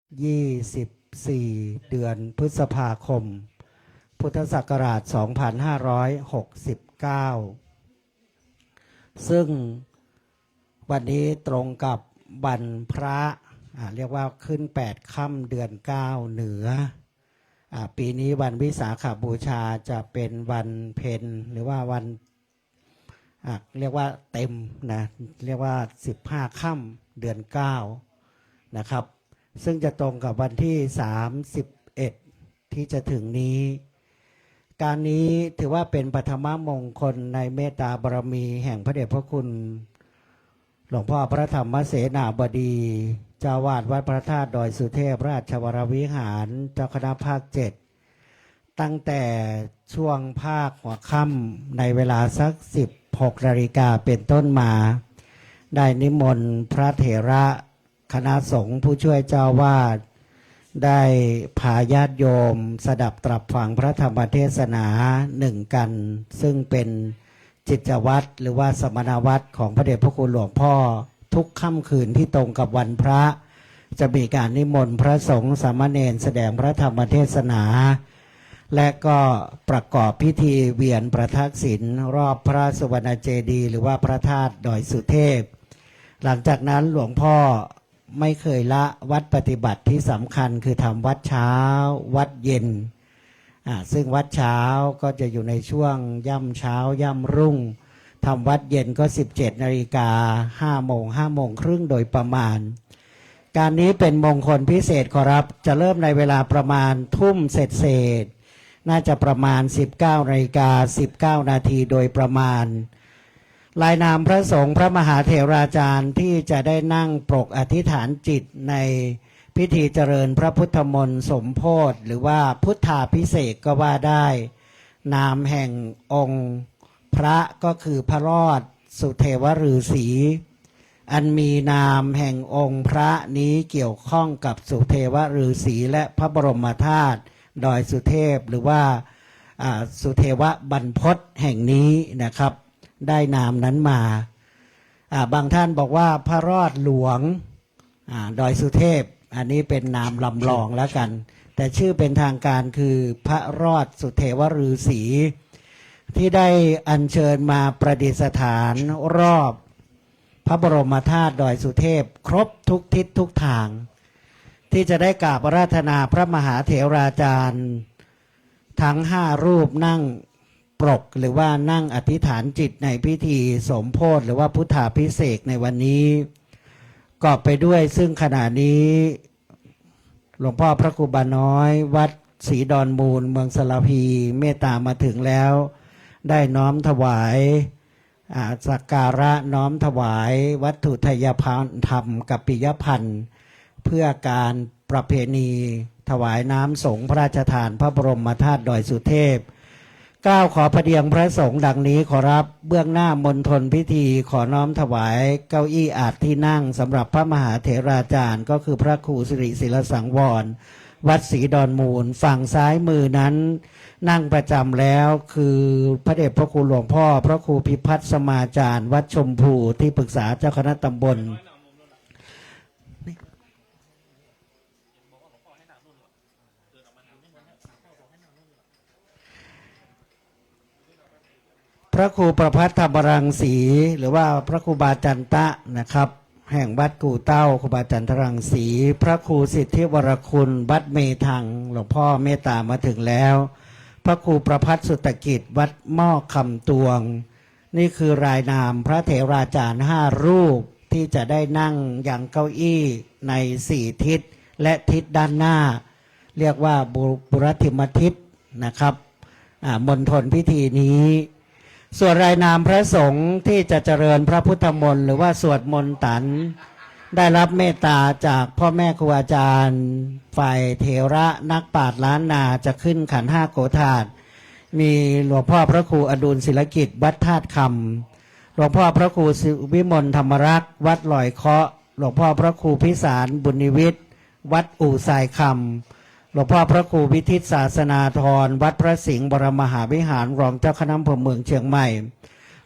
24เดือนพฤษภาคมพุทธศักราช2569ซึ่งวันนี้ตรงกับวันพระเรียกว่าขึ้น8ค่ำเดือน9เหนือปีนี้วันวิสาขบูชาจะเป็นวันเพ็ญหรือว่าวันเรียกว่าเต็มนะเรียกว่า15ค่ำเดือน9นะครับซึ่งจะตรงกับวันที่31ที่จะถึงนี้การนี้ถือว่าเป็นปฐมมงคลในเมตตาบารมีแห่งพระเดชพระคุณหลวงพ่อพระธรรมเสนาบดีเจ้าวาดวัดพระธาตุดอยสุเทพราชวรวิหารเจ้าคณะภาค7ตั้งแต่ช่วงภาคหัวค่ำในเวลาสัก16 นาฬิกาเป็นต้นมาได้นิมนต์พระเถระคณะสงฆ์ผู้ช่วยเจ้าวาดได้พาญาติโยมสดับตรับฟังพระธรรมเทศนาหนึ่งกันซึ่งเป็นจิตวัตรหรือว่าสมณวัตรของพระเดชพระคุณหลวงพ่อทุกค่ำคืนที่ตรงกับวันพระจะมีการนิมนต์พระสงฆ์สามเณรแสดงพระธรรมเทศนาและก็ประกอบพิธีเวียนประทักษิณรอบพระสุวรรณเจดีย์หรือว่าพระธาตุดอยสุเทพหลังจากนั้นหลวงพ่อไม่เคยละวัดปฏิบัติที่สำคัญคือทำวัดเช้าวัดเย็นซึ่งวัดเช้าก็จะอยู่ในช่วงย่ำเช้าย่ำรุ่งทำวัดเย็นก็17 นาฬิกา5 โมง5 โมงครึ่งโดยประมาณการนี้เป็นมงคลพิเศษขอรับจะเริ่มในเวลาประมาณทุ่มเศษน่าจะประมาณ19 นาฬิกา19 นาทีโดยประมาณลายนามพระสงฆ์พระมหาเถราจารย์ที่จะได้นั่งปรกอธิษฐานจิตในพิธีเจริญพระพุทธมนต์สมโพธิหรือว่าพุทธาภิเษกก็ว่าได้นามแห่งองค์พระก็คือพระรอดสุเทวฤาษีอันมีนามแห่งองค์พระนี้เกี่ยวข้องกับสุเทวฤาษีและพระบรมธาตุดอยสุเทพหรือว่าสุเทวบรรพตแห่งนี้นะครับได้นามนั้นมาบางท่านบอกว่าพระรอดหลวงดอยสุเทพอันนี้เป็นนามลำลองแล้วกันแต่ชื่อเป็นทางการคือพระรอดสุเทวฤาษีที่ได้อัญเชิญมาประดิษฐานรอบพระบรมธาตุดอยสุเทพครบทุกทิศทุกทางที่จะได้กราบอาราธนาพระมหาเถราจารย์ทั้ง5 รูปนั่งปรกหรือว่านั่งอธิษฐานจิตในพิธีสมโพธิหรือว่าพุทธาภิเษกในวันนี้กอบไปด้วยซึ่งขณะนี้หลวงพ่อพระครูบาน้อยวัดศรีดอนมูลเมืองสระพีเมตตามาถึงแล้วได้น้อมถวายสักการะน้อมถวายวัตถุทายธรรมกับปิยพันธ์เพื่อการประเพณีถวายน้ำสงฆ์พระราชทานพระบรมธาตุดอยสุเทพกล่าวขอพระเดียงพระสงฆ์ดังนี้ขอรับเบื้องหน้ามณฑลพิธีขอน้อมถวายเก้าอี้อาสน์ที่นั่งสำหรับพระมหาเถราจารย์ก็คือพระครูสิริศิลสังวรวัดศรีดอนมูลฝั่งซ้ายมือนั้นนั่งประจำแล้วคือพระเดชพระคุณหลวงพ่อพระครูพิพัฒน์สมาจารย์วัดชมพูที่ปรึกษาเจ้าคณะตำบลพระครูประภัตธรรมรังสีหรือว่าพระครูบาจันตะนะครับแห่งวัดกู่เต้าครูบาจันทรังสีพระครูสิทธิวรคุณวัดเมธังหลวงพ่อเมตตามาถึงแล้วพระครูประภัตสุตกิจวัดหม้อคำตวงนี่คือรายนามพระเถราจารย์5 รูปที่จะได้นั่งอย่างเก้าอี้ใน4 ทิศและทิศด้านหน้าเรียกว่าบุรธิมทิศนะครับมณฑลพิธีนี้ส่วนรายนามพระสงฆ์ที่จะเจริญพระพุทธมนต์หรือว่าสวดมนต์ตันได้รับเมตตาจากพ่อแม่ครูอาจารย์ฝ่ายเถระนักปราชญ์ล้านนาจะขึ้นขันธ์5 โกฏาตมีหลวงพ่อพระครูอดุลศิลกิจวัดธาตุคำหลวงพ่อพระครูวิมลธรรมรักษ์วัดลอยเคาะหลวงพ่อพระครูพิสารบุญนิวิทย์วัดอู่ทรายคำหลวงพ่อพระครูวิทิตศาสนาธรวัดพระสิงห์บรมมหาวิหารรองเจ้าคณะอำเภอเมืองเชียงใหม่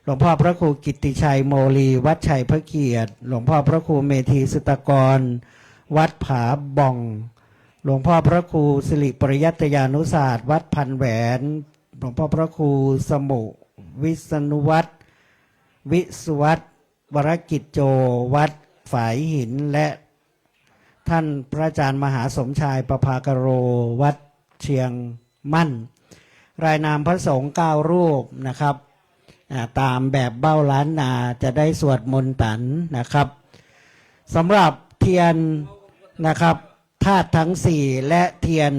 หลวงพ่อพระครูกิตติชัยโมลีวัดชัยพระเกียรติหลวงพ่อพระครูเมธีสุตกรวัดผาบ่อง หลวงพ่อพระครูสิริปริยัตยานุศาสตร์วัดพันแหวนหลวงพ่อพระครูสมุวิษณุวัฒน์วิสุวัตรวรกิจโจวัดฝายหินและท่านพระอาจารย์มหาสมชายประภากโรวัดเชียงมั่นรายนามพระสงฆ์9รูปนะครับตามแบบเบ้าล้านนาจะได้สวดมนต์ตันนะครับสำหรับเทียนนะครับธาตุทั้ง4และเทียน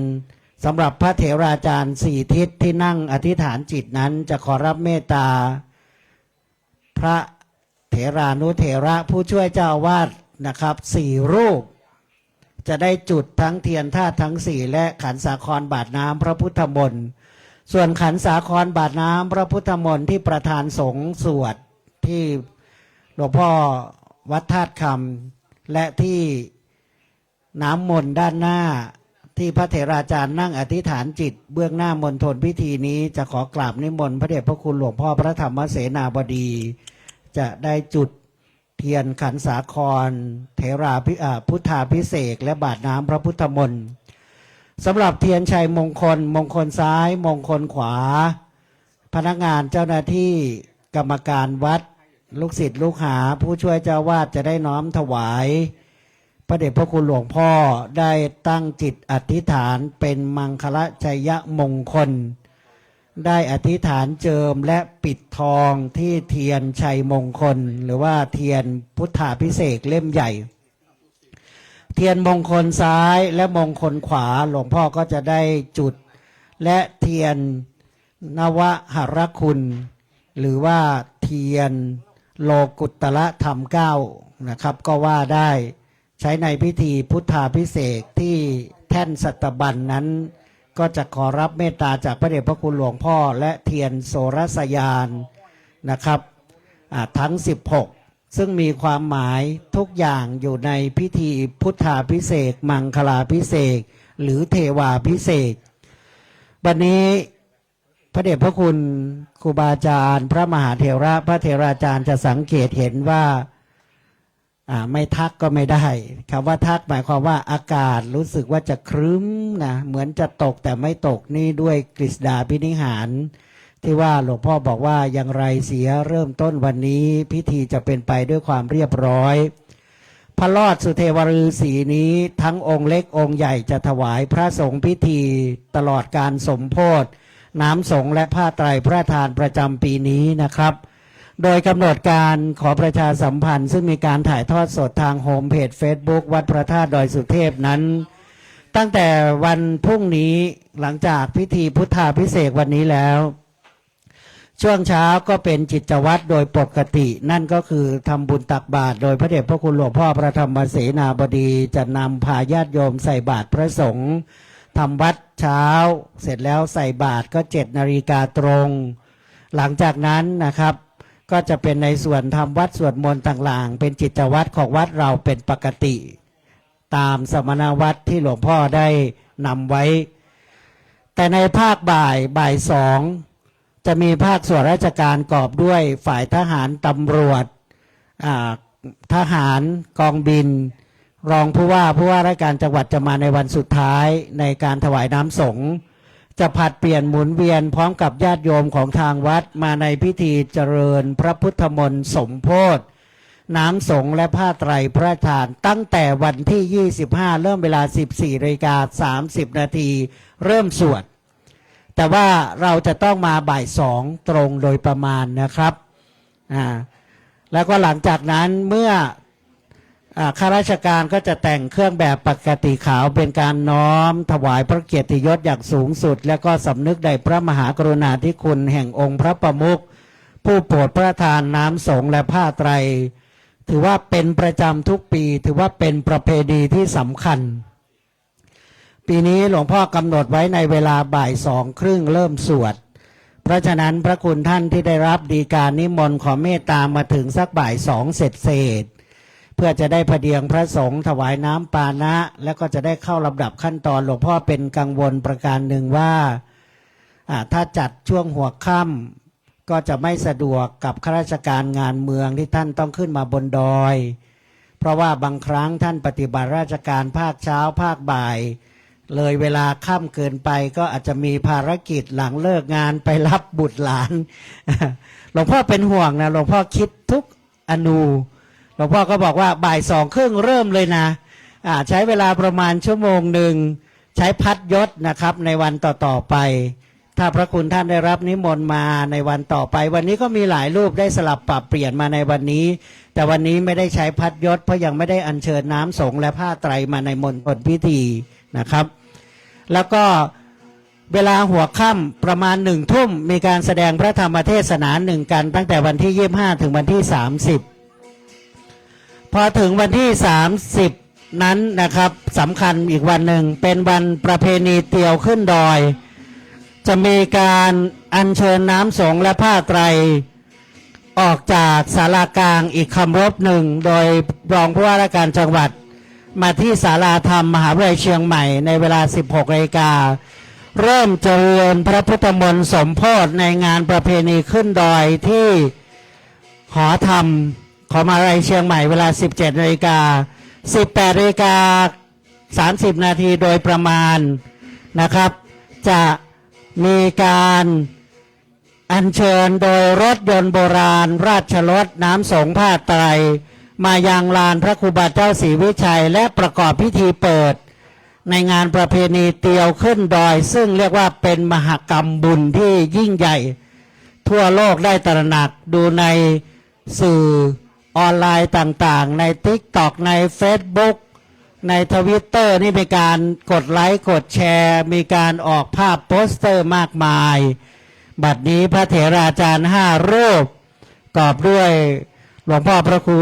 สำหรับพระเถราจารย์4ทิศที่นั่งอธิษฐานจิตนั้นจะขอรับเมตตาพระเถรานุเถระผู้ช่วยเจ้าอาวาสนะครับ4รูปจะได้จุดทั้งเทียนธาตุทั้ง4และขันสาครบาทน้ำพระพุทธมนต์ส่วนขันสาครบาทน้ำพระพุทธมนต์ที่ประธานสงฆ์สวดที่หลวงพ่อวัดธาตุคำและที่น้ำมนต์ด้านหน้าที่พระเถราจารย์นั่งอธิษฐานจิตเบื้องหน้ามณฑลพิธีนี้จะขอกราบนิมนต์พระเดชพระคุณหลวงพ่อพระธรรมเสนาบดีจะได้จุดเทียนขันสาครเถราพุทธาภิเษกและบาทน้ำพระพุทธมนต์สำหรับเทียนชัยมงคลมงคลซ้ายมงคลขวาพนักงานเจ้าหน้าที่กรรมการวัดลูกศิษย์ลูกหาผู้ช่วยเจ้าวาดจะได้น้อมถวายพระเดชพระคุณหลวงพ่อได้ตั้งจิตอธิษฐานเป็นมังคละชัยมงคลได้อธิษฐานเจิมและปิดทองที่เทียนชัยมงคลหรือว่าเทียนพุทธาภิเษกเล่มใหญ่เทียนมงคลซ้ายและมงคลขวาหลวงพ่อก็จะได้จุดและเทียนนวหรคุณหรือว่าเทียนโลกุตตรธรรม9นะครับก็ว่าได้ใช้ในพิธีพุทธาภิเษกที่แท่นสัตบัญนั้นก็จะขอรับเมตตาจากพระเดชพระคุณหลวงพ่อและเทียนโสรสยานนะครับทั้ง16ซึ่งมีความหมายทุกอย่างอยู่ในพิธีพุทธาภิเษกมังคลาภิเษกหรือเทวาภิเษกวันนี้พระเดชพระคุณครูบาอาจารย์พระมหาเถระพระเถราจารย์จะสังเกตเห็นว่าไม่ทักก็ไม่ได้คำว่าทักหมายความว่าอากาศรู้สึกว่าจะครึ้มนะเหมือนจะตกแต่ไม่ตกนี่ด้วยกฤษฎาภินิหารที่ว่าหลวงพ่อบอกว่าอย่างไรเสียเริ่มต้นวันนี้พิธีจะเป็นไปด้วยความเรียบร้อยพระลอดสุเทวฤาษีนี้ทั้งองค์เล็กองค์ใหญ่จะถวายพระสงฆ์พิธีตลอดการสมโภชน้ำสงฆ์และผ้าไตรพระทานประจำปีนี้นะครับโดยกำหนดการขอประชาสัมพันธ์ซึ่งมีการถ่ายทอดสดทางโฮมเพจ Facebook วัดพระธาตุดอยสุเทพนั้นตั้งแต่วันพรุ่งนี้หลังจากพิธีพุทธาภิเษกวันนี้แล้วช่วงเช้าก็เป็นกิจวัตรโดยปกตินั่นก็คือทำบุญตักบาตรโดยพระเดชพระคุณหลวงพ่อพระธรรมเสนาบดีจะนำพาญาติโยมใส่บาตรพระสงฆ์ทำวัดเช้าเสร็จแล้วใส่บาตรก็7 นาฬิกาตรงหลังจากนั้นนะครับก็จะเป็นในส่วนทำวัดสวดมนต์ต่างๆเป็นกิจวัตรของวัดเราเป็นปกติตามสมณวัตรที่หลวงพ่อได้นำไว้แต่ในภาคบ่าย2จะมีภาคส่วนราชการกอบด้วยฝ่ายทหารตำรวจทหารกองบินรองผู้ว่าราชการจังหวัดจะมาในวันสุดท้ายในการถวายน้ำสงฆ์จะผัดเปลี่ยนหมุนเวียนพร้อมกับญาติโยมของทางวัดมาในพิธีเจริญพระพุทธมนต์สมโภชน้ำสงฆ์และผ้าไตรพระทานตั้งแต่วันที่25เริ่มเวลา 14:30 นาทีเริ่มสวดแต่ว่าเราจะต้องมาบ่าย2ตรงโดยประมาณนะครับแล้วก็หลังจากนั้นเมื่อข้าราชการก็จะแต่งเครื่องแบบปกติขาวเป็นการน้อมถวายพระเกียรติยศอย่างสูงสุดและก็สำนึกในพระมหากรุณาธิคุณแห่งองค์พระประมุขผู้โปรดพระทานน้ำสงฆ์และผ้าไตรถือว่าเป็นประจำทุกปีถือว่าเป็นประเพณีที่สำคัญปีนี้หลวงพ่อกำหนดไว้ในเวลาบ่าย2:30เริ่มสวดเพราะฉะนั้นพระคุณท่านที่ได้รับดีการนิมนต์ขอเมตตามาถึงสักบ่าย2เสร็จเพื่อจะได้พเดียงพระสงฆ์ถวายน้ำปานะแล้วก็จะได้เข้าลำดับขั้นตอนหลวงพ่อเป็นกังวลประการหนึ่งว่าถ้าจัดช่วงหัวค่ำก็จะไม่สะดวกกับข้าราชการงานเมืองที่ท่านต้องขึ้นมาบนดอยเพราะว่าบางครั้งท่านปฏิบัติราชการภาคเช้าภาคบ่าย เลยเวลาค่ำเกินไปก็อาจจะมีภารกิจหลังเลิกงานไปรับบุตรหลาน หลวงพ่อเป็นห่วงนะหลวงพ่อคิดทุกอนูหลวงพ่อก็บอกว่าบ่าย2:30เริ่มเลยนะใช้เวลาประมาณชั่วโมงหนึ่งใช้พัดยศนะครับในวันต่อๆไปถ้าพระคุณท่านได้รับนิมนต์มาในวันต่อไปวันนี้ก็มีหลายรูปได้สลับปรับเปลี่ยนมาในวันนี้แต่วันนี้ไม่ได้ใช้พัดยศเพราะยังไม่ได้อัญเชิญน้ำสงฆ์และผ้าไตรมาในมณฑลพิธีนะครับแล้วก็เวลาหัวค่ำประมาณ1 ทุ่มมีการแสดงพระธรรมเทศนา1กันตั้งแต่วันที่25ถึงวันที่30พอถึงวันที่30นั้นนะครับสำคัญอีกวันหนึ่งเป็นวันประเพณีเตียวขึ้นดอยจะมีการอัญเชิญน้ำสงฆ์และผ้าไตรออกจากศาลากลางอีกคำรบหนึ่งโดยรองผู้ว่าราชการจังหวัดมาที่ศาลาธรรมมหาวิทยาลัยเชียงใหม่ในเวลา 16 นาฬิกาเริ่มเจริญพระพุทธมนต์สมโพธิในงานประเพณีขึ้นดอยที่หอธรรมของมหาวิทยาลัยเชียงใหม่เวลา 17 นาฬิกา 18 นาฬิกา 30 นาทีโดยประมาณนะครับจะมีการอัญเชิญโดยรถยนต์โบราณราชรถน้ำสงฆ์ผ้าไตรมายังลานพระครูบาเจ้าศรีวิชัยและประกอบพิธีเปิดในงานประเพณีเตียวขึ้นดอยซึ่งเรียกว่าเป็นมหกรรมบุญที่ยิ่งใหญ่ทั่วโลกได้ตระหนักดูในสื่อออนไลน์ต่างๆใน TikTok ใน Facebook ใน Twitter นี่มีการกดไลค์กดแชร์มีการออกภาพโปสเตอร์มากมายบัดนี้พระเถราจารย์5 รูปกอบด้วยหลวงพ่อพระครู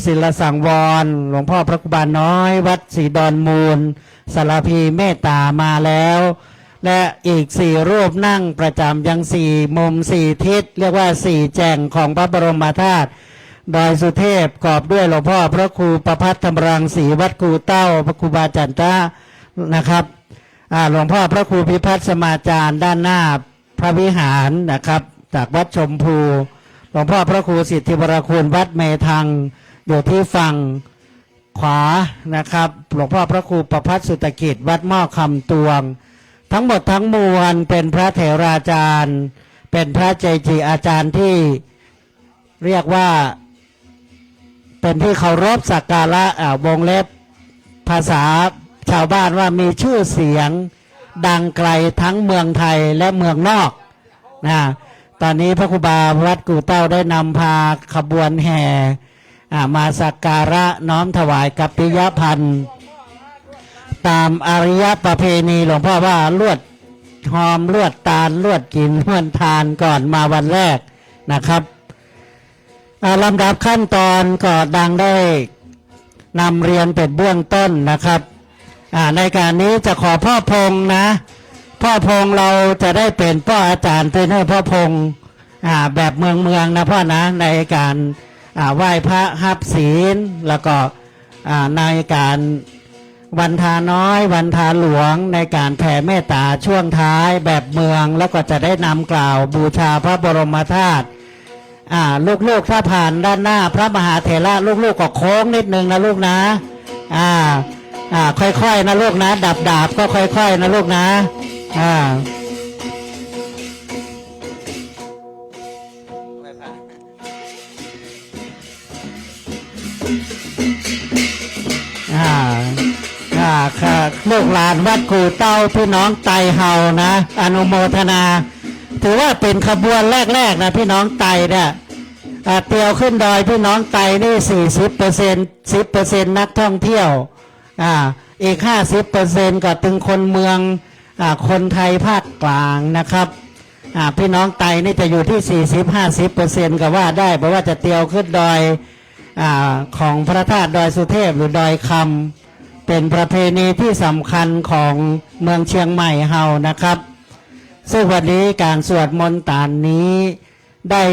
ศิลสังวรหลวงพ่อพระครูบาน้อยวัดศรีดอนมูลสารพีเมตตามาแล้วและอีก4 รูปนั่งประจำยัง4 มุม4 ทิศเรียกว่า4 แจ่งของพระบรมธาตุดอยสุเทพกอบด้วยหลวงพ่อพระครูประภัตธรรมรังสีวัดกูเต้าพระครูบาจันทะนะครับหลวงพ่อพระครูพิพัฒน์สมาจารย์ด้านหน้าพระวิหารนะครับจากวัดชมพูหลวงพ่อพระครูสิทธิวรคุณวัดเมธังอยู่ที่ฝั่งขวานะครับหลวงพ่อพระครูประภัตสุตกิจวัดหม้อคำตวงทั้งหมดทั้งมวลเป็นพระเถราจารย์เป็นพระเจจิอาจารย์ที่เรียกว่าเป็นที่เคารพสักการะวงเล็บภาษาชาวบ้านว่ามีชื่อเสียงดังไกลทั้งเมืองไทยและเมืองนอกนะตอนนี้พระครูบาวัดกู่เต้าได้นำพาขบวนแห่มาสักการะน้อมถวายกัปปิยพันธ์ตามอริยประเพณีหลวงพ่อว่าลวดหอมลวดตาลลวดกินลวดทานก่อนมาวันแรกนะครับลำดับขั้นตอนก็ดังได้นำเรียนเป็นเบื้องต้นนะครับในการนี้จะขอพ่อพงนะพ่อพงเราจะได้เป็นพ่ออาจารย์เป็นให้พ่อพงแบบเมืองนะพ่อนะในการไหว้พระฮับศีลแล้วก็ในการวันทาน้อยวันทาหลวงในการแผ่เมตตาช่วงท้ายแบบเมืองแล้วก็จะได้นำกล่าวบูชาพระบรมธาตุลูกๆถ้าผ่านด้านหน้าพระมหาเถระลูกๆก็โค้งนิดนึงนะลูกนะค่อยๆนะลูกนะดาบก็ค่อยๆนะลูกนะค่ะลูกหลานวัดกู่เต้าพี่น้องไตเฮานะอนุโมทนาถือว่าเป็นขบวนแรกๆนะพี่น้องไตเนี่ยเตียวขึ้นดอยพี่น้องไตนี่10% นักท่องเที่ยวอีก50%ก็ถึงคนเมืองคนไทยภาคกลางนะครับพี่น้องไตนี่จะอยู่ที่ 40-50% ก็ว่าได้เพราะว่าจะเตียวขึ้นดอยของพระธาตุดอยสุเทพหรือดอยคำเป็นประเพณีที่สำคัญของเมืองเชียงใหม่เฮานะครับซึ่งวันนี้การสวดมนต์ตานนี้ได้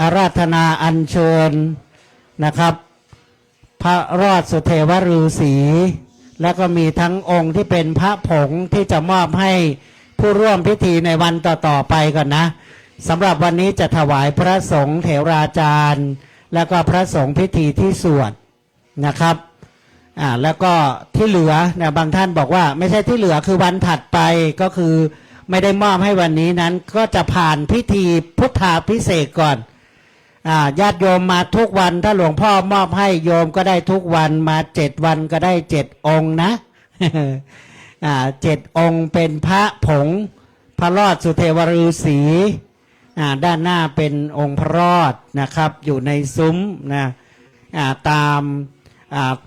อาราธนาอัญเชิญนะครับพระรอดสุเทวฤาษีแล้วก็มีทั้งองค์ที่เป็นพระผงที่จะมอบให้ผู้ร่วมพิธีในวันต่อๆไปก่อนนะสำหรับวันนี้จะถวายพระสงฆ์เถราจารย์แล้วก็พระสงฆ์พิธีที่สวดนะครับ แล้วก็ที่เหลือนะบางท่านบอกว่าไม่ใช่ที่เหลือคือวันถัดไปก็คือไม่ได้มอบให้วันนี้นั้นก็จะผ่านพิธีพุทธาภิเษกก่อนญาติโยมมาทุกวันถ้าหลวงพ่อมอบให้โยมก็ได้ทุกวันมา7 วันก็ได้7 องค์นะ 7 องค์เป็นพระผงพระรอดสุเทวฤาษีด้านหน้าเป็นองค์พระรอดนะครับอยู่ในซุ้มนะตาม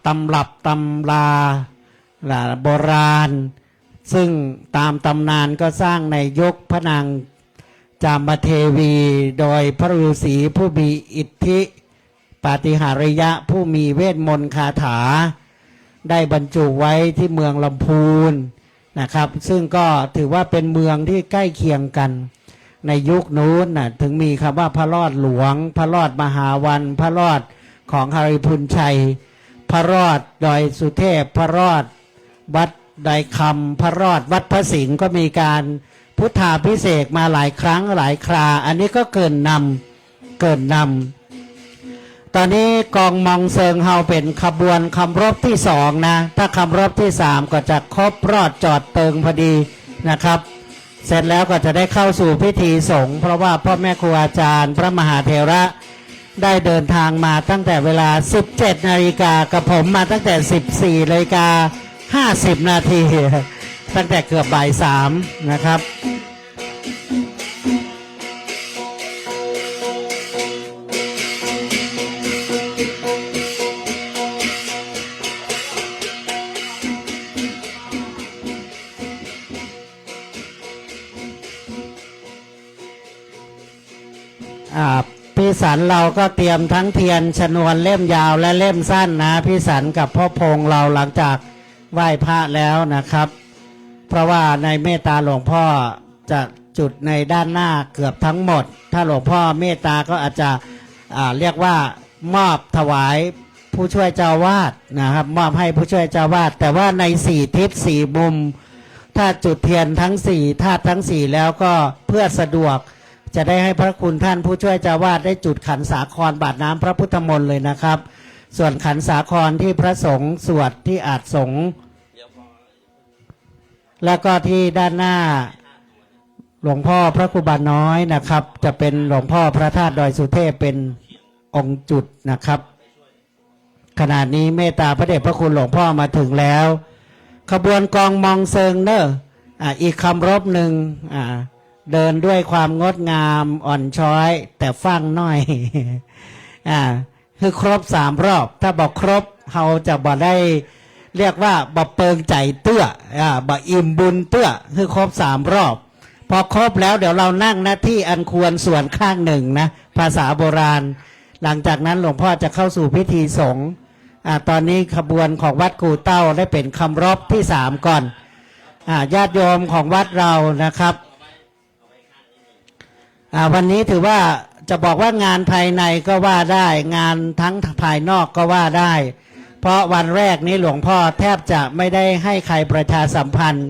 ตำรับตำราโบราณซึ่งตามตำนานก็สร้างในยุคพระนางจามเทวีโดยพระฤาษีผู้มีอิทธิปาฏิหาริยะผู้มีเวทมนต์คาถาได้บรรจุไว้ที่เมืองลำพูนนะครับซึ่งก็ถือว่าเป็นเมืองที่ใกล้เคียงกันในยุคนู้นนะถึงมีคำว่าพระรอดหลวงพระรอดมหาวันพระรอดของหริพุนชัยพระรอดดอยสุเทพพระรอดวัดดอยคำพระรอดวัดพระสิงห์ก็มีการพุทธาภิเษกมาหลายครั้งหลายคราอันนี้ก็เกินนำตอนนี้กองมองเซิงเฮาเป็นขบวนคำรบที่2นะถ้าคำรบที่3ก็จะครบรอดจอดเติงพอดีนะครับเสร็จแล้วก็จะได้เข้าสู่พิธีสงฆ์เพราะว่าพ่อแม่ครูอาจารย์พระมหาเถระได้เดินทางมาตั้งแต่เวลา 17 นาฬิกากับผมมาตั้งแต่ 14 นาฬิกา 50 นาทีตั้งแต่เกือบบ่าย 3นะครับพี่สันเราก็เตรียมทั้งเทียนชนวนเล่มยาวและเล่มสั้นนะพี่สันกับพ่อพงเราหลังจากไหว้พระแล้วนะครับเพราะว่าในเมตตาหลวงพ่อจะจุดในด้านหน้าเกือบทั้งหมดถ้าหลวงพ่อเมตตาก็อาจจะเรียกว่ามอบถวายผู้ช่วยเจ้าวาดนะครับมอบให้ผู้ช่วยเจ้าวาดแต่ว่าใน4 ทิศ 4 มุมถ้าจุดเทียนทั้ง4ธาตุทั้ง4แล้วก็เพื่อสะดวกจะได้ให้พระคุณท่านผู้ช่วยเจ้าวาดได้จุดขันสาครบาทน้ำพระพุทธมนต์เลยนะครับส่วนขันสาครที่พระสงฆ์สวดที่อาจสงฆ์แล้วก็ที่ด้านหน้าหลวงพ่อพระครูบาน้อยนะครับจะเป็นหลวงพ่อพระธาตุดอยสุเทพเป็นองค์จุดนะครับขณะนี้เมตตาพระเดชพระคุณหลวงพ่อมาถึงแล้วขบวนกองมองเซิงเนอะอีกคำรบหนึ่งเดินด้วยความงดงามอ่อนช้อยแต่ฟังน้อยคือครบ3 รอบถ้าบอกครบเราจะบอกได้เรียกว่าบ่เปิงใจเตื้อบ่อิ่มบุญเตื้อคือครบ3 รอบพอครบแล้วเดี๋ยวเรานั่งหน้าที่อันควรส่วนข้างหนึ่งนะภาษาโบราณหลังจากนั้นหลวงพ่อจะเข้าสู่พิธีสงฆ์ตอนนี้ขบวนของวัดกู่เต้าได้เป็นคำรบที่3ก่อนญาติโยมของวัดเรานะครับวันนี้ถือว่าจะบอกว่างานภายในก็ว่าได้งานทั้งภายนอกก็ว่าได้เพราะวันแรกนี้หลวงพ่อแทบจะไม่ได้ให้ใครประชาสัมพันธ์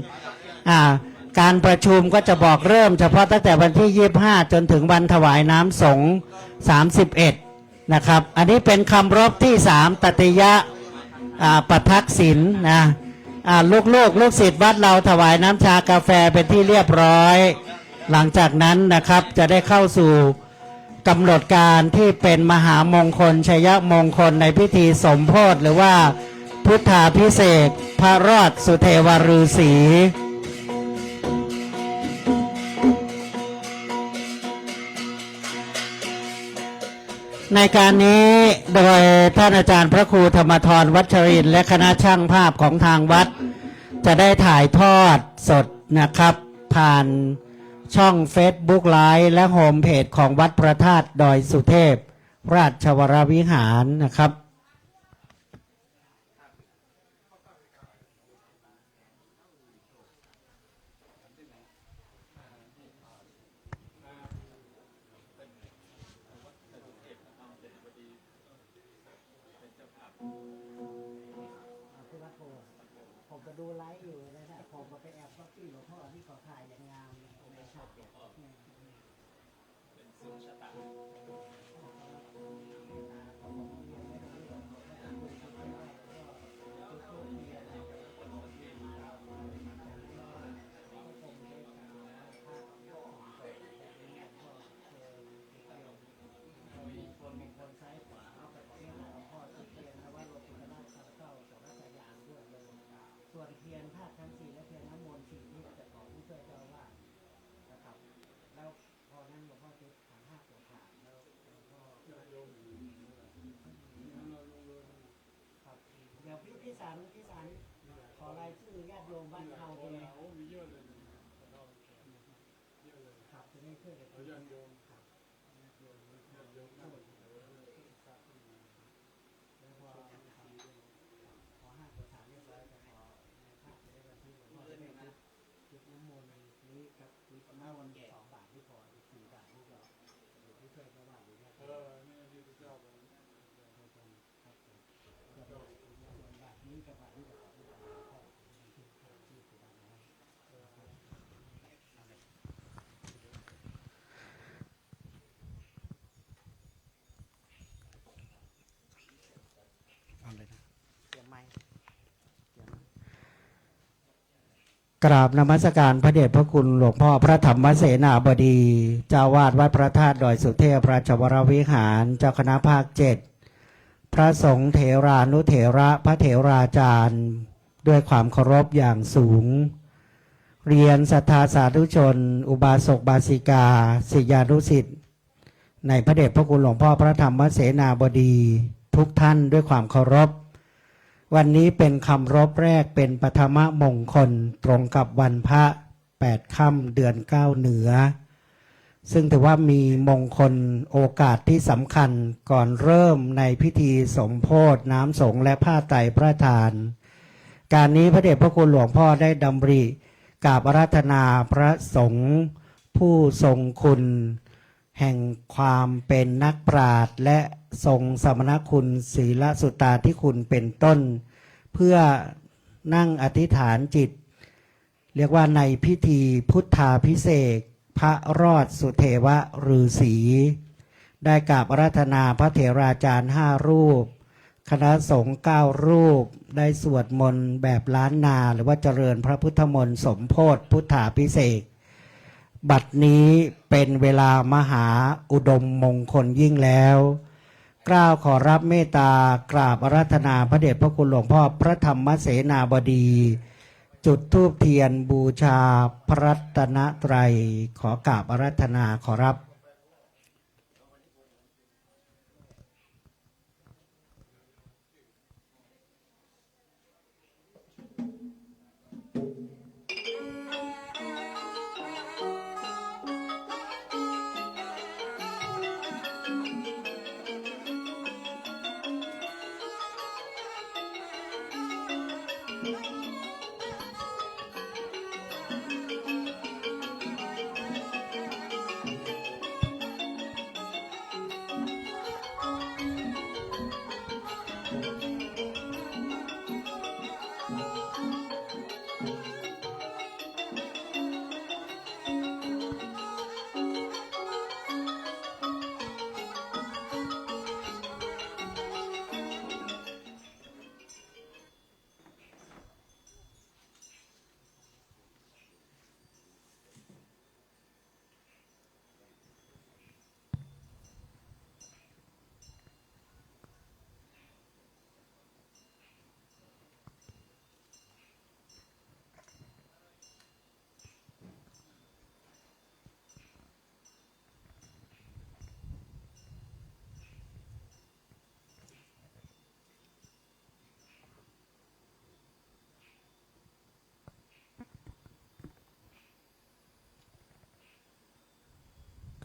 การประชุมก็จะบอกเริ่มเฉพาะตั้งแต่วันที่25จนถึงวันถวายน้ำสงฆ์31นะครับอันนี้เป็นคำรบที่3ตติยะปัทักษิณนะลูกศิษย์วัดเราถวายน้ำชากาแฟเป็นที่เรียบร้อยหลังจากนั้นนะครับจะได้เข้าสู่กำหนดการที่เป็นมหามงคลชัยมงคลในพิธีสมโภชหรือว่าพุทธาภิเษกพระรอดสุเทวฤาษีในการนี้โดยท่านอาจารย์พระครูธรรมธรวัชรินทร์และคณะช่างภาพของทางวัดจะได้ถ่ายทอดสดนะครับผ่านช่อง Facebook ไลฟ์และโฮมเพจของวัดพระธาตุดอยสุเทพราชวรวิหารนะครับผมก็ดูไลฟ์อยู่นะผมก็ไปแอบก็พี่หลวงพ่อที่ขอถ่ายอย่างงามในชาติ วนเทียนธาตุทั้งสี่และเทียนน้ำมนต์4 ทิศจะของผู้ช่วยเจ้าอาวาสนะครับแล้วพอนั้นหลวงพ่อจะขันห้าตัวขาดแล้วหลวงพ่อครับเดี๋ยวพี่สารขอรายชื่อญาติโยมบ้านเขาเป็นไงครับจะได้ช่วยกันญาติโยมครับขอ5 ตัวฐานเรียบร้อยจะขอในภาพจะได้บันทึกหลวงพ่อจะได้จุดน้ำมนต์นี้กับจุดน้ำมนต์2 บาทที่พออีก4 บาทนี่ก็หลวงพี่ช่วยเจ้าว่าหรือเนี่ยนี่ที่พระเจ้าไปครับผมบาทนี้กับบาทนี้ก็ขอที่พ่อที่สุดานะเอาเลยนะเตรียมไม้กราบนมัสการพระเดชพระคุณหลวงพ่อพระธรรมเสนาบดีเจ้าวาดวัดพระธาตุดอยสุเทพราชวรวิหารเจ้าคณะภาค7พระสงฆ์เถรานุเถระพระเถราจารย์ด้วยความเคารพอย่างสูงเรียนศรัทธาสาธุชนอุบาสกบาสิกาศิษยานุศิษย์ในพระเดชพระคุณหลวงพ่อพระธรรมเสนาบดีทุกท่านด้วยความเคารพวันนี้เป็นคำรบแรกเป็นปฐมมงคลตรงกับวันพระ8 ค่ำเดือน 9เหนือซึ่งถือว่ามีมงคลโอกาสที่สำคัญก่อนเริ่มในพิธีสมโภชน้ำสงฆ์และผ้าไตรพระทานการนี้พระเดชพระคุณหลวงพ่อได้ดำริกราบอาราธนาพระสงฆ์ผู้ทรงคุณแห่งความเป็นนักปราชญ์และทรงสมณคุณศีลสุตตาธิคุณเป็นต้นเพื่อนั่งอธิษฐานจิตเรียกว่าในพิธีพุทธาภิเษกพระรอดสุเทวฤาษีได้กราบอาราธนาพระเถราจารย์5 รูปคณะสงฆ์9 รูปได้สวดมนต์แบบล้านนาหรือว่าเจริญพระพุทธมนต์สมโภชพุทธาภิเษกบัดนี้เป็นเวลามหาอุดมมงคลยิ่งแล้วกล้าวขอรับเมตตากราบอาราธนาพระเดชพระคุณหลวงพ่อพระธรรมเสนาบดีจุดธูปเทียนบูชาพระรัตนตรัยขอกราบอาราธนาขอรับ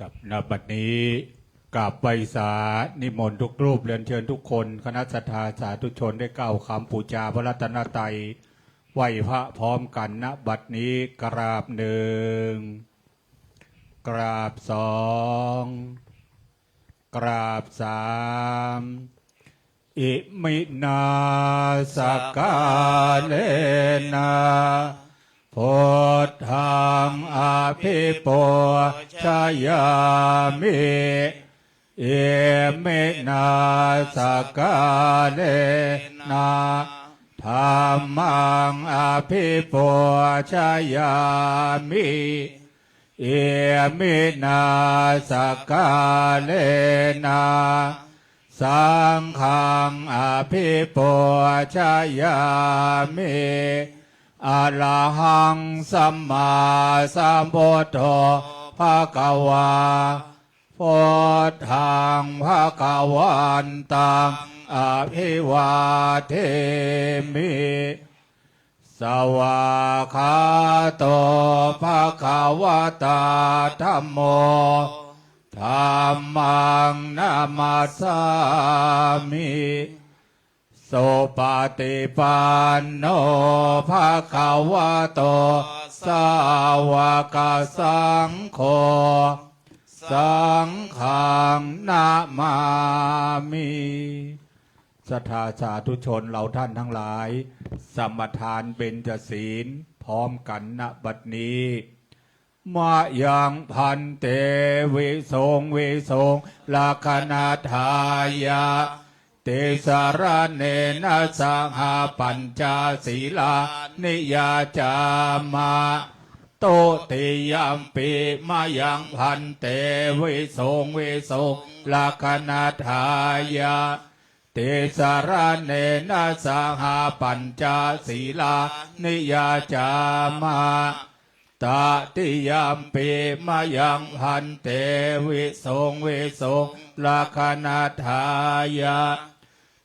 กับณบัดนี้กราบไหว้สานิมนต์ทุกรูปเรียนเชิญทุกคนคณะศรัทธาสาธุชนได้กล่าวคำปูชาพระรัตนตรัยไหว้พระพร้อมกันณบัดนี้กราบ1กราบ2กราบ3อิมินาสกาเลนะพุทธังอภิปูชยามิเอเมนาสกาเลนะธัมมังอภิปูชยามิเอเมนาสกาเลนะสังฆังอภิปูชยามิ อะระหังสัมมาสัมพุทโธภะคะวาพุทธังภะคะวันตังอภิวาเทมิ สวากขาโตภะคะวะตาธัมโมธัมมังนามัสสามิสุปฏิปันโนภะคะวะโตสาวกสังโฆสังฆังนามามิศรัทธาสาธุชนเราท่านทั้งหลายสมทานเบญจศีลพร้อมกันณบัดนี้มายังพันเตวิสงวิสงลาคนาทายาเตสารเนนะสังหาปัญจศีลานิยาจามาโตติยัมปิมายังพันเตวิสงวิสงลาคนาทายาเตสารเนนะสังหาปัญจศีลานิยาจามาตติยัมปิมายังพันเตวิสงวิสงลาคนาทายา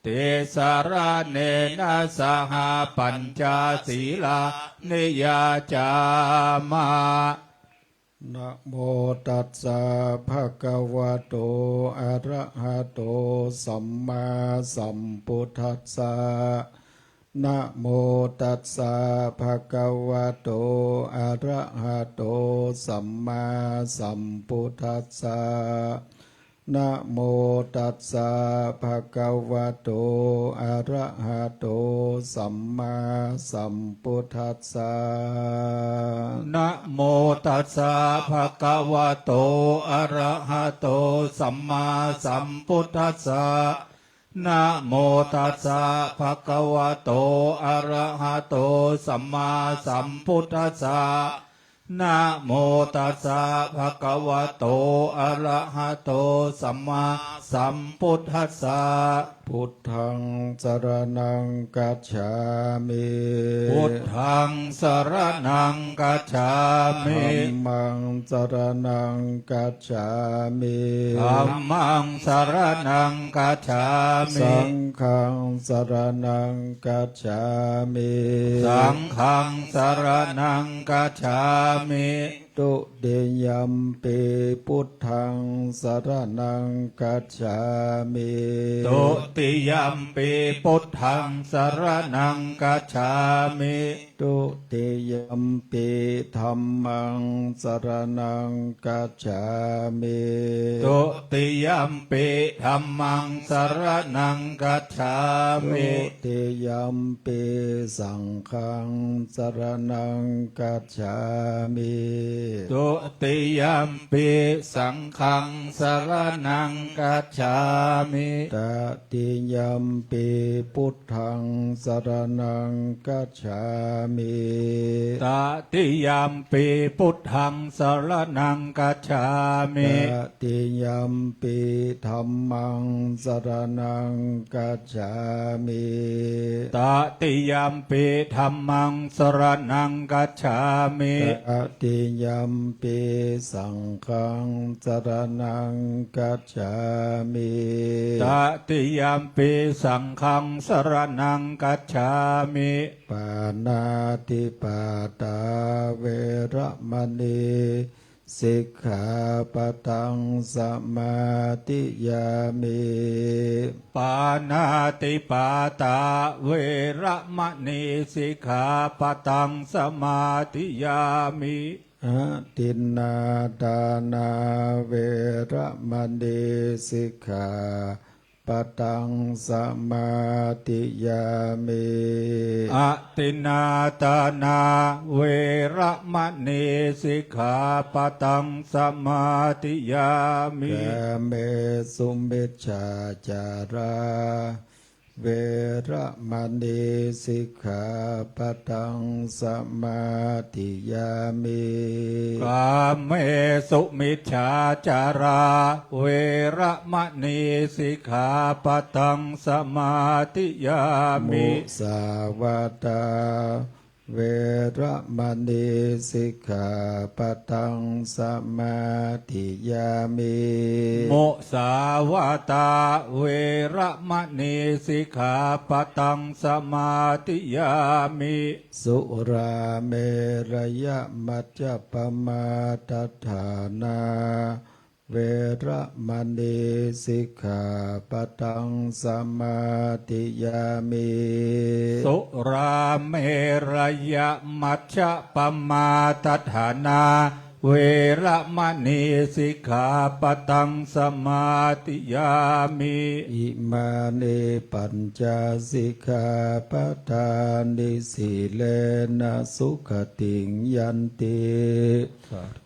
เตสารเนนะสังหาปัญจศีลานิยาจามานะโมตัสสะภะคะวะโตอะระหะโตสัมมาสัมพุทธัสสะนะโมตัสสะภะคะวะโตอะระหะโตสัมมาสัมพุทธัสสะนะโมตัสสะภะคะวะโตอะระหะโตสัมมาสัมพุทธัสสะนะโมตัสสะภะคะวะโตอะระหะโตสัมมาสัมพุทธัสสะนะโมตัสสะภะคะวะโตอะระหะโตสัมมาสัมพุทธัสสะนะโมตัสสะภะคะวะโตอะระหะโตสัมมาสัมพุทธัสสะพุทธังสรณังกัจฉามิ พุทธังสรณังกัจฉามิ ธัมมังสรณังกัจฉามิ ธัมมังสรณังกัจฉามิ สังฆังสรณังกัจฉามิ สังฆังสรณังกัจฉามิ ตุเดยัมปิพุทธังสรณังกัจฉามิ ตุติยัมปิพุทธังสรณังกัจฉามิ ตุติยัมปิธัมมังสรณังกัจฉามิ ตุติยัมปิธัมมังสรณังกัจฉามิ ตุติยัมปิสังฆังสรณังกัจฉามิ ตุติยัมปิสังฆังสรณังกัจฉามิ ตติยัมปิพุทธังสรณังกัจฉามิ ตติยัมปิพุทธังสรณังกัจฉามิ ตติยัมปิธัมมังสรณังกัจฉามิ ตติยัมปิธัมมังสรณังกัจฉามิ ตติยัมปิสังฆังสรณังกัจฉามิ ตติยัมปิสังฆังสรณังกัจฉามิ ปานาติปาตาเวระมณีสิกขาปะทังสมาธิยามิ ปานาติปาตาเวระมณีสิกขาปะทังสมาธิยามิ อะตินนาดานาเวระมณีสิกขาปะทังสมาธิยามิ อตินาตานาเวระมณีสิกขาปะทังสมาธิยามิ แกเมสุมิจฉาจาราเวระมณีสิกขาปะทังสมาธิยามิ กาเมสุมิจฉาจาราเวระมณีสิกขาปะทังสมาธิยามิ มุสาวาตา เวระมณีสิกขาปะทังสมาธิยามิ โมสาวาตาเวระมณีสิกขาปะตังสมาธิยามิ สุราเมรยมัจจปมาทัฏฐานาเวระมณีสิกขาปะทังสมาธิยามิ สุราเมรยมัชฌะปมาทัฏฐานาเวระมณีสิกขาปะตังสมาธิยามิ อิมานิปัญจสิกขาปทานิสีเลนะสุขติงยันติ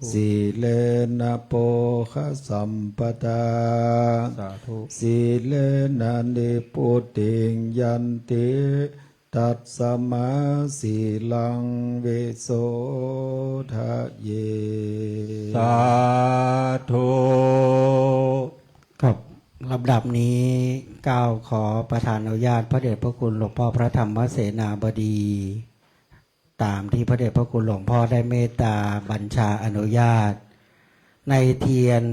สีเลนะโปคะสัมปทา สาธุ สีเลนะนิพุติงยันติตัสสมาสีลังวิโสทะเย สาธุ ครับลำดับนี้ก้าวขอประธานอนุญาตพระเดชพระคุณหลวงพ่อพระธรรมเสนาบดี ตามที่พระเดชพระคุณหลวงพ่อได้เมตตาบัญชาอนุญาต ในเทียน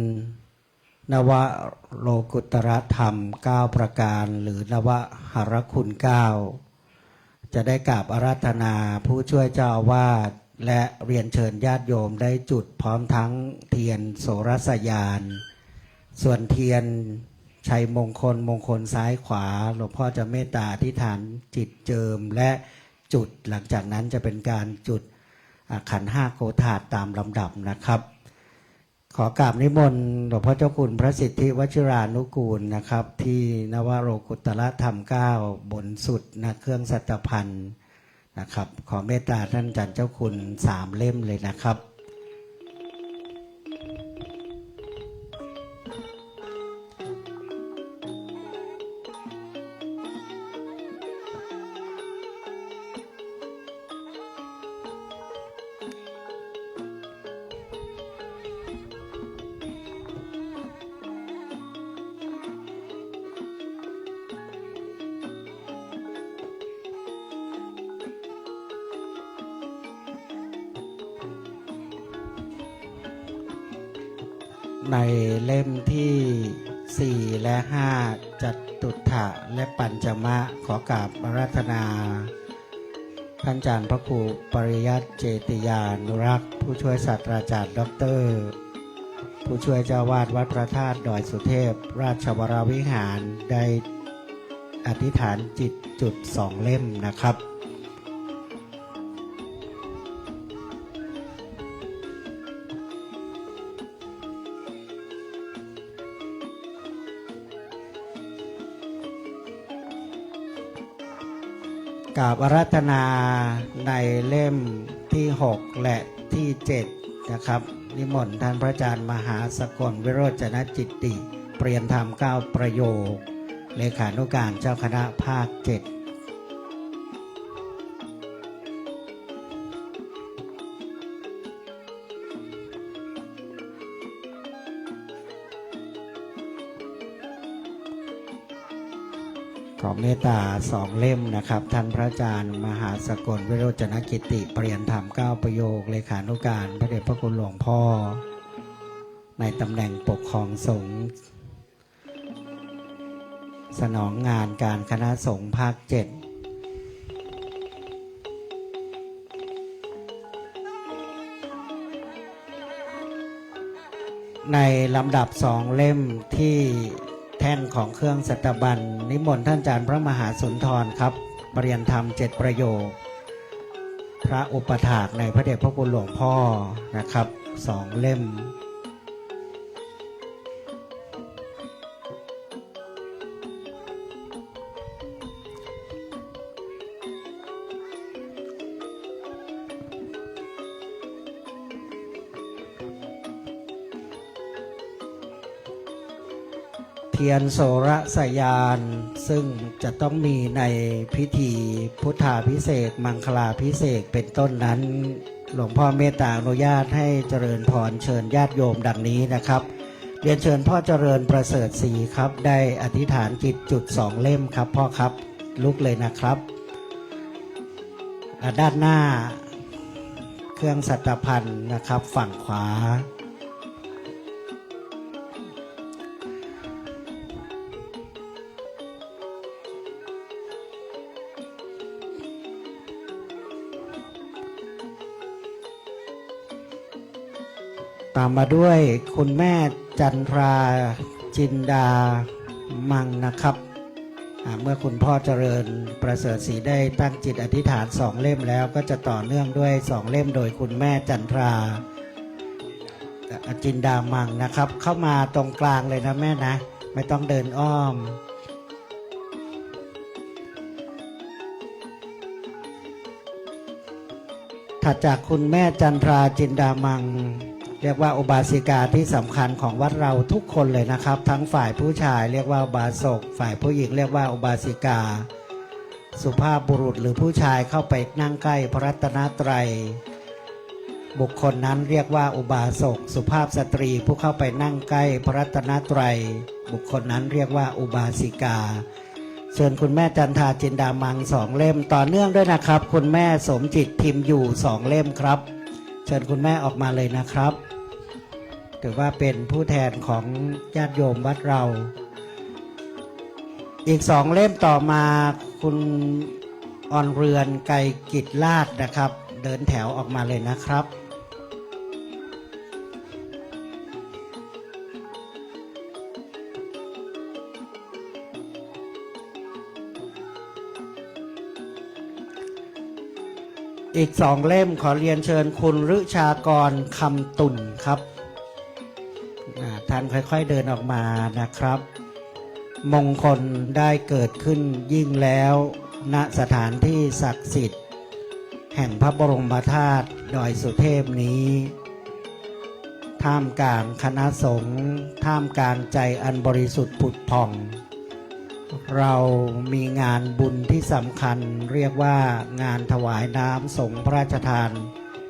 นวโลกุตรธรรม9ประการหรือนวหรคุณ9จะได้กราบอาราธนาผู้ช่วยเจ้าอาวาสและเรียนเชิญญาติโยมได้จุดพร้อมทั้งเทียนโสรสยาน ส่วนเทียนชัยมงคลซ้ายขวาหลวงพ่อจะเมตตาอธิษฐานจิตเจิมและจุดหลังจากนั้นจะเป็นการจุดขันธ์5โกฏาตตามลำดับนะครับ ขอกราบนิมนต์หลวงพ่อเจ้าคุณพระสิทธิวชิรานุกูลนะครับ ที่นวโรกุตรธรรม9บนสุดนะเครื่องสัตพันธ์นะครับ ขอเมตตาท่านอาจารย์เจ้าคุณ3 เล่มเลยนะครับ ในเล่มที่ 4 และ 5 จัตุถะและปัญจมะขอกราบอาราธนาท่านอาจารย์พระครูปริยัติเจติยานุรักษ์ผู้ช่วยศาสตราจารย์ดร.ผู้ช่วยเจ้าวาดวัดพระธาตุดอยสุเทพราชวรวิหารได้อธิษฐานจิตจุด2 เล่มนะครับ กราบอาราธนาในเล่มที่ 6 และที่ 7 นะครับ นิมนต์ท่านพระอาจารย์มหาสกลวิโรจนจิตติเปลี่ยนธรรม9ประโยคเลขานุการเจ้าคณะภาค 7ขอเมตตา2 เล่มนะครับท่านพระอาจารย์มหาสกลวิโรจนกิติเปลี่ยนธรรม9ประโยคเลขานุการพระเดชพระคุณหลวงพ่อในตำแหน่งปกครองสงฆ์สนองงานการคณะสงฆ์ภาค 7ในลำดับ2 เล่มที่แท่นของเครื่องสัตบัญนิมนต์ท่านอาจารย์พระมหาสุนทรครับปริยนธรรม7 ประโยคพระอุปถากในพระเดชพระคุณหลวงพ่อนะครับ2 เล่มเทียนโสรสยานซึ่งจะต้องมีในพิธีพุทธาภิเษกมังคลาภิเษกเป็นต้นนั้นหลวงพ่อเมตตาอนุญาตให้เจริญพรเชิญญาติโยมดังนี้นะครับเรียนเชิญพ่อเจริญประเสริฐศรีครับได้อธิษฐานจิตจุด2 เล่มครับพ่อครับลุกเลยนะครับ ด้านหน้าเครื่องสัตพันธ์นะครับฝั่งขวาตามมาด้วยคุณแม่จันทราจินดามังนะครับเมื่อคุณพ่อเจริญประเสริฐศรีได้ตั้งจิตอธิษฐาน2 เล่มแล้วก็จะต่อเนื่องด้วย2 เล่มโดยคุณแม่จันทราจินดามังนะครับเข้ามาตรงกลางเลยนะแม่นะไม่ต้องเดินอ้อมถัดจากคุณแม่จันทราจินดามังเรียกว่าอุบาสิกาที่สำคัญของวัดเราทุกคนเลยนะครับทั้งฝ่ายผู้ชายเรียกว่าอุบาสกฝ่ายผู้หญิงเรียกว่าอุบาสิกาสุภาพบุรุษหรือผู้ชายเข้าไปนั่งใกล้พระรัตนตรัยบุคคลนั้นเรียกว่าอุบาสกสุภาพสตรีผู้เข้าไปนั่งใกล้พระรัตนตรัยบุคคลนั้นเรียกว่าอุบาสิกาเชิญคุณแม่จันทราจินดามัง2 เล่มต่อเนื่องด้วยนะครับคุณแม่สมจิตพิมพ์อยู่2 เล่มครับเชิญคุณแม่ออกมาเลยนะครับถือว่าเป็นผู้แทนของญาติโยมวัดเราอีก2 เล่มต่อมาคุณอ่อนเรือนไกรกิจลาดนะครับเดินแถวออกมาเลยนะครับอีก2 เล่มขอเรียนเชิญคุณฤชากรคำตุ่นครับท่านค่อยๆเดินออกมานะครับมงคลได้เกิดขึ้นยิ่งแล้วณสถานที่ศักดิ์สิทธิ์แห่งพระบรมธาตุดอยสุเทพนี้ท่ามกลางคณะสงฆ์ท่ามกลางใจอันบริสุทธิ์ผุดผ่องเรามีงานบุญที่สำคัญเรียกว่างานถวายน้ำสงฆ์พระราชทาน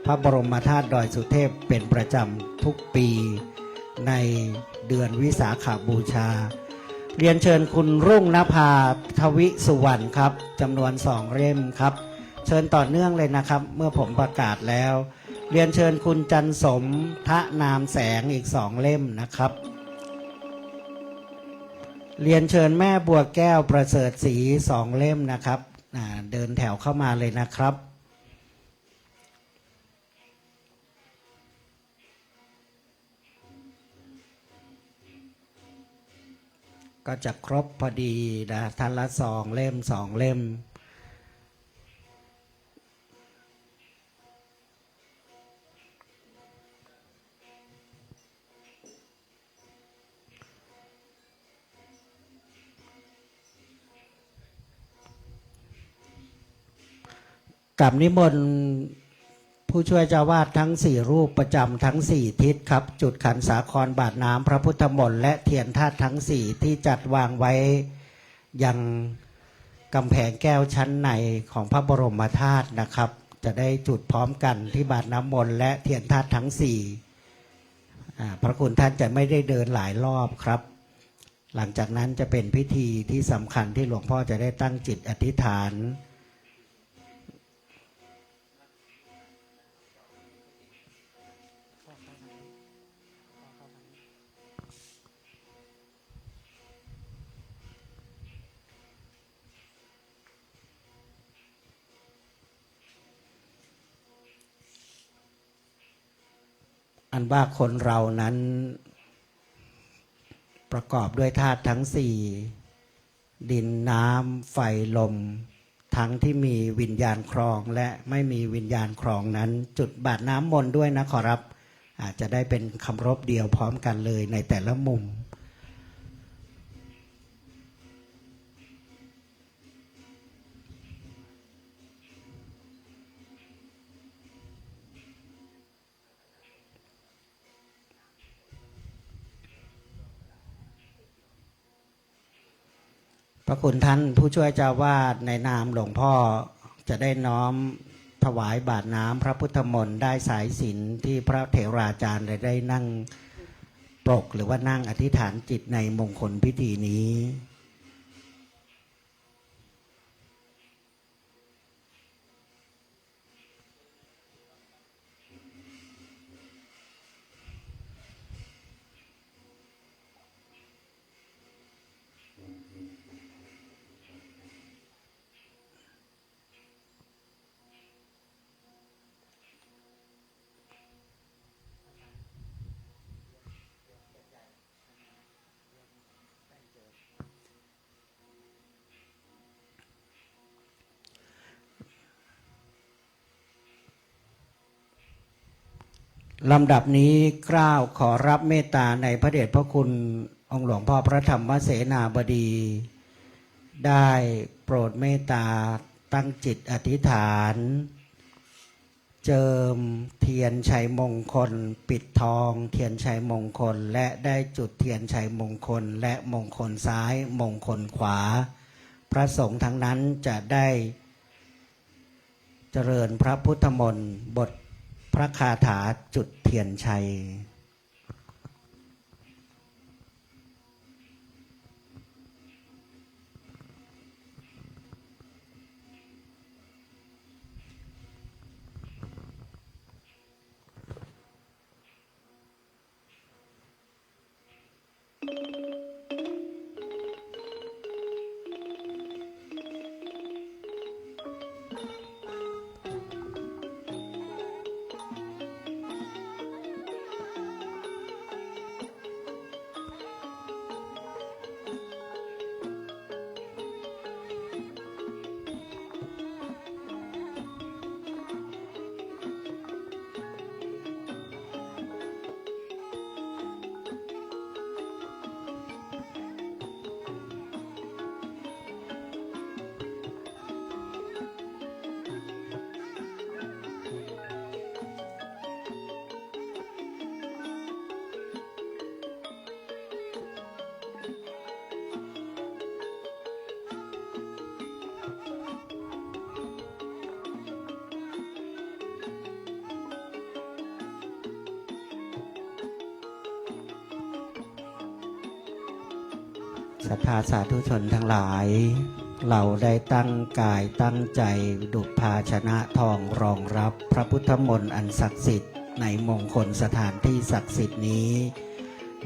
พระบรมธาตุดอยสุเทพเป็นประจำทุกปีในเดือนวิสาขบูชาเรียนเชิญคุณรุ่งนภาทวิสุวรรณครับจำนวน2 เล่มครับเชิญต่อเนื่องเลยนะครับเมื่อผมประกาศแล้วเรียนเชิญคุณจันสมทะนามแสงอีก2 เล่มนะครับเรียนเชิญแม่บัวแก้วประเสริฐศรี2 เล่มนะครับเดินแถวเข้ามาเลยนะครับก็จะครบพอดีนะท่านละ2 เล่ม2 เล่มกับนิมนต์ผู้ช่วยเจ้าวาดทั้ง4 รูปประจำทั้ง4 ทิศครับจุดขันสาครบาทน้ำพระพุทธมนต์และเทียนธาตุทั้ง4ที่จัดวางไว้ยังกำแพงแก้วชั้นในของพระบรมธาตุนะครับจะได้จุดพร้อมกันที่บาทน้ำมนต์และเทียนธาตุทั้ง4พระคุณท่านจะไม่ได้เดินหลายรอบครับหลังจากนั้นจะเป็นพิธีที่สำคัญที่หลวงพ่อจะได้ตั้งจิตอธิษฐานอันว่าคนเรานั้นประกอบด้วยธาตุทั้ง4ดินน้ำไฟลมทั้งที่มีวิญญาณครองและไม่มีวิญญาณครองนั้นจุดบาทน้ำมนต์ด้วยนะขอรับอาจจะได้เป็นคำรบเดียวพร้อมกันเลยในแต่ละมุมพระคุณท่านผู้ช่วยเจ้าวาดในนามหลวงพ่อจะได้น้อมถวายบาตรน้ำพระพุทธมนต์ได้สายศีลที่พระเถราจารย์ได้นั่งปรกหรือว่านั่งอธิษฐานจิตในมงคลพิธีนี้ ลำดับนี้กล้าวขอรับเมตตาในพระเดชพระคุณองค์หลวงพ่อพระธรรมเสนาบดี ได้โปรดเมตตาตั้งจิตอธิษฐาน เจิมเทียนชัยมงคลปิดทองเทียนชัยมงคลและได้จุดเทียนชัยมงคลและมงคลซ้ายมงคลขวาพระสงฆ์ทั้งนั้นจะได้เจริญพระพุทธมนต์บทพระคาถาจุดเทียนชัยศรัทธาสาธุชนทั้งหลาย เราได้ตั้งกายตั้งใจดุจภาชนะทองรองรับพระพุทธมนต์อันศักดิ์สิทธิ์ในมงคลสถานที่ศักดิ์สิทธิ์นี้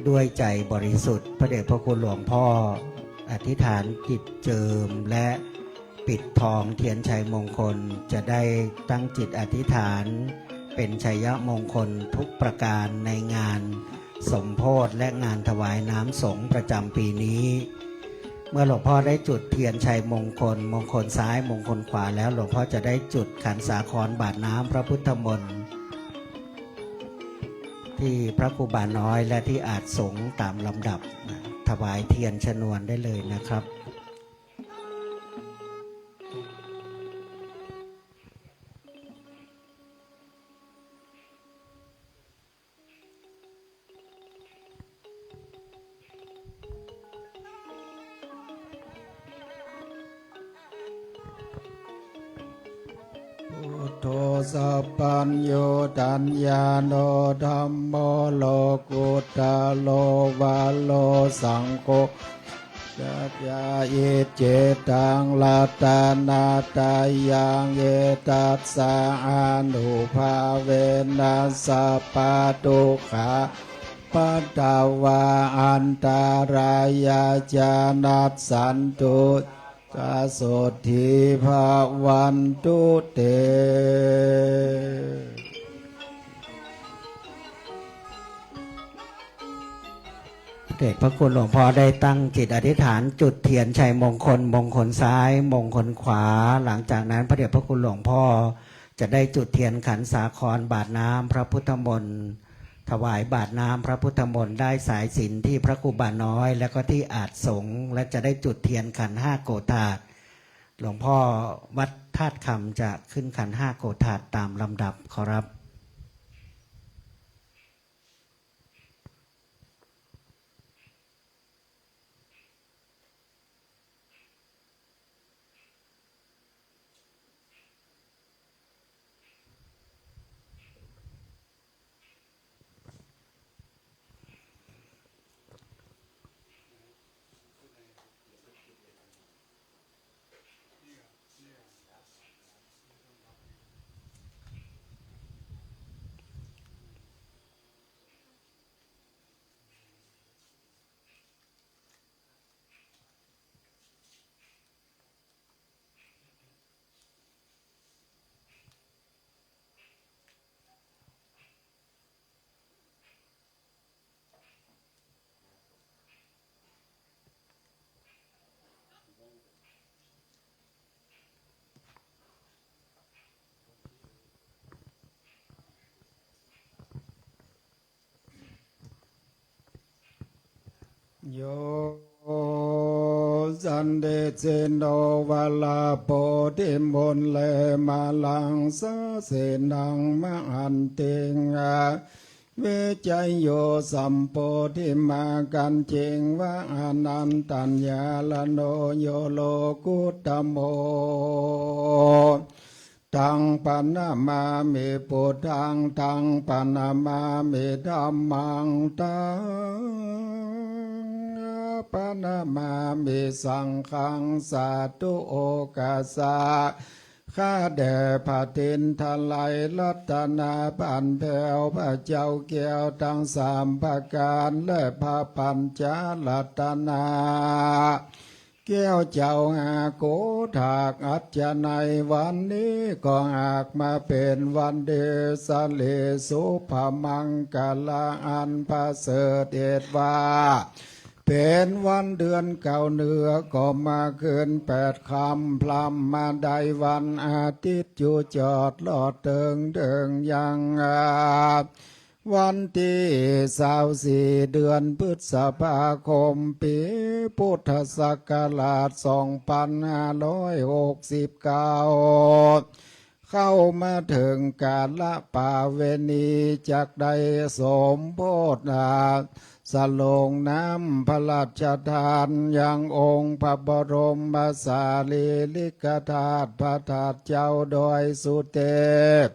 ด้วยใจบริสุทธิ์พระเดชพระคุณหลวงพ่ออธิษฐานจิตเจิมและปิดทองเทียนชัยมงคลจะได้ตั้งจิตอธิษฐานเป็นชัยมงคลทุกประการในงานสมโภชและงานถวายน้ำสงฆ์ประจำปีนี้ เมื่อหลวงพ่อได้จุดเทียนชัยมงคลมงคลซ้ายมงคลขวาแล้วหลวงพ่อจะได้จุดขันสาครบาทน้ำพระพุทธมนต์ที่พระครูบาน้อยและที่อาจสงฆ์ตามลำดับถวายเทียนชนวนได้เลยนะครับ พุทโธสัพพัญโยตัญญาโนธัมโมโลกุตตะโลวาโลสังโฆสัพยาเยเจตังลัตตานาตายังเยตัสสะอานุภาเวนัสสะปะทุกขาปัตตวาอันตารายาจานัสสันตุกาโสธีภาวันตุเต เดชพระคุณหลวงพ่อได้ตั้งจิตอธิษฐานจุดเทียนชัยมงคลมงคลซ้ายมงคลขวาหลังจากนั้นพระเดชพระคุณหลวงพ่อจะได้จุดเทียนขันสาครบาทน้ำพระพุทธมนต์ถวายบาทน้ำพระพุทธมนต์ได้สายสิญจน์ที่พระครูบาน้อยแล้วก็ที่อาจสงฆ์และจะได้จุดเทียนขัน5โกฏาตหลวงพ่อวัดธาตุคำจะขึ้นขัน5โกฏาตตามลำดับขอรับ โยสันเดเจโนวาลาโปธิมนเลมาลังสาเสนังมหันติงเวจัยโยสัมโพธิมากันเจงวะอนันตัญญาลโนโยโลกุตตโมตังปนามาเมปุถังตังปนามาเมธัมมังตังปนามาเมสังฆังสาธุโอกาสาข้าแด่พระตินทลายรัตนาปันแผ่วพระเจ้าแก้วทั้งสามประการและพระปัญจรัตนาแก้วเจ้าหาโกถากอัจจะในวันนี้ก็หากมาเป็นวันเดสเลสุภมังกาลาอันประเสริฐเดชว่าเป็นวันเดือนเก่าเหนือก็มาเกิน8 ค่ำพลัมมาได้วันอาทิตย์อยู่จอดลอดเติงยังวันที่24เดือนพฤษภาคมปีพุทธศักราช2569เข้ามาถึงกาลปาเวณีจากใดสมโพธิสลงน้ำพระราชทานยังองค์พระบรมสารีริกธาตุพระธาตุเจ้าโดยสุเทพ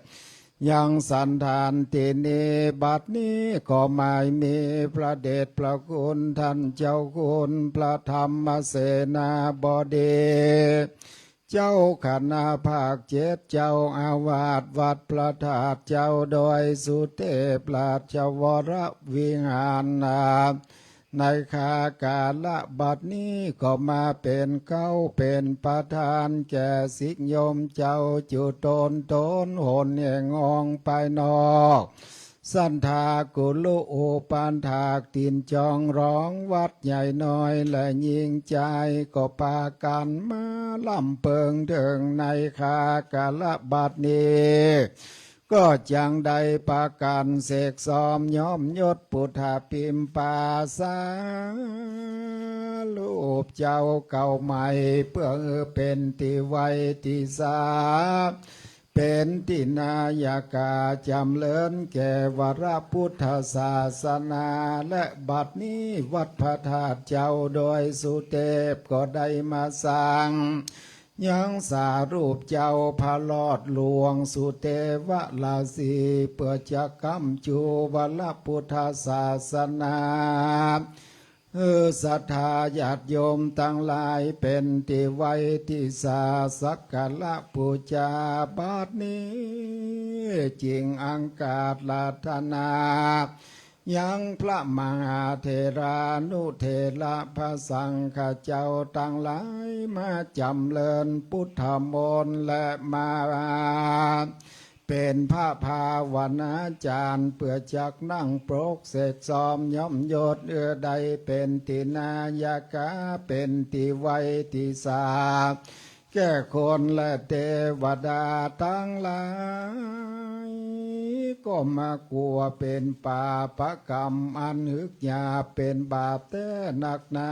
ยังสันธานที่นี้บัดนี้ก็ไม่มีพระเดชพระคุณท่านเจ้าคุณพระธรรมเสนาบดีเจ้าคณะภาค7เจ้าอาวาสวัดพระธาตุเจ้าโดยสุเทพราชวรวิหารในคากาลบัดนี้ก็มาเป็นเป็นประธานแก่สิกยมเจ้าจุตนหนแห่งองไปนอกสันทากุลุอุปันถากตินจองร้องวัดใหญ่น้อยและยิงใจก็ปากันมาลำเปิงถึงในคากาลบัดนี้ก็จังใดปากันเสกซ้อมย้อมยศปุถาพิมปาสาลูปเจ้าเก่าใหม่เพื่อเป็นที่ไว้ที่สาเป็นที่นายากาจำเลินแก่วรพุทธศาสนาและบัดนี้วัดพระธาตุเจ้าโดยสุเทพก็ได้มาสร้างยังสารูปเจ้าพระลอดหลวงสุเทวลาสีเพื่อจะกำจูวรพุทธศาสนาศรัทธาญาติโยมทั้งหลายเป็นที่ไว้ที่สาสักการะบูชาบัดนี้จริงอังกาศลาธนายังพระมหาเถรานุเถระพระสังฆเจ้าทั้งหลายมาจำเริญพุทธมนต์และมาเป็นพระภาวนาจารย์เพื่อจักนั่งปรกเสกซ้อมย่อมยศใดเป็นตินายกาเป็นติไว้ติสาแก่คนและเทวดาทั้งหลายก็มากลัวเป็นปาปกรรมอันหึกหยาเป็นบาปแต่หนักหนา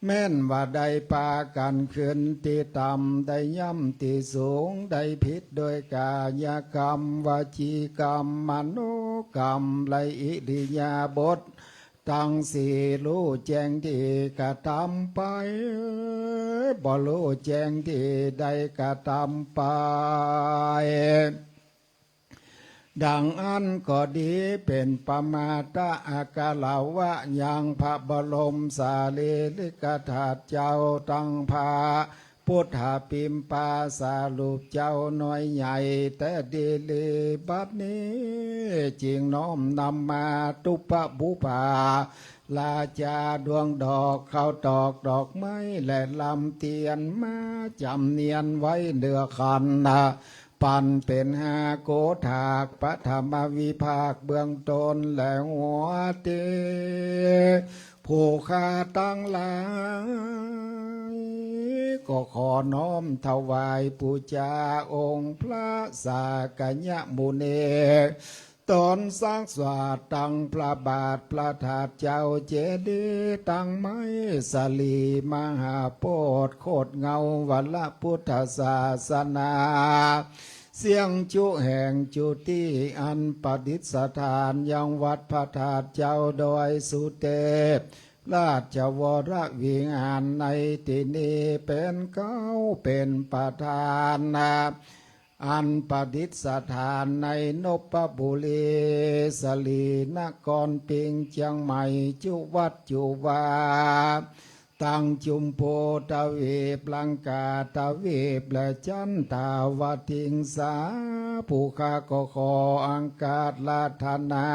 แม่นว่าได้ปากันขึ้นที่ต่ำได้ย่ำที่สูงได้ผิดโดยกายกรรมวจีกรรมมโนกรรมและอิริยาบถทั้งสี่รู้แจ้งที่กระทำไปบ่รู้แจ้งที่ได้กระทำไปดังอันก็ดีเป็นปมาตะอากาลาวะยังพระบรมสารีริกธาตุเจ้าตั้งพาพุทธปิมปาสารูปเจ้าน้อยใหญ่แต่ดีลีบัดนี้จิงน้อมนำมาตุปะบุปาลาจาดวงดอกข้าวตอกดอกไม้และลำเทียนมาจำเนียนไว้เดือขันปันเป็น5 โกถากปฐมวิภาคเบื้องต้นและหัวเตผู้ข้าตั้งหลายก็ขอน้อมถวายปูจาองค์พระสากยมุนี ตอนสร้างสวาดตั้งพระบาทพระธาตุเจ้าเจดีย์ตั้งไม้สลีมหาโพธิ์โคดเงาวัลพุทธศาสนา เสียงจุแห่งจุติอันประดิษฐานยังวัดพระธาตุเจ้าดอยสุเทพราชวรวิหารในที่นี้เป็นเก้าเป็นประธานนะอันประดิษฐานในนพบุรีสลีนครปิงเชียงใหม่จุวัดจุวาตั้งจุมโพตะเวปลังกาตะเวปและจันตาวทิงสาผู้ข้าก็ขออังกาศลาธนา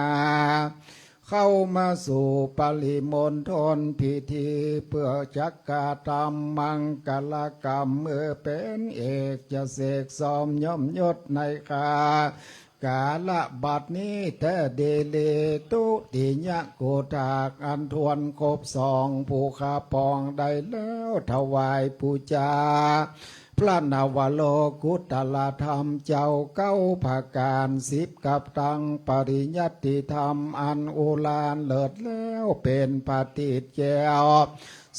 เข้ามาสู่ปริมณฑลพิธีเพื่อจักกาตามมังกลกรรมเป็นเอกจะเสกสอมย่อมยศในคากาละบัดนี้แต่เดเลตุติยะโกตากอันทวนครบสองผู้ข้าปองได้แล้วถวายปูจาพระนาวโลกุตลธรรมเจ้าเก้าภาการสิบกับตังปริยัติธรรมอันโอฬารเลิศแล้วเป็นปฏิจแก้ว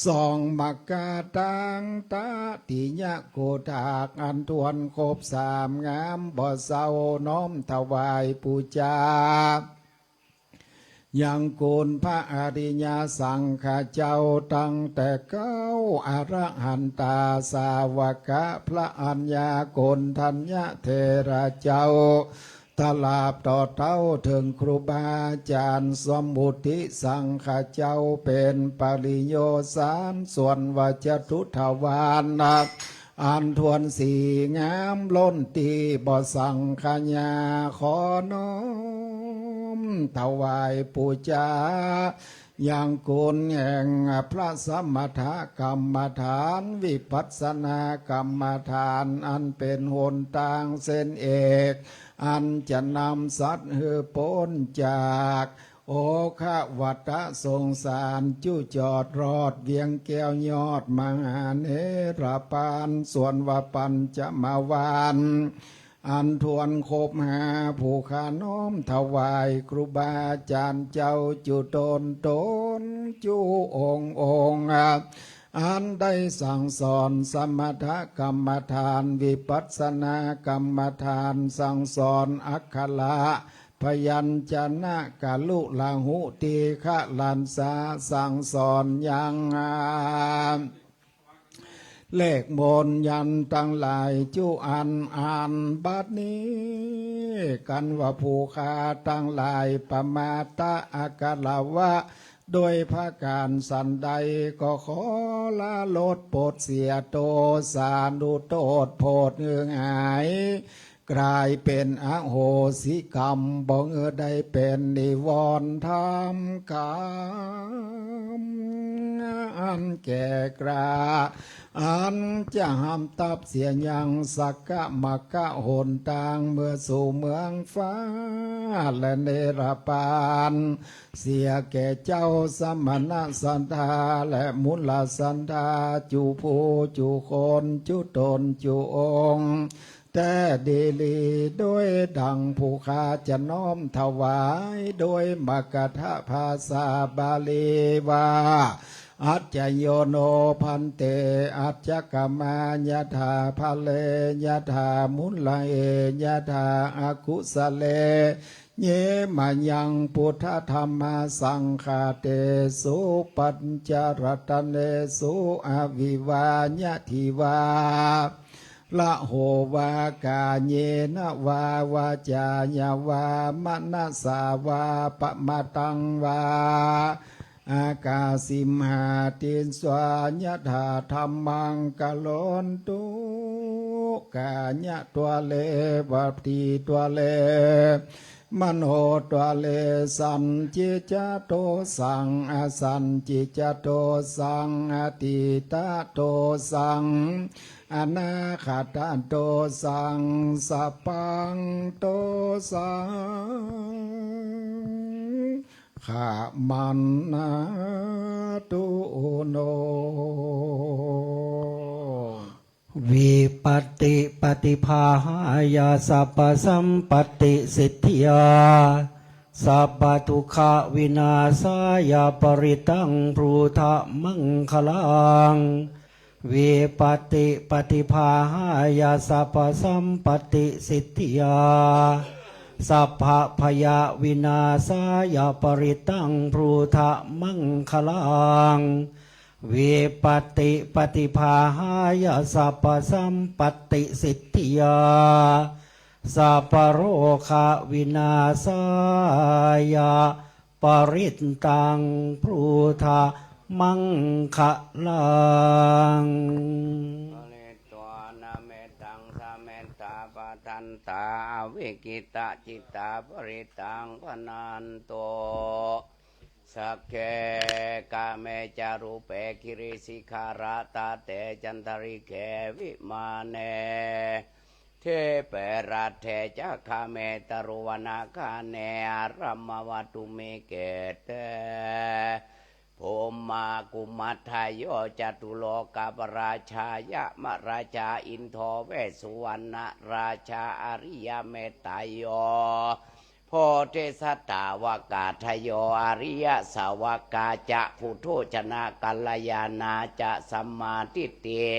สองมักกาตังตาติยะโกตากอันทวนครบสามงามบ่เศร้าน้อมถวายปูจายังโกนพระอริยสังฆเจ้าตั้งแต่เก้าอรหันตาสาวกะพระอัญญาโกนทัญญเทระเจ้าตลาบต่อเต้าถึงครูบาอาจารย์สมมุติสังฆเจ้าเป็นปริโยสารส่วนวัจทุทวานนักอันทวนสีงามล้นตีบ่สังขญาขอน้อมถวายปูจาอย่างกุลแห่งพระสมถกรรมฐานวิปัสสนากรรมฐานอันเป็นหนทางเส้นเอกอันจะนำสัตว์หือพ้นจากโอคะวัตสงสารจุจอดรอดเวียงแก้วยอดมหาเนรปานส่วนวปัญจะมาวานอันทวนคบหาผู้ขาน้อมถวายครูบาอาจารย์เจ้าจุตนจุองค์อันได้สั่งสอนสมถกรรมฐานวิปัสสนากรรมฐานสั่งสอนอัคระพยัญชนะกะลุลาหุติฆะลันสาสั่งสอนยังเลขมนยันตั้งหลายจุอันอ่านบัดนี้กันว่าผู้ขาตั้งหลายปมาตะอากาลวะโดยพระการสันใดก็ขอละลดโปรดเสียโตสานุโตษโพดเงืองหายกลายเป็นอโหสิกรรมบ่เงอได้เป็นนิวรณ์ธรรมกรรมอันแก่กล้าอันจะห้ามตับเสียยังสักกะมักกะหนตางเมื่อสู่เมืองฟ้าและเนรปานเสียแก่เจ้าสมณสันธาและมุลสันธาจูผู้จูคนจุตนจูองค์แต่เดลีโดยดังผู้ข้าจะน้อมถวายโดยมกทะภาษาบาลีว่าอัจจโยโนพันเตอัจจกมายะธาภเลยะธามุลเอยะธาอากุสเล เยมายังพุทธธรรมสังฆาเตสุปัญจรัตเนสุอวิวาญาทิวาละโหวากาเยนะวาวาจายาวามนะสาวาปะมาตังวาอากาสิมหาตินสวาญธาธรรมังกะโลนตุกาญะตัวเลวัปติตัวเลมโนตัวเลสันจิจโตสังอสันจิจโตสังอติตาโตสังอนาคตโตสังสัพพังโตสังขามันนาตุโน วิปัตติปฏิภาหายาสัพพสัมปติสิทธิยาสัพพทุกขวินาศายาปริตังพรูทะมังคลังวิปัตติปฏิภาหายาสัพพสัมปติสิทธิยาสัพพพยาวินาศายาปริตังพรูทะมังคลังวิปัตติปฏิภาหายาสัพพสัมปติสิทธิยาสัพพโรคะวินาศายาปริตตังพรูทะมังคลังตัวนาเมตังสาเมตาปทันตาวิกิตาจิตตาปริตังพนันโตสักเคกาเมจารุเปกิริสิกขาราตาเตจันทริเกวิมาเนเทเปรัตเทจักขเมตรุวนาคาเนอารัมมวัตุเมเกเตภูมากุมัทธายโยจตุโลกาปราชายะมราชาอินทเวสุวรรณราชาอริยเมตไตโยโพธิสัตตาวกาทโยอริยสาวกาจะพุทโธชนะกัลยาณาจะสัมมาทิฏฐิ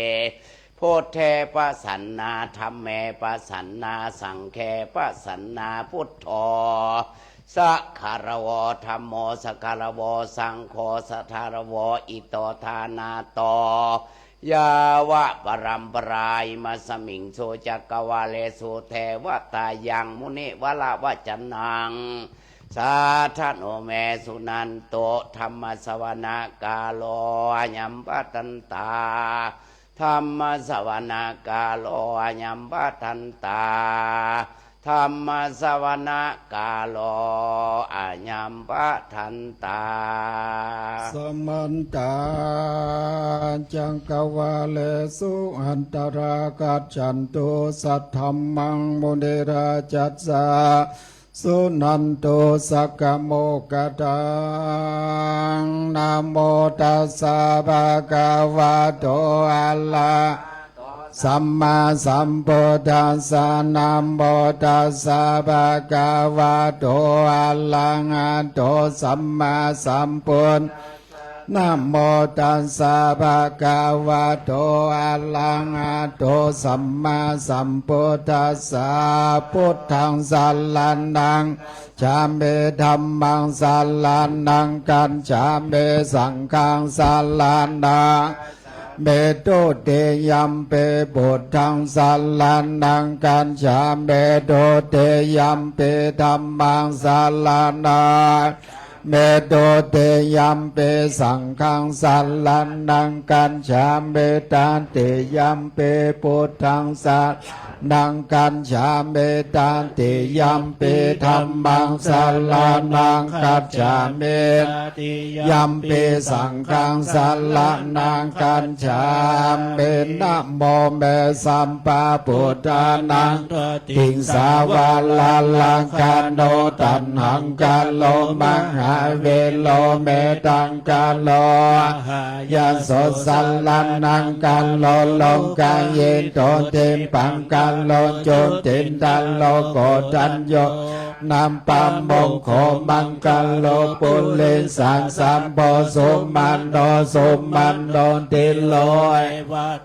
โพเทปสันนาธัมเมปสันนาสังฆปสันนาพุทโธสัคคารวะธัมโมสัคคารวะสังโฆสัทธารวะอิโตทานาโตยาวะปรัมปรายมาสมิงโสจักวาเลสุเทวตายังมุนิวลาวจนังสาธโนเมสุนันโตธรรมสวนากาโลยัมปตันตาธรรมสวนากาโลยัมปตันตาธรรมสวนากาโลอายัมปทันตาสมันตาจังกวาเลสุอันตรากัจจันตุสัทธัมมังมุนิราจัสสะสุนันตุสักกโมกตังนะโมตัสสะภะคะวะโตอะระสัมมาสัมพุทธัสสะนะโมตัสสะภะคะวะโตอะระหะโตสัมมาสัมพุทธนะโมตัสสะภะคะวะโตอะระหะโตสัมมาสัมพุทธัสสะพุทธังสัลลันนังจามเมธัมมังสัลลันนังกัจฉามิสังฆังสัลลันนังเมโตเตยัมเปปุถทังสัลลันนังกัจฉามิโตเตยัมเปธัมมังสัลลันนังเมโตเตยัมเปสังฆังสัลลันนังกัจฉามิตันเตยัมเปปุถทังสัลนังกัจฉามิตันเตยัมเปธัมมังสัลลันนังกัจฉามิยัมเปสังฆังสัลลันนังกัจฉามินะโมเมสัมปะพุทธานังติงสาวาลาลังกันโนตันหังกันโลมังหาเวโลเมตังกันโลยะโสสัลลันนังกันโลลงกันเยนโตเทมปังกันโลโจตินตันโลโกตันโยนำปัมมงโคมังกันโลปุเลสังสัมโพสุมันโนสุมันโนติโล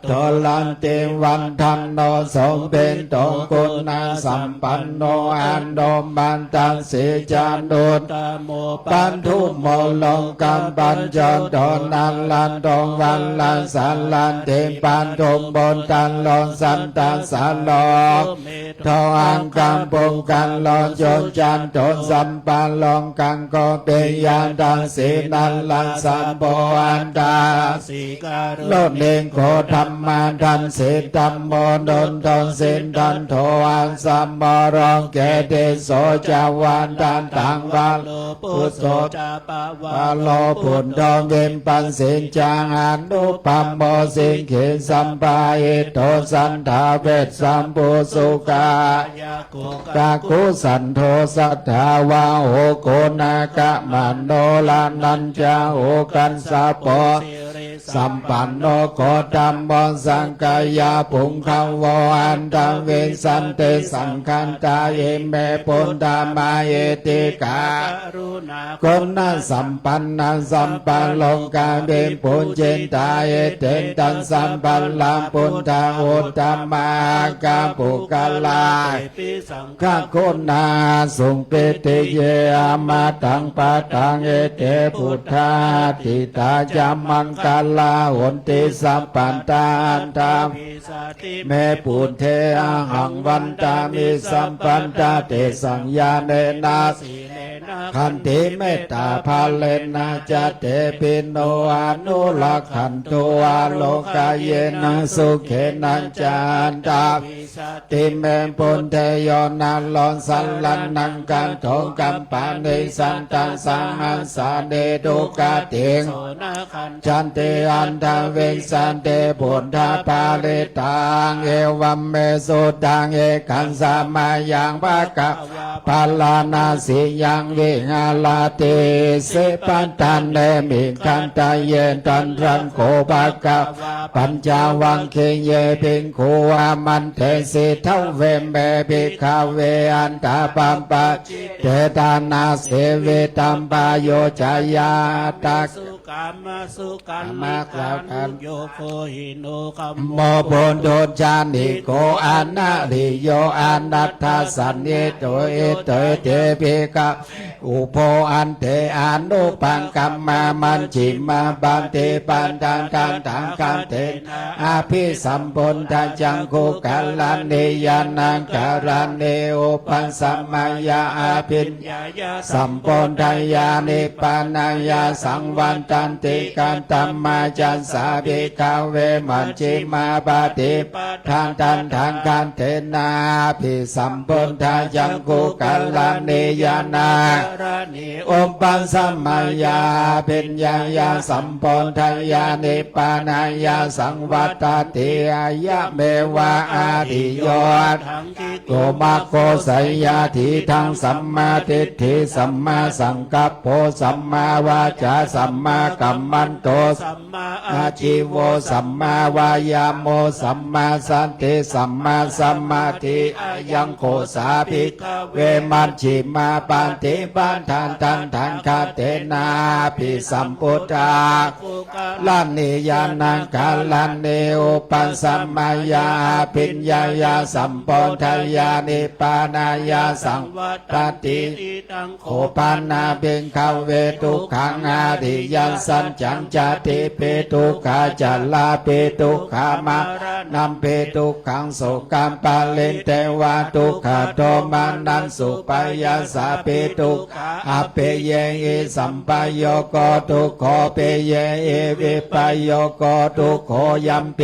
โทลันติวันทันโนสมเป็นตงกุณาสัมปันโนอันโดมันตังสีจานุตปันทุโมลงกัมปัญจโดนันลันดงวันลันสันลันเทปันทุมบนตันลงสันตันสันโลทอังกัมปุงกันลงจนจันทนสัมปันลงกังโกเปยยันตังสีนันลันสัมโพอันตาโลดเลงโคธรรมาทันสิธรรมโมดนทนสินทันโทอันสัมมรองเกเตโสจาวันตันตังวันพุทโธวาโลปุณทองเกมปันสินจางอนุปัมโมสิงเขสัมปาอิโตสันทาเวสสัมปุสุกากาคุสันโทสัทธาวาโหโกนากะมันโนลานันจาโหกันสะโป สัมปันโนโคตัมโมสังกายาปุงคังโวอันตังเวสันเตสังคันตาเอเมปุณตามาเอติกากุณสัมปันนังสัมปันโลกาเบนปุญเจนตาเอเตนตันสัมปันลามปุณตาโอตมากาปุกาลาข้าคุณาสุงเปติเยอามาตังปะตังเอเตพุทธาติตาจามังกาลาหนติสัมปันตาอันตามเมปุณเทอาหังวันตามิสัมปันตาเตสังญาเนนาขันติเมตตาภาเลนะจะเตปิโนอนุลักขันตัวโลกายเยนะสุเขนัญจานตาติเมปุณเทโยนันลอนสัลลันนังกันทงกัมปานิสันตังสังหันสาเดดุกาติงจันเตอันทาเวสันเตปุณธาปาลิตังเอวัมเมสุตังเอขันสามายังภะกะปาลานาสิยังวิหาลาติเสปันตันเนมิกันตาเยตันรันโกภะกะปัญจวังเคเยปิงโคอามันเทสิเทเวเมปิคาเวอันตาปัมปะเจตานาเสเวตัมปาโยจายาตักกามสุกัน มากล่าวกัน โยโคหิโนกัม โมปุณโดจานิโกอานาริโยอานัตถสันเยโตเอเตเตปิกะอุโพอันเตอานุปังกัมมามันจิมาบันเตปันตังกันตังกันเตอาภิสัมปุญทาจังคุกัลลันเนยานังการันเนโอปันสัมมายาอาภิญญายาสัมปุญทายานิปานายาสังวันตันติกันตัมมาจันสาภิกาเวมันจิมาปฏิปทานตันทางการเทนาภิสัมปุญทาจังคุกัลลันเนยานาอมปันสัมมายาเป็นญาญาสัมปุญทายานิปานายาสังวัตติอายะเมวะอาทิโยโกมาโกสัยยาทิทังสัมมาทิฏฐิสัมมาสังกัปโพสัมมาวาจาสัมมากัมมันโตสัมมาอาชีโวสัมมาวายาโมสัมมาสันติสัมมาสัมมาทิอายังโคสาภิกเวมัชฌิมาปันติปันทันตันทันคาเตนาภิสัมพุทธาลันเนยานังกาลันเนโอปันสัมมายาปิญญายาสัมปนทายานิปานายาสังวัตติโอปันนาเบงคาเวทุกขังอาดิยันสัญจังจติเปตุขาจัลลาเปตุขามานัมเปตุขังโสกัมปาเลนเตวาตุขาโตมานันสุปายาสาเปตุอเปเยเอสัมปายโกตุโคเปเยเอวิปายโกตุโคยัมเป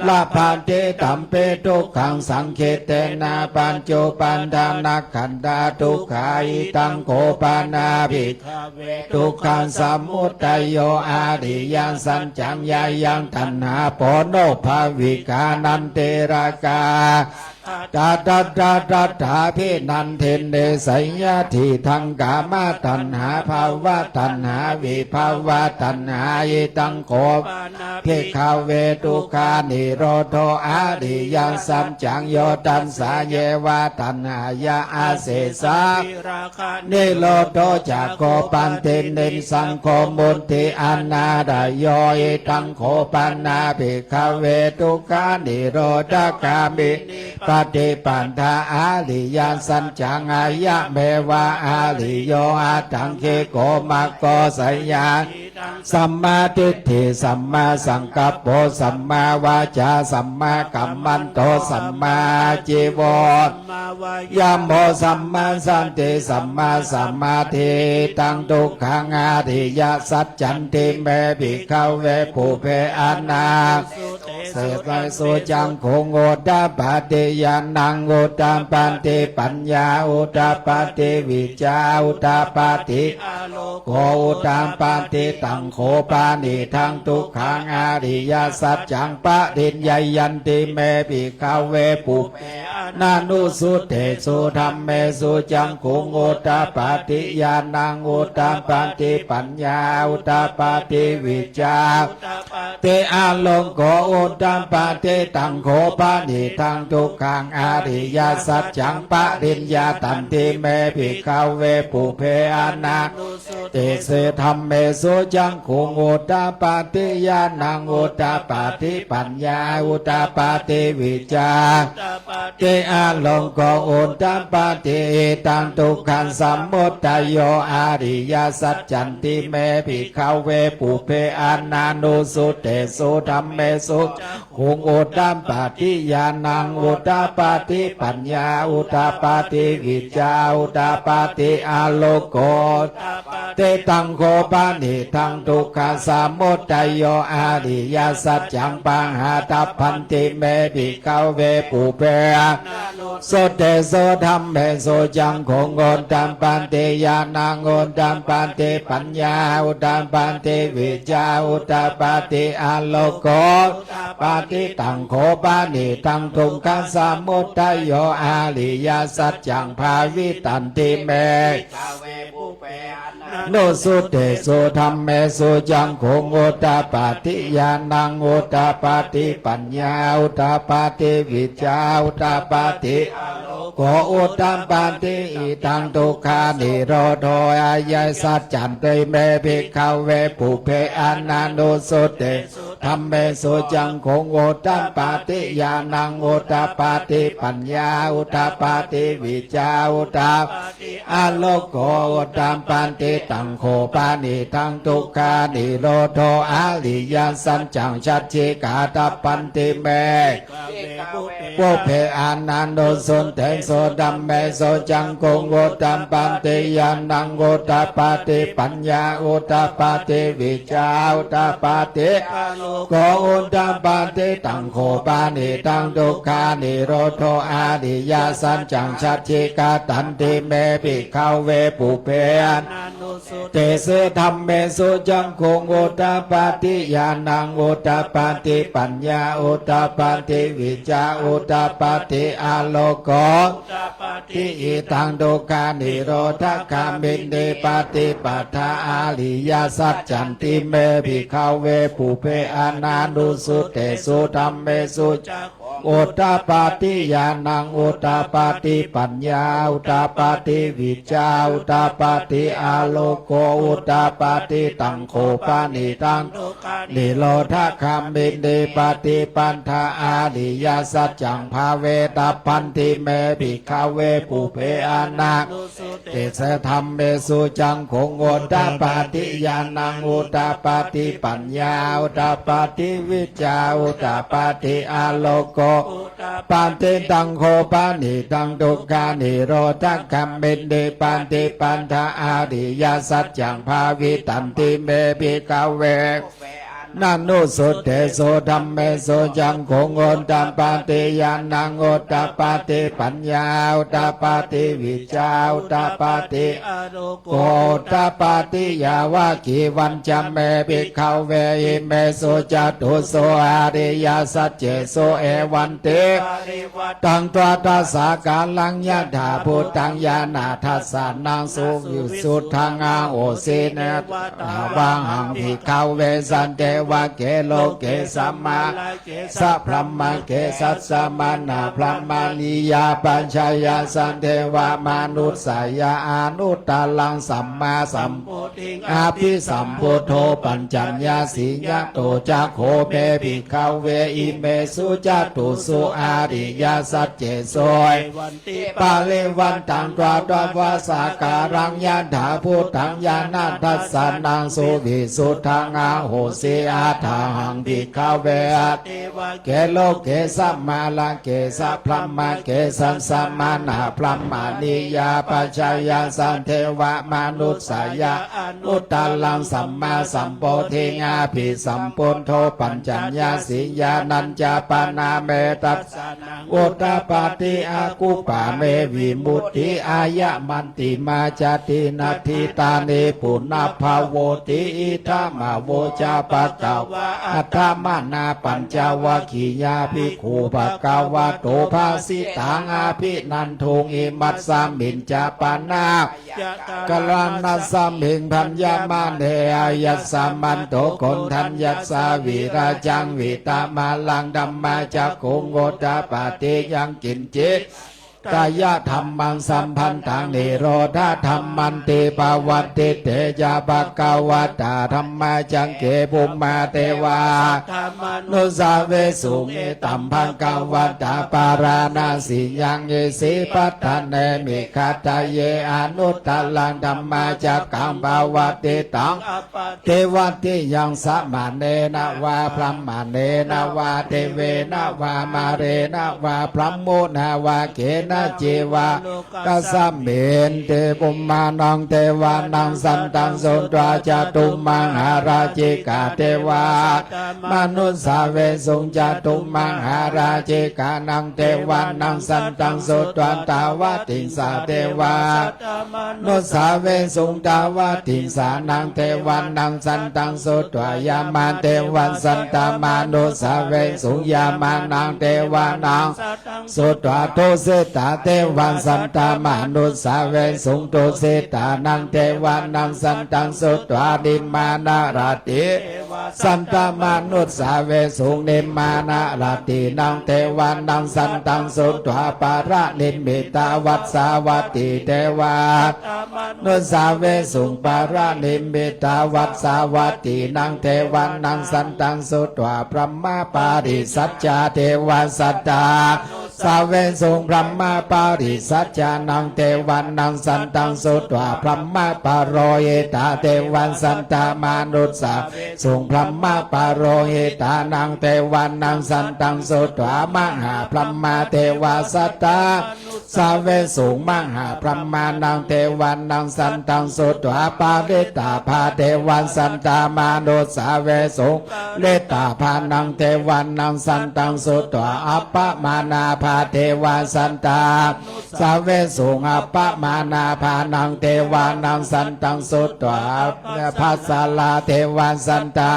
ลาภานเตตัมเปตุขังสังเขเตนาปัญจุปันธานักขันธาทุกขาอิตังโคปานาภิทุกขังสมุทัยโยอาดิยันสัญจังยายังตัณหาโปโนภาวิกานันเตระกาตาตาตาตาตาพินันเทนเนสัยยะทิทังกามาตัณหาภาวะตัณหาวิภาวะตัณหาอิตังโคเพคาเวตุคานิโรโทอาดิยันสัมจังโยตันสาเยวะตัณหายาอาเสสานิโรโทจักโคปันเทนเนสังโฆมุติอนาดายโยอิตังโคปันนาเพคาเวตุคานิโรธกามิปฏิปันธาอาลิยานสัญจังอายะเมวะอาลิโยอาตังเคโกมาโกสัยญาสัมมาทิฏฐิสัมมาสังกัปโปสัมมาวาจาสัมมากัมมันโตสัมมาจีวรยามโมสัมมาสันติสัมมาสัมมาทิตังทุกขังอาทิยะสัจจันติเมภิกขเวปุเพอานา เสไรโสจังโคงโอตปาติยานังโอตปันติปัญญาโอตปาติวิจาโอตปาติ อาโล โกอุตามปาติตังโคปานิทังทุกขังอาริยสัจจังปะดินยยันติเมปิขาวเวปุเปนานุสุเตสุธรรมเมสุจังคุงโอตปาติยานังโอตามปาติปัญญาโอตปาติวิจา ตาปา เตอาลงโกอุตตัมปะเตตังโคปานิทังทุกขังอาริยสัจจังปะริญญาตันติเมภิกขเวปุเพอานาเตเสธรรมเมสุจังคุงอุตตปาติยานังอุตตปาติปัญญาอุตตปาติวิจา ตาปา เตอาลงโกอุตตปาติตังทุกขังสัมมุตตโยอาริยสัจจันติเมภิกขเวปุเพอานานุสุเตสุธรรมเมสุคุงอุตตปาติยานังอุตตปาติปัญญาอุตตปาติวิจาอุตตปาติอาโลโก ตาปา เตตังโคปานิทังทุกขสามุตตโยอาริยสัจจังปังหาตัพพันติเมภิกขเวปุเป นาโล โสเตโสธรรมเมโสจังคงโอนตัมปันเตยานังโอนตัมปันเตปัญญาอุตัมปันเตวิจาอุตตปาติอาโลโกปาติตังโคปานิตังทุงคัสสามุตตโยอาริยสัจจังภาวิตันติเม ขาวเวปุเปอานา โนสุเตโสธรรมเมโสจังคงโอตปาติยานังโอตปาติปัญญาอุตตปาติวิจาอุตตปาติโกอุตตปาติอิตังทุกขานิโรโธอายะสัจจันติเมภิกขเวปุเพอานานุสุเตธรรมเมโสจังคงโอตปาติยานังโอตปาติปัญญาอุตตปาติวิจาอุตตอาโลโกอุตตปันติตังโคปานิทังทุกขานิโรโธอาริยสัจจังชัจฉิกาตปันติเม กาเวปุเป ปุเพอานันโดสุนเตโสดัมเมโสจังคงโอตัมปันติยานังโอตปาติปัญญาโอตปาติวิจาโอตปาติ อาโล โกโอตัมปันติตังโคปานิตังทุกขานิโรโธอาริยสัจจังชัจฉิกาตันติเมภิกขเวปุเพ นาโนสุ เตเสธรรมเมสุจังคงโอตปาติยานังโอตปาติปัญญาโอตปาติวิจาโอตปาติอาโลโก ตาปาติ ทิอิตังทุกขานิโรธคามินเดปาติปัฏฐาอาริยสัจจันติเมภิกขเวปุเพอานานุสุเตสุธรรมเมสุจังโอตปาติยานังโอตปาติปัญญาโอตปาติวิจาโอตปาติอาโลโกโอตปาติตังโคปานิตัง โลกานิ นิโรธคามินเดปาติปันธาอาริยสัจจังภาเวตาพันติเมภิกขเวปุเพอานา โนสุเต เตสธรรมเมสุจังคงโอตปาติยานังโอตปาติปัญญาโอตปาติวิจาโอตปาติอาโลโก โอตา ปานติตังโคปานิตังทุกขานิโรธคัมเมนเดปานติปันธาอาริยสัจจังภาวิตันติเมภิกขเว ปุเปอานา นานุสุเตโสธรรมเมโสจังคงโอนตัมปาติยานังโอตปาติปัญญาโอตปาติวิจาโอตปาติ อาโลโก โอตปาติยาวากีวันจำเมภิกขเวอิเมโสจตุโสอาริยสัจเจโสเอวันเต ปาริวัต ตังตัวตัสสะกาลังยะถาพุตังยานาทัสสะนังสุวิสุทธังอาโอสิเนตวังหังภิกขเวสันเตวะเกโลเกสัมมาสัพพะมะเกสัสสะมานาพระมานิยาปัญชายาสันเทวามนุสสายาอนุตตลังสัมมาสัม โพธิง อาภิสัมพุทโธปัญจัญญาสียะโตจักโคเมภิกขเวอิเมสุจัตุสุอาริยสัจเจโสย วันติ ปาเลวันตังตราตวาสาการังยันถาพุทธังยานาทัสสานังสุวิสุทธังอาโหสิอ อาทาหังภิกขเว เทวะ เกโลเกสัมมาลาเกสัพพมมาเกสัมสัมมานาพรหมานิยาปัจจายาสันเทวะมนุษสายาอุตตลังสัมมาสัมโพธิงาภิสัมปุณโธปัญจัญญาสิยานัญจาปนาเมตัส สานัง อุตตปาติอากุปาเมวิมุตติอายะมันติมาจตินาทิตานิปุณภาโวติอิทามาโวจาปะกาวะอัตถมานาปัญจวัคคียาภิกขุปะกาวะโตภาสิตังอาภินันทุงอิมัสสามินจาปานา กลานาสัมหิงพัญญามาเนอายัสสามันโตคนทัญญัสสาวิราจังวิตามาลังดัมมาจักขุงโกตาปฏิยังกินจิตกายธรรมังสัมพันธังนิโรธาธรรมันติปวัตติเตจาปะกาวตาธรรมาจังเกปุมมาเทวา ธรรม นุสาเวสุเมตัมพังกวัตตาปาราณาสิยังเยสิปัฏฐานเนมิขัตตาเยอนุตตลังธรรมาจักขังภาวติตัง อปะ เทวติยังสัมมาเนนะวาพระมาเนนะวาเทเวนะวามาเรนะวาพระโมนะวาเกนะเจวะกัสสเมนเตปุมมานังเทวานังสันตังสุตวาจตุมังหาราจิกาเทวามนุสสาเวสุงจตุมังหาราจิกานังเทวานังสันตังสุตวันตาวติงสาเทวา นุสาเวสุงตาวาติสานังเทวันนังสันตังสุตวายามาเทวันสันตามานุสาเวสุงยามานังเทวานังสุตวาโตเสตาเทวันสันตามานุสาเวสุงโตเสตานังเทวันนังสันตังสุตวาดิมานาราติสันตามานุสาเวสุงนิมานาราตินังเทวันนังสันตังสุตวาปาระนิมิตาวัสสาวัตติเทวา นุสาเวสุงปารานิมิตาวัสสาวัตตินังเทวันนังสันตังสุตวาพระมมาปาริสัจจาเทวสัตตาสาเวสุงพระมมาปาริสัจจานังเทวันนังสันตังสุตวาพระมมาปาโรเยตาเทวันสันตามานุสาสุงพระมมาปาโรเยตานังเทวันนังสันตังสุตวามหาพระมมาเทวสัตตาสาเวสุงมหาพระมมานังเทวันนังสันตังสุตวาปาเลตาภาเทวันสันตามานุสาเวสุงเลตาภานังเทวันนังสันตังสุตวาอัปปมานาภาเทวันสันตาสาเวสุงอัปปมานาภานังเทวันนังสันตังสุตวาภัสสาลาเทวันสันตา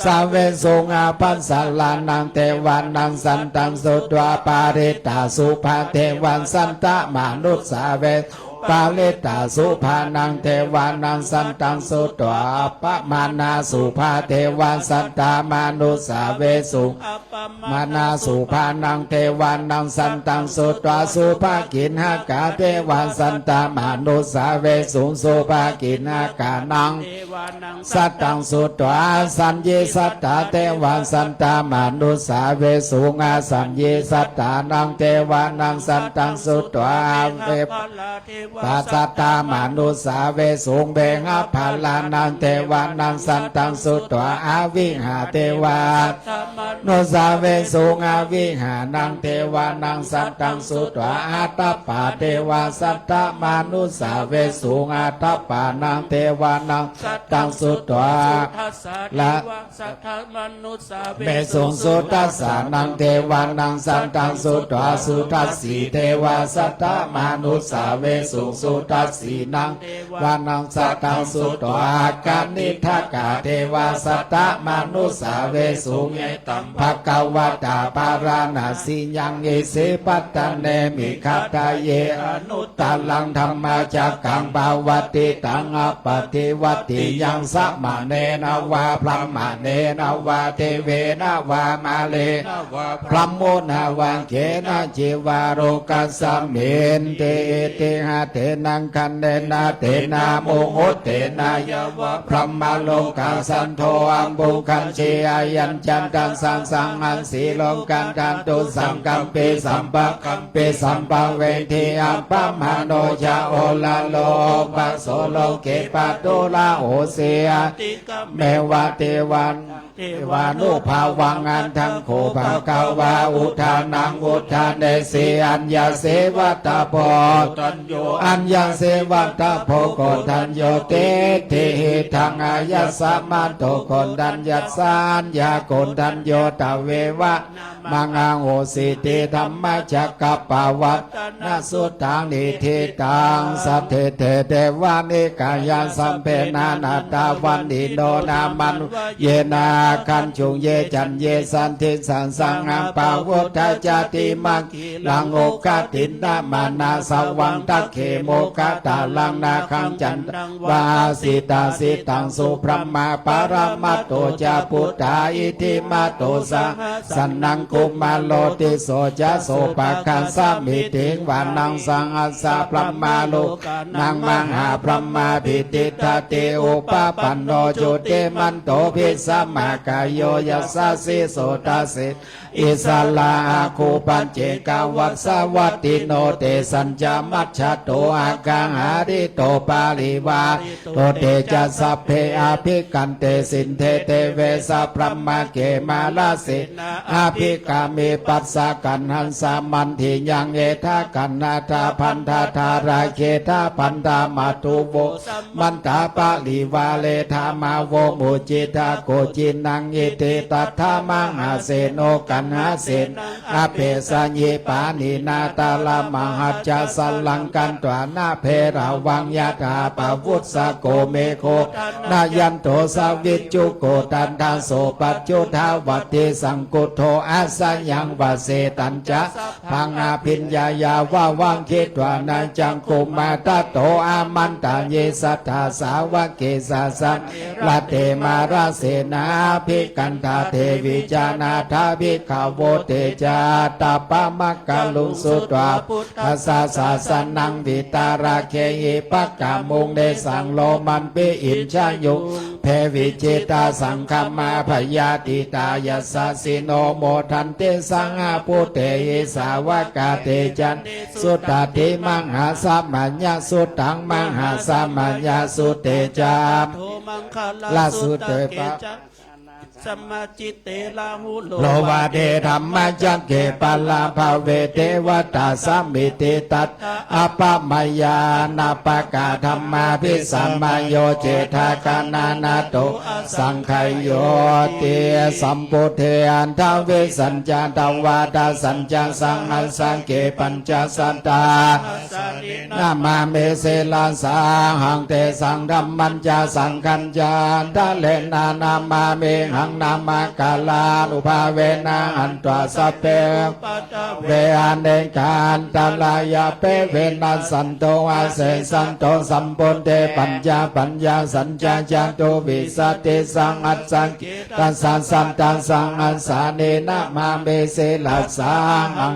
สาเวสุงอาภัสสาลานังเทวันนังสันตังสุตวาปาริตาสุภาเทวันสันตามานุสาเวปาเลตาสุภานังเทวานังสันตังสุตวาปะมานาสุภาเทวันสันตามานุสาเวสุมานาสุภานังเทวานังสันตังสุตวาสุภากินหากาเทวันสันตามานุสาเวสุสุภากินหากานังสัตตังสุตวาสัญเยสัตตาเทวันสันตามานุสาเวสุงาสัญเยสัตตานังเทวานังสันตังสุตวาเวปัสสตามานุสาเวสุงเบงะภาลานังเทวานังสันตังสุตวาอาวิหาเทวานุสาเวสุงอาวิหานังเทวานังสันตังสุตวาอาตปาเทวาสัตตมานุสาเวสุงอาตปานังเทวานังสัตตังสุตวาละเมสุงสุทัสสานังเทวานังสันตังสุตวาสุทัสสีเทวาสัตตมานุสาเวสุงสุทัสสีนังวานังสัตตังสุตวากานิทักกาเทวาสัตตมานุสาเวสุงเอตัมภะคะวะตาปาราณาสิยังเอเสปัตตะเนมิขัตตาเยอนุตตลังธรรมาจักขังภาวติตังอปฏิวัติยังสัมมาเนนวาพระมาเนนวาเทเวนวามาเลพระโมนาวังเขนะจิวาโรกัสสะเมนเตเตหะเท เตนังคันเดนาเตนาโมโหเตนายาวะพรหมโลกาสันโทอัมบุคันเชอายัญจันตังสังสังอันสีโลกันตันตุสังกัมเปสัมปะกัมเปสัมปะเวทีอัปปะมโนจาโอลาโลภะโสโลเกปะตุลาโอเสยเมวะเทวันเทวานุภาวังอันทังโคภะกาวาอุทานังอุทานเดเสอัญญาเสวัตตาโพตัญโยอัญญาเสวัตตาโพโกตัญโยเตเทหิทังอายัสสะมันโตโกตัญญัสสาญญาโกตัญโยตเววะมังอังโอสิติธรรมจักกปาวัตนาสุตังนิทิตังสัทเทเทเทวานิกายันสัมเพนานาตาวันดิโนนามันเยนาคันจุงเยจันเยสันติสังสังอัมปาวุฒาจติมังลังโอกาตินนามานาสวังตักเขโมกาตาลังนาคังจันวาสิตาสิตังสุพรหมาปารมัตโตจาปุตตาอิทิมาโตสังสันนังกุมาโลติโสจะโสปะคันสามิติงวานังสังอัสสะพรหมาโลนางมังหาพรหมาภิติทาเตอุปปันโนจุติมันโตภิสัมมากายโยยัสสะสิโสตสิอิสลาคูปัญเจกาวัสสวัตติโนเตสัญจมัชฌะโตอากังหาริโตปาลิวาโตเตจะสัพเพอาภิกันเตสินเทเตเวสะพรหมเกมาลาสิอาภิกามิปัสสะกันหันสามันทิยังเอทากันนาทาพันธาธาราเคทาพันธามาตุโวมันตาปาลิวาเลธามาโวมุจิตาโกจินังอิติตัทธามังหาเสโนกันหาเสนอาเพสัญญิปานินาตาลามหัจจสลังกันตวานาเพราวังยาตาปวุสสะโกเมโคนายันโตสวิจจุโกตันทาโสปัจจุทาวัติสังกุโทอาสัญญังวาเสตัญจะพังอาพิญญายาวาวังคิดวานาจังกุมาตโตอามันตาเยสัทธาสาวกเกสาสัมลาเตมาราเสนาภิกันตาเทวิจานาทาภิกขโวเตจาตาปะมักกะลุงสุตวาพุทธศาสสนังวิตาราเคหิปักกามุงเดสังโลมันเปอินชายุเพวิจิตาสังคัมมาพยาติตายัสสะสิโนโมทันเตสังอาปุเตหิสาวกาเตจันสุตติมังหาสัมมัญญสุตังมังหาสัมมัญญสุเตจามลาสุเตปะสัมมาจิตเตลาหุโลวาเดธรรมจักเกปัลลาภเวเทวตาสัมมิติตัตอปมายานาปกาธรรมาภิสัมมาโยเจทากานานาโตสังขโยเตสัมปุเทอันทเวสัญจาตวาตาสัญจาสังอันสังเกปัญจสัตตานามาเมเสลาสาหังเตสังธัมมัญจาสังคัญจาทะเลนานามาเมหังนามากาลานุภาเวนะอันตวาสเปเวอันเดกันตาลายาเปเวนัสสันโตอาเสสันโตสัมปุเตปัญญาสัญญาจันโตวิสัตติสังอัสสังตัสสะสัมตัสสังอัสสาเนนะมาเมเสลัสสัง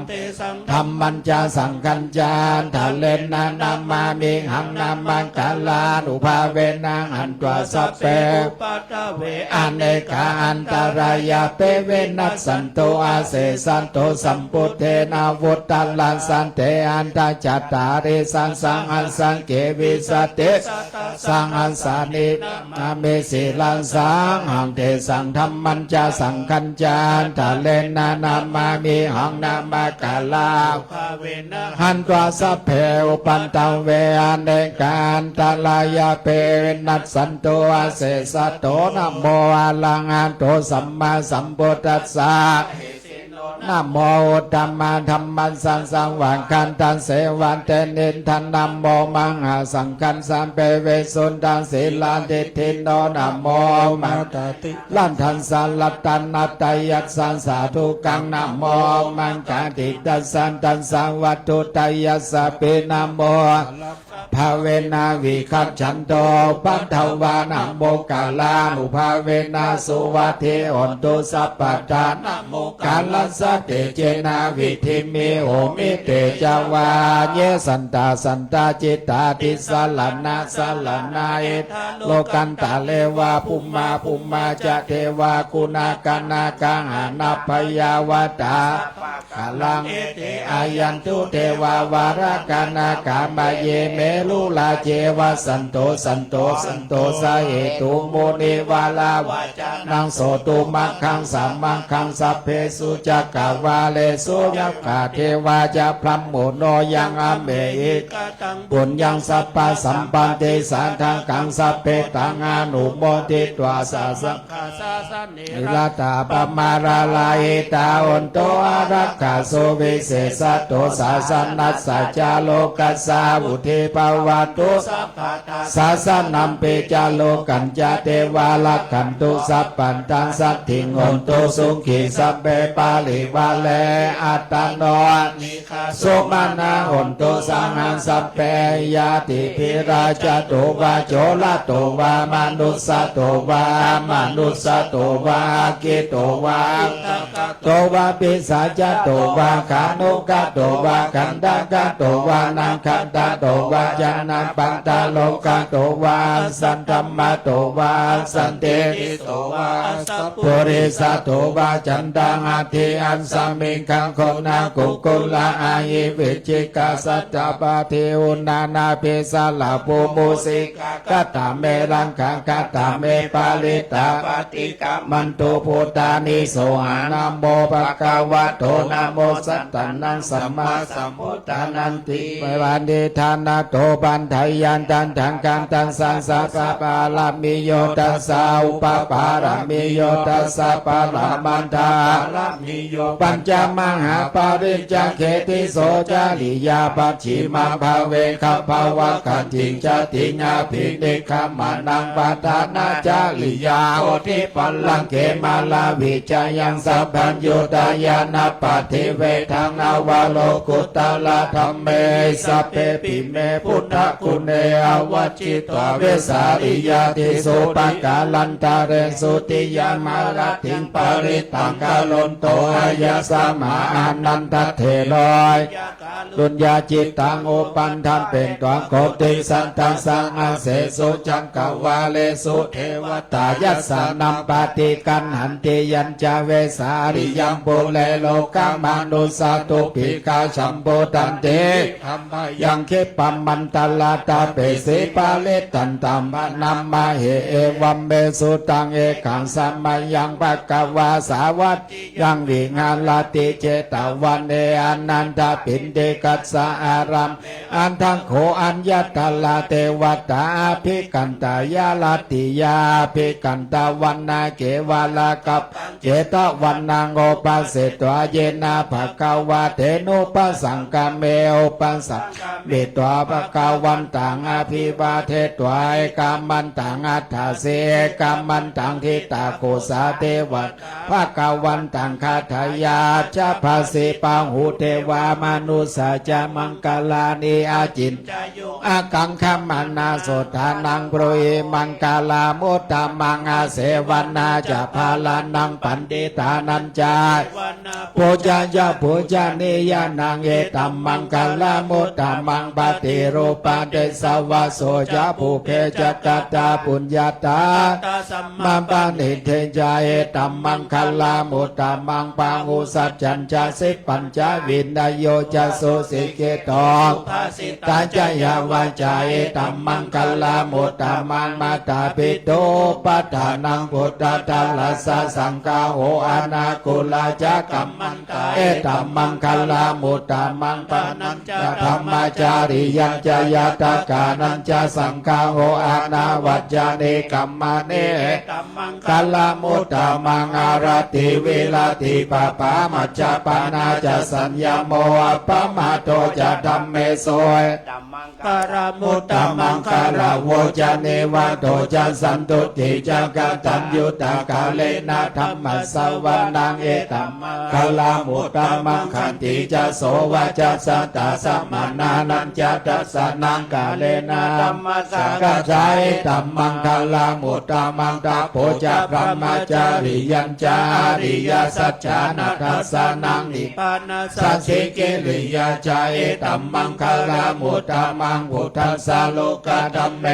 ธรรมัญจาสังคัญจานทะเลนะนามามิหังนามังกาลานุภาเวนะอันตวาสเปอันเนกาอันตรายาเปเวนัสสันโตอาเสสันโตสัมปุเทนาวุตตัลลันสันเตอันตาจัตตาริสังสังอันสังเกวิสเตสังอันสานินาเมสิลันสังหังเทสังธรรมัญจาสังคัญจานทะเลนานามามิหังนามากาลาหันตวาสเพอุปันตังเวอันเดกันตาลายาเปเวนัสสันโตอาเสสัตโตนะโมอะลังอันโตสัมมาสัมพุทธัสสะนะโมธัมมาธัมมัสสังสังวังคันตันเสวันเตนินทันนะโมมังหาสังคันสัมเปเวสุนตังศีลาติทินโนนะโมมัตติลันทันสัลลัตตันนัตตยัสสันสาธุกังนะโมมังกาติตัสสันตันสังวัตถุตยัสสะปินะโมภาเวนาวิคัจฉันโตปัทวานะโมกาลานุภาเวนะสุวัติโหนตุสัพพะทานะโมกาลส เตเจนะวิธิมิโหมิเตจาวาเยสันตาจิตตาทิสลนะสลนาเอโลกันตะเลวาภุมมาจะเทวาคุณากานากังหานาพยาวตาขลังอายันตุเทวาวารากานาคามาเยเมลุลาเจวะสันโตสาเหตุโมเนวาลาวาจานังโสตุมังคังสัมมังคังสัพเพสุจักกาวาเลสุยักขาเทวาจะพรัมโมโนยังอเมหิปุญญังสัพพะสัมปันเตสาทังกังสัพเพตังอนุโมทิตวาสาสังฆาสาสนิรัตตาปมาราลาหิตาอนโตอารักขาโสวิเศษโตสาสนัสสัจจาโลกัสสาวุเทปวาตุสาสนัมเปจาโลกันจเทวาลักขันตุสัพพันตังสัตถิงอนโตสุขีสัพเปปาลิวาเลอัตตโนสุมานาอนโตสังหังสัพเพยาติภิราชโตวาโจลโตวามนุสโตวากิโตวาโตวาปิสาจโตวาขานุกโตวาขันตกโตวานังขันตโตวาจานังปันตโลกโตวาสันธรรมโตวาสันติโตวาปุริสโตวาจันตังอาทิอันสมิงคังโคนากุกุลาอายิวิจิกาสัจจปาทิอุนานาภิสาลาภูมุสิกตาเมรังคังกตาเมปาลิตาปฏิกามันตุพุทธานิโสหานะโมภะคะวะโตนะโมสัตตานังสัมมาสัมพุทธานันติวันเดธานาโตปันไทยันตันทังกันตังสังสะปะปาลามิโยตัสสะอุปปารามิโยตัสสะปะรามันตาปัญจมหาปาริจเขติโสจาริยาปัจฉิมาภาเวคัพภวะคันติงจติญาภิเดขมานังปัฏานาจาริยาโอทิปัลลังเขมาลาวิจายังสัพพัญญุตายานาปฏิเวทังนาวาโลกุตตละธัมเมสัพเพปิเมพุทธคุณเนอวัจจิตวเวสาริยาติโสปกาลันตาเรสุติยามาลติงปริตังกาลนโตอายาสมาอานันทเถลอยดุลยาจิตตังโอปันทันเป็นตัวโคติสันตังสังอาเสสุจังกวาเลสุเทวตายัสสานัมปฏิกันหันติยัญจเวสาริยังปุเลโลกังมนุสาตุปิกาชัมโบตันเตยังเคปัมมันตลาตาเปสิปาเลตันตัมนัมมาเหเอวัมเบสุตังเอกังสัมมายังปะกวาสาวัตยังวิงานลาติเจตวันเออนันทปินเดกัสสะอารัมอันทังโขอัญญตลาเทวตาภิกันตายาลาติยาภิกันตาวันนาเกวาลากับเจตวันนางโอปัสเสตวเยนาภะคะวะเทนุปัสสังกเมโอปัสสังเมตวะภะคะวันตังอภิวาเทตวายกามันตังอัฏฐาเสกามันตังทิตาโคสาเทวัตภะคะวันตังคาทายาจะภาสิปังหุเทวามนุสาจามังกลานิอาจินอากังคมานาโสทานังโปรยมังกาลามุตตามังอาเสวนาจะพาลานังปันติตานันจาโพจายาโพจานิยานังเอตัมมังกาลามุตตามังปฏิรูปาเดสาวาโสจะภูเพจตตาปุญญาตามัมปานิเทจาเอตัมมังคลามุตตามังปังอุสัจจันจะสิปัญจวินโยจะโสสิเกตองตาจยาวาจาเอตัมมังคลามุตตามังมาตาปิโตปัฏฐานังพุทธตัลลัสสะสังฆาโหอานาคุลาจักกัมมันตาเอตัมมังคลามุตตามังปานัญจธรรมจาริยังจยตากานัญจสังฆาโหอานาวัจจาเนกัมมาเนคลามุตตามังอารติเวลาติปะปามัจจปานาจะสัญญโมอัปปมาโตจะธัมเมโสยกรมุตตมังคาราโวจเนวะโตจะสันตุติจักตัญยุตกาเลนะธรรมสวนังเอตัมมังคลามุตตมังคันติจะโสวะจะสัตตาสัมมานานัญจะตัสสนังกาเลนะธัมมสังฆัจฉายตัมมังคลามุตตมังตาโพจะพรหมจาริยัญจาริยสัจจา นาทัสสะนังนิพานาสัสสิกิริยาจาเอตัมมังคลามุตตะมังพุทธัสสะโลกาธัมเม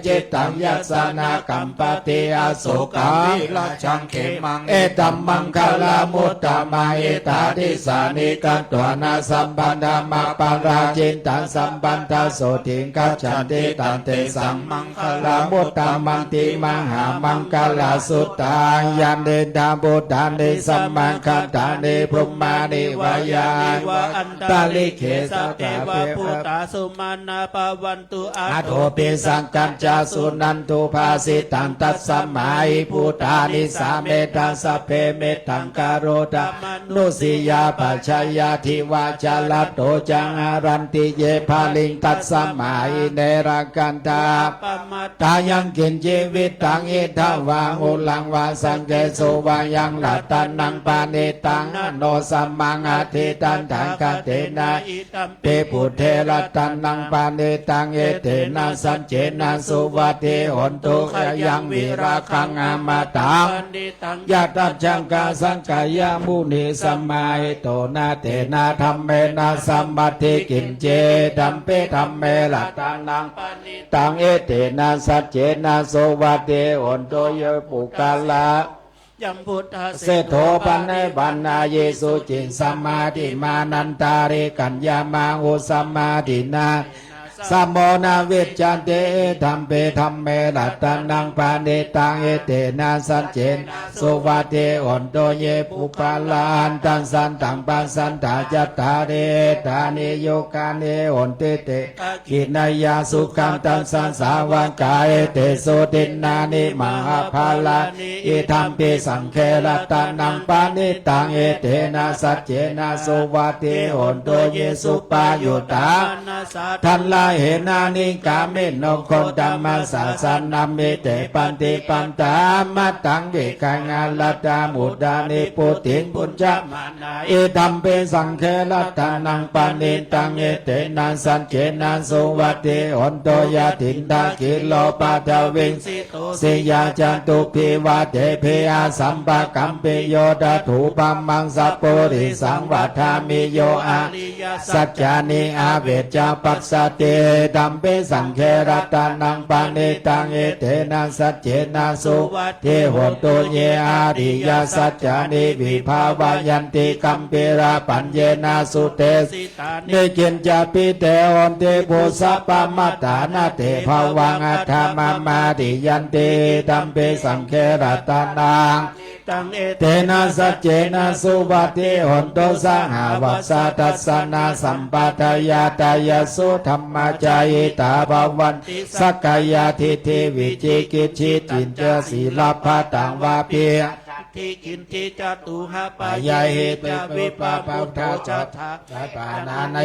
จิตตังยัสสนากัมปติอโศกังวิราชังเขมังเอตัมมังคลามุตตะมังเอตาดิสานิกัตตวนาสัมปันธามาปาราจินตังสัมปันธาโสติงกัจฉันติตันเตสังมังคลามุตตะมังติมหามังคลาสุตตังยันเดดาบุตานิสัมมังคัตตานิพรหมานิวายาตาลิเขสเทวะพุทธาสุมาณาปวันตุอาโทปิสังกัจจสุนันตุภาสิตังตัสสมัยพุทธานิสาเมตังสัพเพเมตังการโรตมนุสิยาปัจจยาทิวาจาลโตจังอารันติเยภาลิงตัสสมัยเนรกันตาตายังกินชีวิตตังอิทาวาอุลังวาสังเกสุวายังลัตตันนังปานิตังโนสัมมังอาทิตันทังกเตนะเปปุเทระตันนังปานิตังเอเตนะสัจเจนะสุวัติหนตุยังวิราคังอามาตังยะตัจจังกาสังกายามุนิสัมมาหิโตนะเตนะธัมเมนะสัมบัติกินเจดัมเปธัมเมละตังนังปานิตังเอเตนะสัจเจนะสุวัติหนตุเยปุกาละยัมพุทธะเสโทปันเนบันนาเยสุจินสัมมาทิมานันตาริกัญญามาอุสัมมาทินาสัมโมนาเวจจันเตธัมเปธัมเมลัตตานังปานิตังเอเตนะสัจเจนสุวัติหนโตเยปุปาลานตังสันตังปัสสันตาจัตตาเรธานิโยกานิหนเตเตขินายาสุขังตังสันสาวังกายเตโสตินานิมหาภาลาอิธัมปิสังเคลัตตานังปานิตังเอเตนะสัจเจนะสุวัติหนโตเยสุปายุตาทันลาเหนานิกาเมนโคนธรรมสาสนามิเตปันติปันตามัตตังเวกังาลตามุดานิปุติงปุญจมานาเอธัมเปสังเคลัตตานังปานิตังเอเตนะสัจเจนะสุวัติหนโตยะถินทากิโลปะทวิงสิยาจันตุภิวาเตเพอาสัมปะกัมปิโยดาถูปัมมังสัพปุริสังวัฏามิโยอาสัจจานิอาเวจจาปัสสะเตดัมเปสังเครัตานังปานิตังเอเตนะสัจเจนะสุเทหนตุเยอาริยสัจจานิวิภาวายันติกัมเปราปัญเยนะสุเตนิกินจาปิเตหนติโพสัพปมัตตานาเตภาวังอัฏฐมามาดิยันติดัมเปสังเครัตานังตังเอเตนะสัจเจนะสุวัติหนตุสังหาวัสสะตัสสนาสัมปทายาตายสุธรรมจายตาภวันติสักกายาทิเทวิจิกิจฉิจินเจศีลพัตตังวาเปียทิกินทิจตุหะปายาเหตุวิปาปุถาจัตถาปานาเน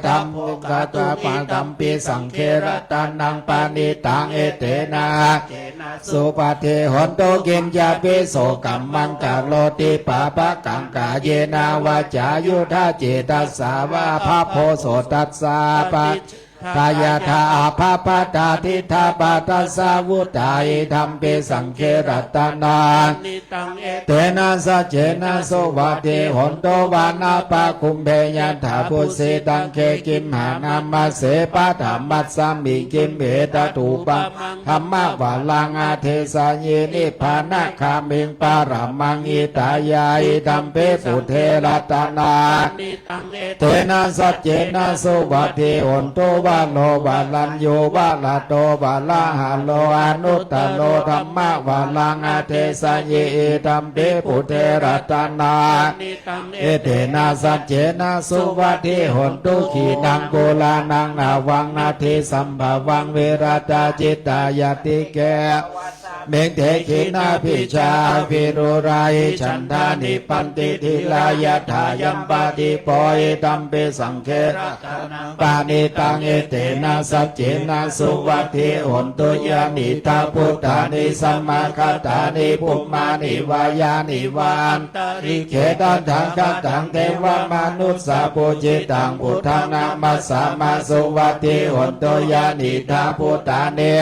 ธัมมุกตวปาตัมปิสังเคระตันนังปานิตังเอเตนะสุปฏิหนโตกินจาปิโสกัมมังกะโลติปาปะกังกาเยนาวาจายุทธาเจตัสสาวาภาโพโสตัสสาปะทายาทาอาภาปตาทิทาปาตัสสาวุตายธรรมเปสังเครัตนาเตนะสัจเจนะโสวัติหนโตวานาปะคุมเพยันถาปุเสตังเคกิมหานามาเสปะธรรมัสสามิกิมเบตถูปังธรรมะวาลังอาเทสาเยนิพานะคามิงปารามังอิตายายธรรมเปปุเทรัตนาเตนะสัจเจนะโสวัติหนโตวาโลวาลันโยวาลาโตวาลาหะโลอนุตตโลธรรมะวาลังอาเทสะเยธรรมเปปุเทรัตนาเอเตนะสัจเจนะสุวัติหนตุขีนังโกลานังนาวังนาทิสัมภวังเวรตาจิตตายติแกเมงเทขินาพิชาภิรุไรฉันทานิปันติทิลายถายัมปาติปอยตัมเปสังเคระปานิตังเอเตนะสัจเจนะสุวัติหนตุยานิทาพุทธานิสัมมาคตานิภุมมานิวายานิวานตริเขตังทังกัตถังเทวมนุสสะปุจิตังพุทธังนามัสสามาสุวัติหนตุยานิทาพุทธานิ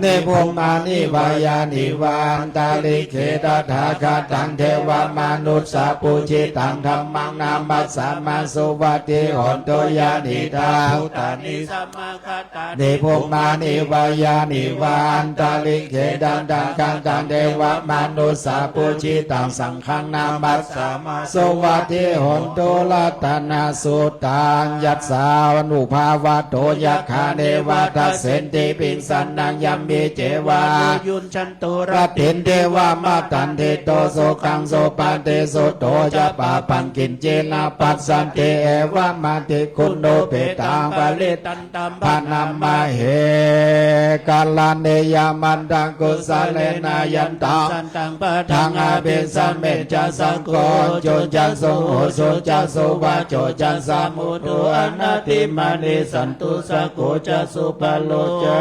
เนภุมมานิ นิวายานิวานตาลิเขตถาคตังเทวมนุษย์สัพพุจิตังธัมมังนามัสสามาสุวัติหนโตยานิทา พุทธานิสัมมาคตา เดภพมานิวายานิวานตาลิเขดันดังกันตังเทวมนุษย์สัพพุจิตังสังฆังนามัสสามาสุวัติหนโตลัตนาสุตังยัสสาวนุภาวะโตยัคขาเนวะทัสเสนติปิงสันนังยัมเมเจวา ยุนชันตุ รั ระ ตถินเทวามาตันเทโตโสกังโสปันเตโสโตจะปาปังกินเจนะปัสสันเตเอวะมาเตคุณโนเปตังปะเลตันตัมปานามาเหกาลเนยามันดังกุสเลนายันตัง สันตังปะ ทางอาเบสัมเมจัสสังโฆโจจัสโสโหโสจัสโสวะโจจัสสามุตุอนาติมานิสันตุสะโกจัสสุปโลจา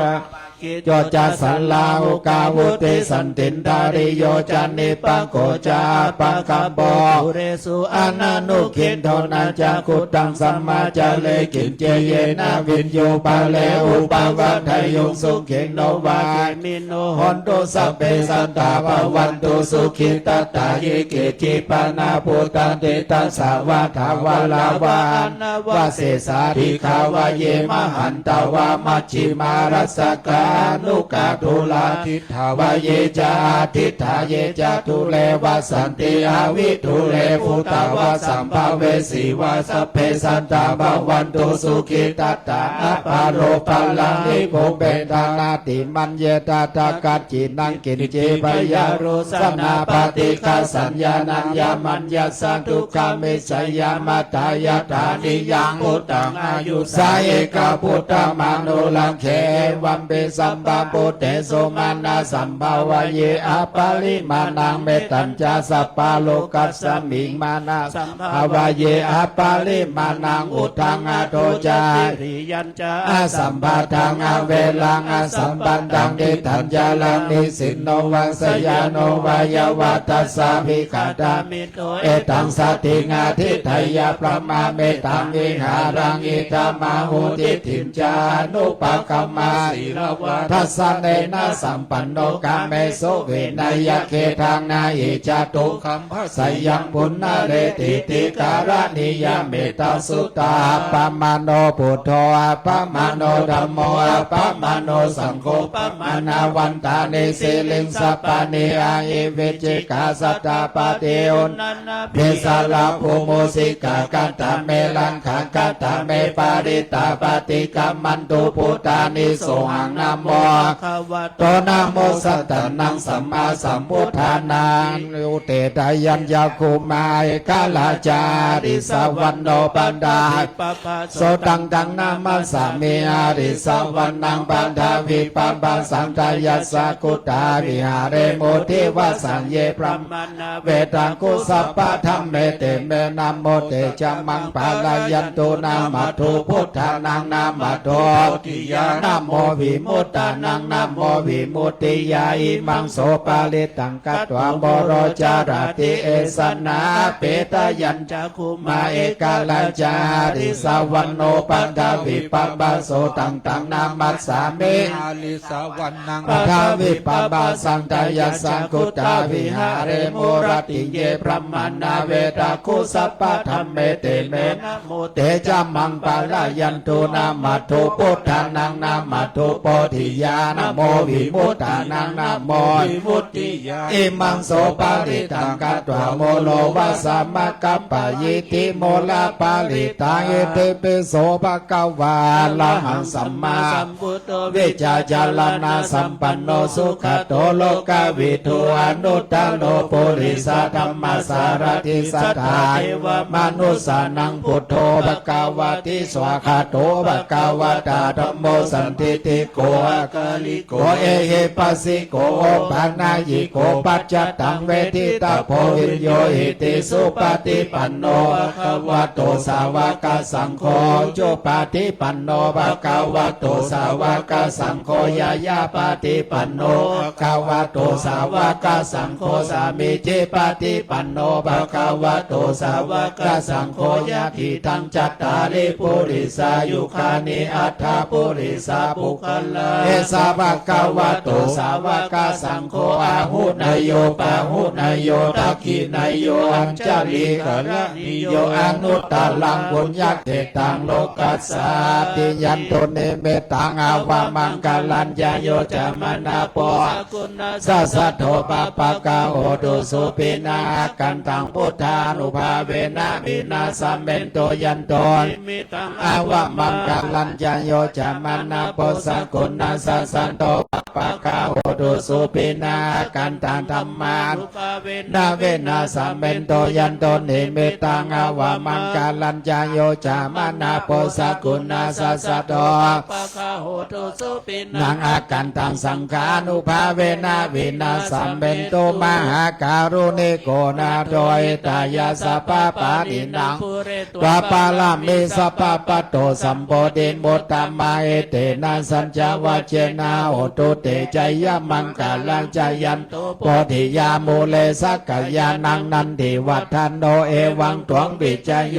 โยจัสสัลลาหุกาวุติสันตินทาริโยจันนิปังโกจาปังคัมโบ ปุเรสุ อนันุขินโทนันจักุตังสัมมาจาเลกินเจเยนาวินโยปาเลอุปาวัฏยุงสุขิโนวา มิโน หนตุสัพเพสัตตาภวันตุสุขิตตายิเกจิปนาปุตตันติตัสสาวาทาวาลาวานวาเสสาธิขาวาเยมหันตาวามัชชิมารัสสกานุกาทุลาทิฏฐาวาเยจาทิฏฐาเยจาทุเลวาสันติอาวิทุเลภูตาวาสัมภเวสีวาสัพเพสันตาภวันตุสุขิตตาอปาโลปัลลังนิโภเบตานาติมันเยตาตากัจจินังกินเจปยารุสนาปฏิฆาสัญญานัญญามัญญาสันทุกขเมสยามาตายาธานิยังพุทธังอายุสาเอกาพุทธมานุลังเขวัมเปสัมปะปุเตโสมานาสัมภาวะเยอาปาลิมานังเมตัญจาสัพพะโลกัสสมิงมานาสัมภาวะเยอาปาลิมานังอุทังอโทจา ริยัญจา อาสัมปะทังอเวลังอาสัมปันตังนิทัญญาลังนิสินโนวังสยาโนวายวัตตัสสามิขาตา มิโต เอตังสติงาทิไทยาประมาเมตังวิหารังอิตามาหุติถินจานุปกรรมาสีรวะทัสสะเนนะสัมปันโนกามเมโสเวนายเคทางนาอิจาตุคัมภสยังปุณณเรติติการณิยเมตาสุตาปมาโนพุทโธปมาโนธัมโมปมาโนสังโฆปมานาวันตานิสิลิงสัปปานิอาเอเวจิกาสัตตาปเตโอน นันนา เมสาลาภูโมสิกากัตตาเมลังขังกัตตาเมปาริตาปฏิกัมมันตุพุทธานิโสหังนะโม ภาวะ โตนะโมสัตตานังสัมมาสัมพุทธานังอุเตตายัญญาคุมายกาลาจาริสวันโนปันดา ปะปะ โสตังตังนามัสสามิอาริสวันนังปันดาวิปัมปัสสังทายัสสกุตาวิหาเรโมทิวาสัญเยพระ มานา เวตังกุสัพพะธรรมเมเตเมนะโมเตจัมมังปาลายันตุนามาทุพุทธานังนามาโตติยานะโมวิมุตตานังนะโมวิมุตติยาอิมังโสปาลิตังกัตวะโมโรจารติเอสนาเปตยัญ จักขุ มาเอกาลจาริสวันโนปันทวิปัปปะโสตังตังนามัสสามิ อาลิสาวันนัง ปทาวิปัปปะสังตายสสังกุตาวิหาเรมุรติเยพระมนาเวตาคุสัพพะธรรมเมเตเม นะโม เตจัมมังปาลายันตุนามาตุพุทธานังนามาตุโพธิญาณโมวิมุตตานังนะโม วิมุตติยา อิมังโสปาริตังกัตวะโมโลวะสัมมะกัปปะยิติโมลาปาริตังเอเตเปโสภะคะวาละหังสัมมา สัมพุทโธ เวจาจาลนาสัมปันโนสุขโตโลกาวิทูอนุตตโลปุริสธรรมสารติสัทธาเทวมนุสานังพุทโธภควาติสวาคาโตภควตาธัมโมสันติติโกอะกาลิโกเอเฮปัสสิโกปานายิโกปัจจตังเวทิตาโพวิญโยหิติสุปฏิปันโนภควโตสาวกสังโฆจุปฏิปันโนภควโตสาวกสังโฆยายาปฏิปันโนภควโตสาวกสังโฆสามิจิปฏิปันโนภควโตสาวกสังโฆยะทิทังจัตตาริปุริสายุคานิอัฏฐปุริสาปุคลา เอสาวกาวะโตสาวกสังโฆอาหุนายโยปาหุนายโยทักขินายโยอัญจลีกรณิโยอนุตตลังบุญญาเตตังโลกัสสาติยันโตเนเมตังอาวามังกาลัญญาโยจามนาโปสัสสะโทปะปะกาโอตุสุปินากันตังพุทธานุภาเวนะวินาสัมเมนโตยันโตอาวามังกาลัญญาโยจามนาโปสักุณาสัสสันโตปะปะกาโอตุสุปินากันตังธรรมานาเวนะสัมเมนโตยันโตเนเมตังอาวามังกาลัญญาโยจามนาโปสักุณาสัสสะโตนังอากันตังสังฆานุภาเวนะวินาสัมเมนโตมหาการุณิโกนาโดยตายาสัพพปานินังวาปาลามิสัพพปะโตสัมโพธิมุตตมมาเอเตนะสัญจวัจเจนะโอตุเตจยมังกาลังจยันโพธิยามูเลสักกยานังนันติวัฒนโนเอวังตวงปิจโย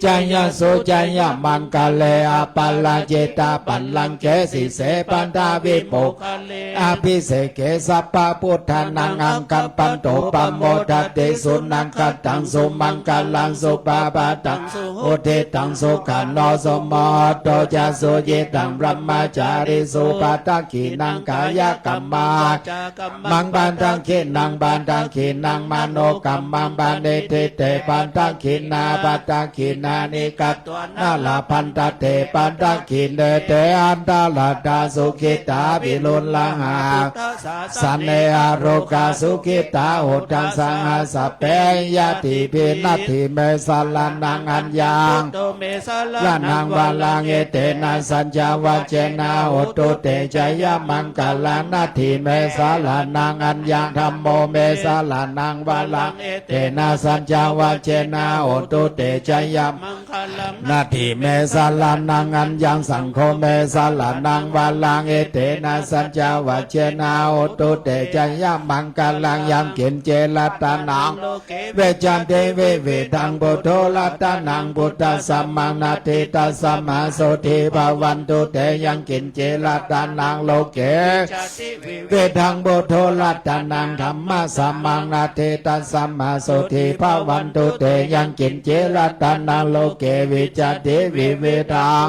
จยสุจยมังกาเลอปัลลเจตาปัลลังเจสิเสปันดาวิปุอภิเสเกสัพพพุทธานังอังคัมปันโตปัมโมทัตเตสุนังกัตตังสุมังกาลังสุปาปาตังโอเทตังสุขันโนสมอโตจาสุเยตังบรมจาริสุปาตขีนังกายกัมมามังบันตังขีนังบันตังขีนังมโนกัมมังบันเนเทเตปันตังขีนาปัตตังขีนานิกัตนาลาพันตเตปันตังขีเนเตอันตาลาดาสุขิตาบิลุลลังหาสันเนอโรกาสุขิตาโหตังสังหาสเปยติปินัตถิเมสาลานังอัญญังลานังวาลังเอเตนะสัญจวัจเจนะโหตุเตจยมังกาลานัตถิเมสาลานังอัญญังธัมโมเมสาลานังวาลังเอเตนะสัญจวัจเจนะโหตุเตจยมังกาลานัตถิเมสาลานังอัญญังสังโฆเมสาลานังวาลังเอเตนะสัญจวัจเจนะโหตุเตจยมังกาลังยังกินเจลตานังเวจันเตเวเวทังปุโธลัตตานังพุทธสัมมานาทิตัสสมมาโสทิภวันตุเตยังกินเจลตานังโลเกเวทังปุโธลัตตานังธรรมสัมมานาทิตัสสมมาโสทิภวันตุเตยังกินเจลตานังโลเกวิจติวิเวทัง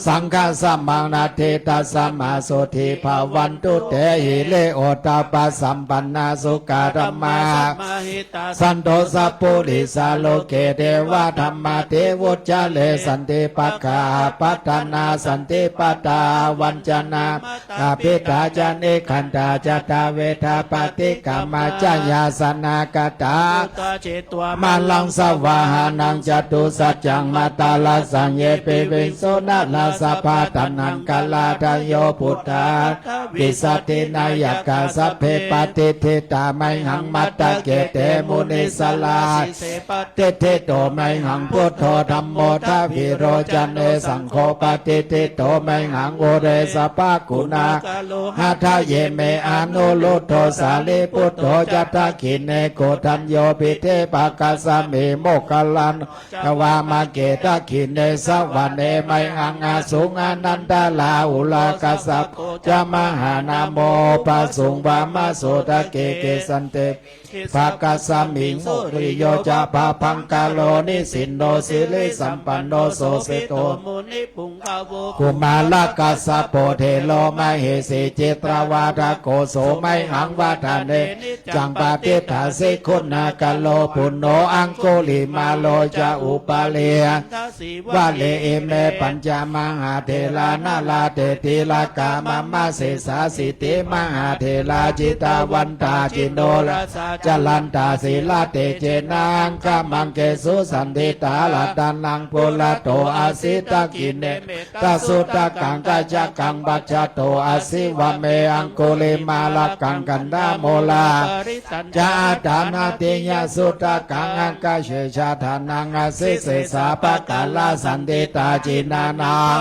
สังฆสัมมานาทิตัสสมมาโสทิภวันตุเตหิเลโอตาปสัมปันนาสุการมาสันโตสัพพุริสาโลเกเทวะธรรมเทวุจาเลสันติปัคคาปัตตนาสันติปัตตาวัญจนาอาภิตาจันเอขันตาจตาเวทาปฏิกามาจายาสนากตามาลังสวาหานังจตุสัจจังมาตาลาสังเยเปเวโสนาลาสภาตานังกาลาทโยพุทธาวิสัตินายกาสัพเพปฏิเทตาไมหังมัตตะเกเตมุนิสลาเตเทโตไมหังพุทโธธัมโมทัพพิโรจันเนสังโฆปฏิเทโตไมหังโอเรสปะกุณาหัทะเยเมอนุลุโธสาลีพุทโธจัตตะขิเนโกทัญโยปิเทปะกัสสมิโมกขลันกวามาเกตะขิเนสวะเนไมหังอาสุงอนันตลาอุลากัสสะจามหานาโมปัสสุงวามาโสตะเกเกสันเตภากัสสมิงโมริโยจะปาพังกาโลนิสินโนสิลิสัมปันโนโสเสโตกุมาลกัสสะโพเทโลมเหสีจิตรวาทโกโสไมหังวาทานเนจังปาติถาสิคุณากาโลปุณโนอังโกลิมาโลจะอุปาเลวะเลเอเมปัญจมหาเทลานาลาเตติลากามามมาเสสาสิติมหาเทลาจิตาวันตาจินโนลจลันตาศีลาเตเจนังกามังเกสุสันติตาลาดานังปุระโตอาสิตากินเนตาสุตากังกาจักกังบัจจโตอาสิวะเมอังโกลิมาลากังกันดาโมลาจาดานาติยาสุตากังอังกาเชชาทานังอาสิเสสาปะกาลาสันติตาจินานัง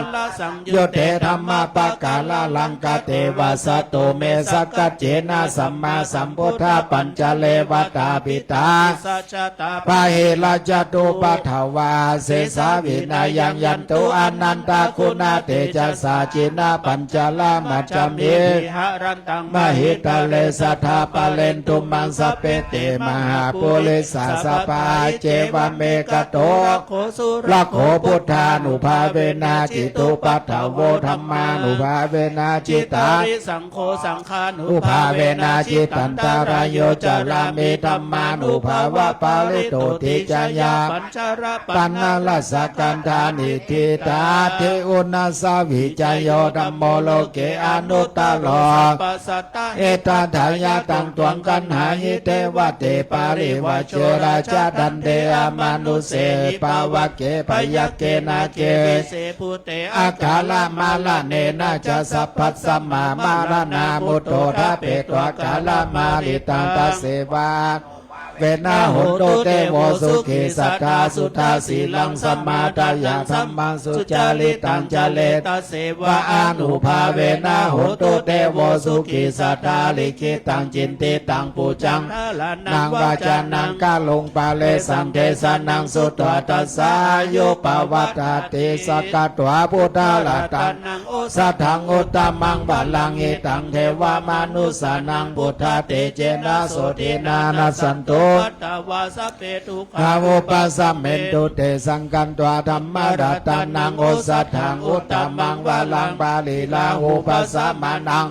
โยเตธรรมปะกาลาลังกาเทวาสโตเมสกัจเจนะสัมมาสัมพุทธปัญจเล วตาปิตา สัจจตา ปะเหระจตุปัฏฐวาเสสาวินายังยันตุอนันตาคุณาเตจะสาจินาปัญจลามัจจเม หารันตัง มหิตาเลสัทธาปะเลนตุมังสเปเตมหาปุริสาสปาเจวเมกโต โคสุร ลักโขพุทธานุภาเวนะจิตุปัฏฐโวธัมมานุภาเวนะจิตา ริสังโฆสังฆานุ อุภาเวนะจิตันตารายโยจารามิธัมมานุภาวะปาลิโตติจายา ปัญจระ ปันนาลสกันธานิทิตาเทอุณาสาวิจโยธัมโมโลเกอนุตตโล ปัสสัตตะ เอตาทายาตังตวงกันหาหิเตวะเตปาริวะเชราชาดันเดอามานุเสปาวะเกปยเกนาเก เสภูเต อาคาลามาลาเนนะจะสัพพัสสมมามารานามุตโตทะเปตวะกาลามาลิตังตะเสวาเวนะโหตุเตโวสุขิสัทธาสุทธาสีลังสมมาตายาธัมมังสุจาริตังจเลต ตเสวะ วะอานุภาเวนะโหตุเตโวสุขิสัทธาลิขิตังจินติตังปูจังนางวาจานังกาลงปาเลสังเทสานังสุตตตัสสาโยปวัตตติสกัตถวาพุทธาลตัง นังโอ สัทธังอุตตมังบัลลังอิตังเทวามนุสานังพุทธาเตเจนะโสตินานัสสันตุ ปัตตวาสเปตุข นาโมปัสสะเมนตุเตสังกันตวาธรรมรัตตันังโอสัทธังอุตตมังวาลังบาลีลาหุปัสสะมานัง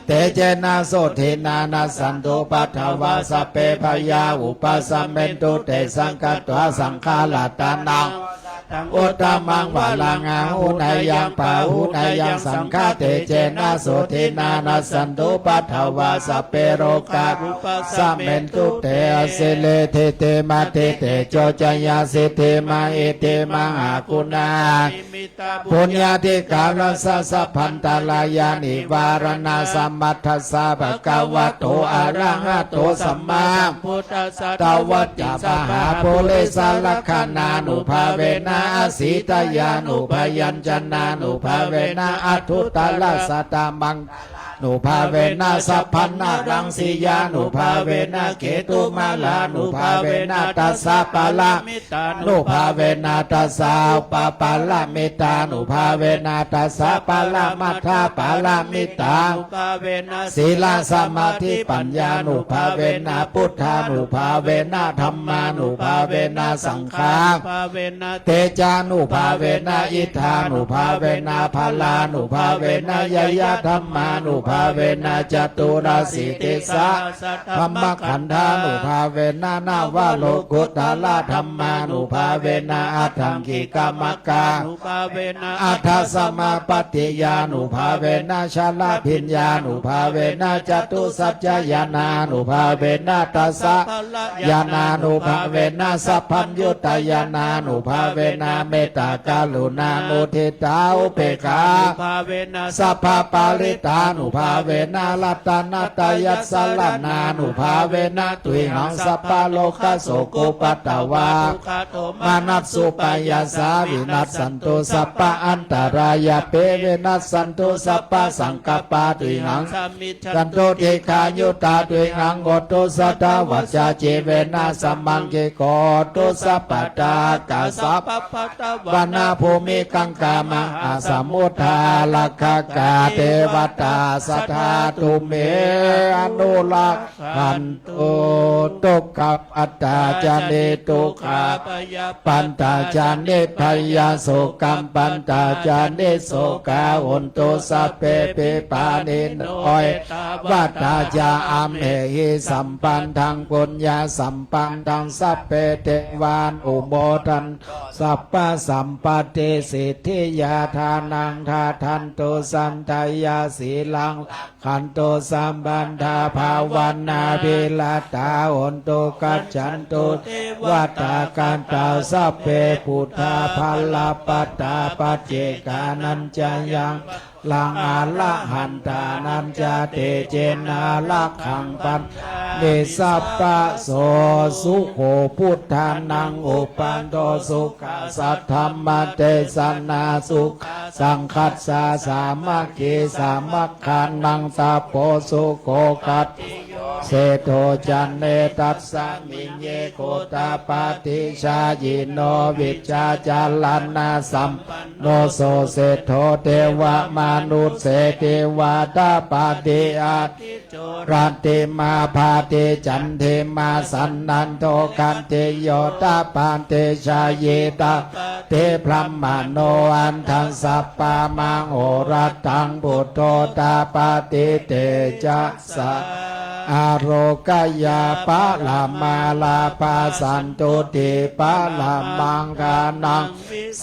เตเจนะโสตินานัสสันตุปัทถวาสเปพยาอุปัสสะเมนตุเตสังกันตวาสังฆาลตานัง อุตตมังวาลังอาหุนายยังปาหุนายยังสังฆาเตเจนะโสตินานัสสันตุปัทถวาสเปโรกาสัมเมนตุเตอเสเลเทเตมาเทเตโจจยาสิเทมาเอเตมังอากุณาปุญญาธิกาลสัสสะพันตาลายานิวารณาสัมมัทธัสสะภะคะวะโตอะระหะโตสัมมา พุทธัสสะ ตวัจจะปหาโพเลสาลคานานุภาเวนะอสีตยานุภยัญจนานุภาเวนะอัทุตตาลสัตตมังนุภาเวนะสัพพันนารังสียานุภาเวนะเกตุมาลานุภาเวนะตัสสะปะละนุภาเวนะตัสสะปะปะละเมตานุภาเวนะตัสสะปะละมัทธาปะละมิตา นุภาเวนะ ศีลสมาธิปัญญานุภาเวนะพุทธานุภาเวนะธรรมานุภาเวนะสังฆา ภาเวนะ เตจานุภาเวนะอิทธานุภาเวนะพลานุภาเวนะยยะธรรมานุภาเวนะจตุราสีติสะธรรมขันธานุภาเวนะนาวาโลกุตตาลธรรมานุภาเวนะอัตถังกิกามกา นุภาเวนะ อัฏฐสมาปฏิยานุภาเวนะชาลาพิญญานุภาเวนะจตุสัจจยานานุภาเวนะตัสสะยานานุภาเวนะสัพพัญญุตยานานุภาเวนะเมตตากรุณามุทิตาอุเบกขา นุภาเวนะ สัพพปาริตานุภาเวนะลัตตนาตยัสสลนานุภาเวนะตุยหังสัพพโลกโสกุปัตตวา ทุกขโท มานัสสุปายาสาวินัสสันตุสัพพะอันตรายาเปเวนัสสันตุสัพพะสังกปปาตุหัง สามิช สันตุเทคายุตาตุหังโกตุสัตตวัจจาเจเวนะสัมมังเกโกตุสัพพตากาสัพ ปัปปะตะ วนาภูมิกังกามะอาสมุทธาลักขกาเทวตาสัทธาตุเมอนุลักขันตุตุกัปอัตตาจานิตุขา ปยา ปันตาจานิพยาโสกัมปันตาจานิโสกาหุนตุสัพเพปิปานินโอยวัตตาจาอัมเหหิสัมปันทังปุญญาสัมปันทังสัพเพเทวานอุโมทันสัพพะสัมปติสิทธิยาทานังทาทันตุสันทายาสีลังขันตุสัมปันธาภาวันนาภิลาตาหุนตุกัจฉันตุวัตตาการตาสัพเพพุทธาภัลลปัตตาปัจเจกานัญจยังลังอาละหันตานันจาเตเจนาลักขังปันเดสัพพะโสสุโขพุทธานังอุปันโตสุขาสัทธัมมาเตสนาสุขสังคัสสาสามัคคีสามัคคานังสัพโพสุโขคัต เศโทจันเนตัสสะมิงเยโคตาปาติชายิโนวิจาจาลันนาสัมโนโสเศโทเทวมนุษย์เศเทวตาปาติอารัตติมาภาติจันเทมาสันนันโทกันเตโยตาปานเตชาเยตาเตพระมโนอันทังสัปปามังโอรัตตังปุตโตตาปาติเตจะสะอาโรกายาปะลามาลาปาสันตุติปะลามังกานัง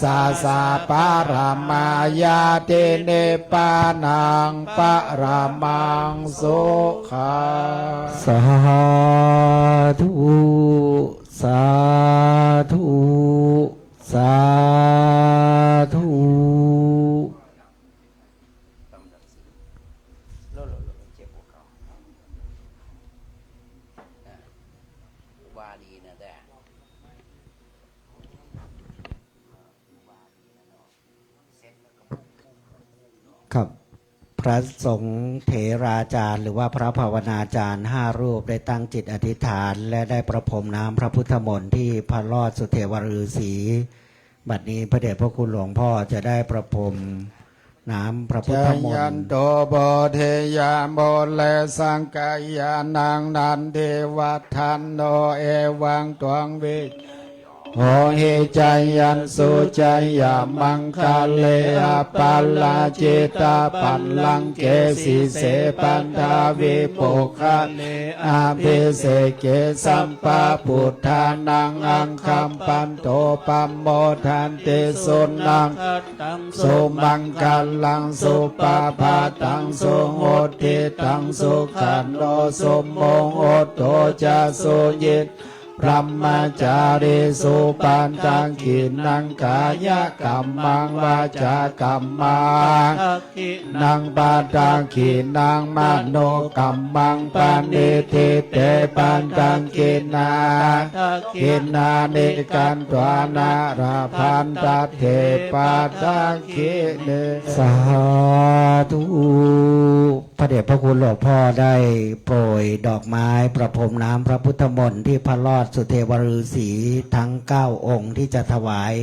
สาสาปารามา ยาเตเนปานังปะรามังสุขา สาธุสาธุสาธุ เจ็บหัวเข่าว่าดีนะแต่ ครับพระสงฆ์เถราจารย์หรือว่าพระภาวนาจารย์5 รูปได้ตั้งจิตอธิษฐาน และได้ประพรมน้ำพระพุทธมนต์ที่พระรอดสุเทวฤาษีบัดนี้พระเดชพระคุณหลวงพ่อจะได้ประพรมน้ำพระพุทธมน ยัน ต์ โตโบเทยาโมเลสังกายานังนันเทวัทันโนเอวังตวงวิโหหิจายันสุจายามังคาเลอปัลลาจิตาปัลลังเกสิเสปันทาวิปุคะอาภิเสเกสัมปะพุทธานังอังคัมปันโตปัมโมทันติสุนังสุมังคัลลังสุปาภาตังสุโหติตังสุขันโนสุโมโหโตจะสุยิตพรหมจาริสุปันตังขินังกายกัมมังวาจากัมมังนังปาตังขินังมโนกัมมังปานิทิเตปันตังขินานิกันตวานาราพันตเทปันตังขิเน สาธุพระเดชพระคุณหลวงพ่อได้โปรยดอกไม้ประพรมน้ำพระพุทธมนต์ที่พระรอดสุเทวฤาษีทั้ง9 องค์ที่จะถวาย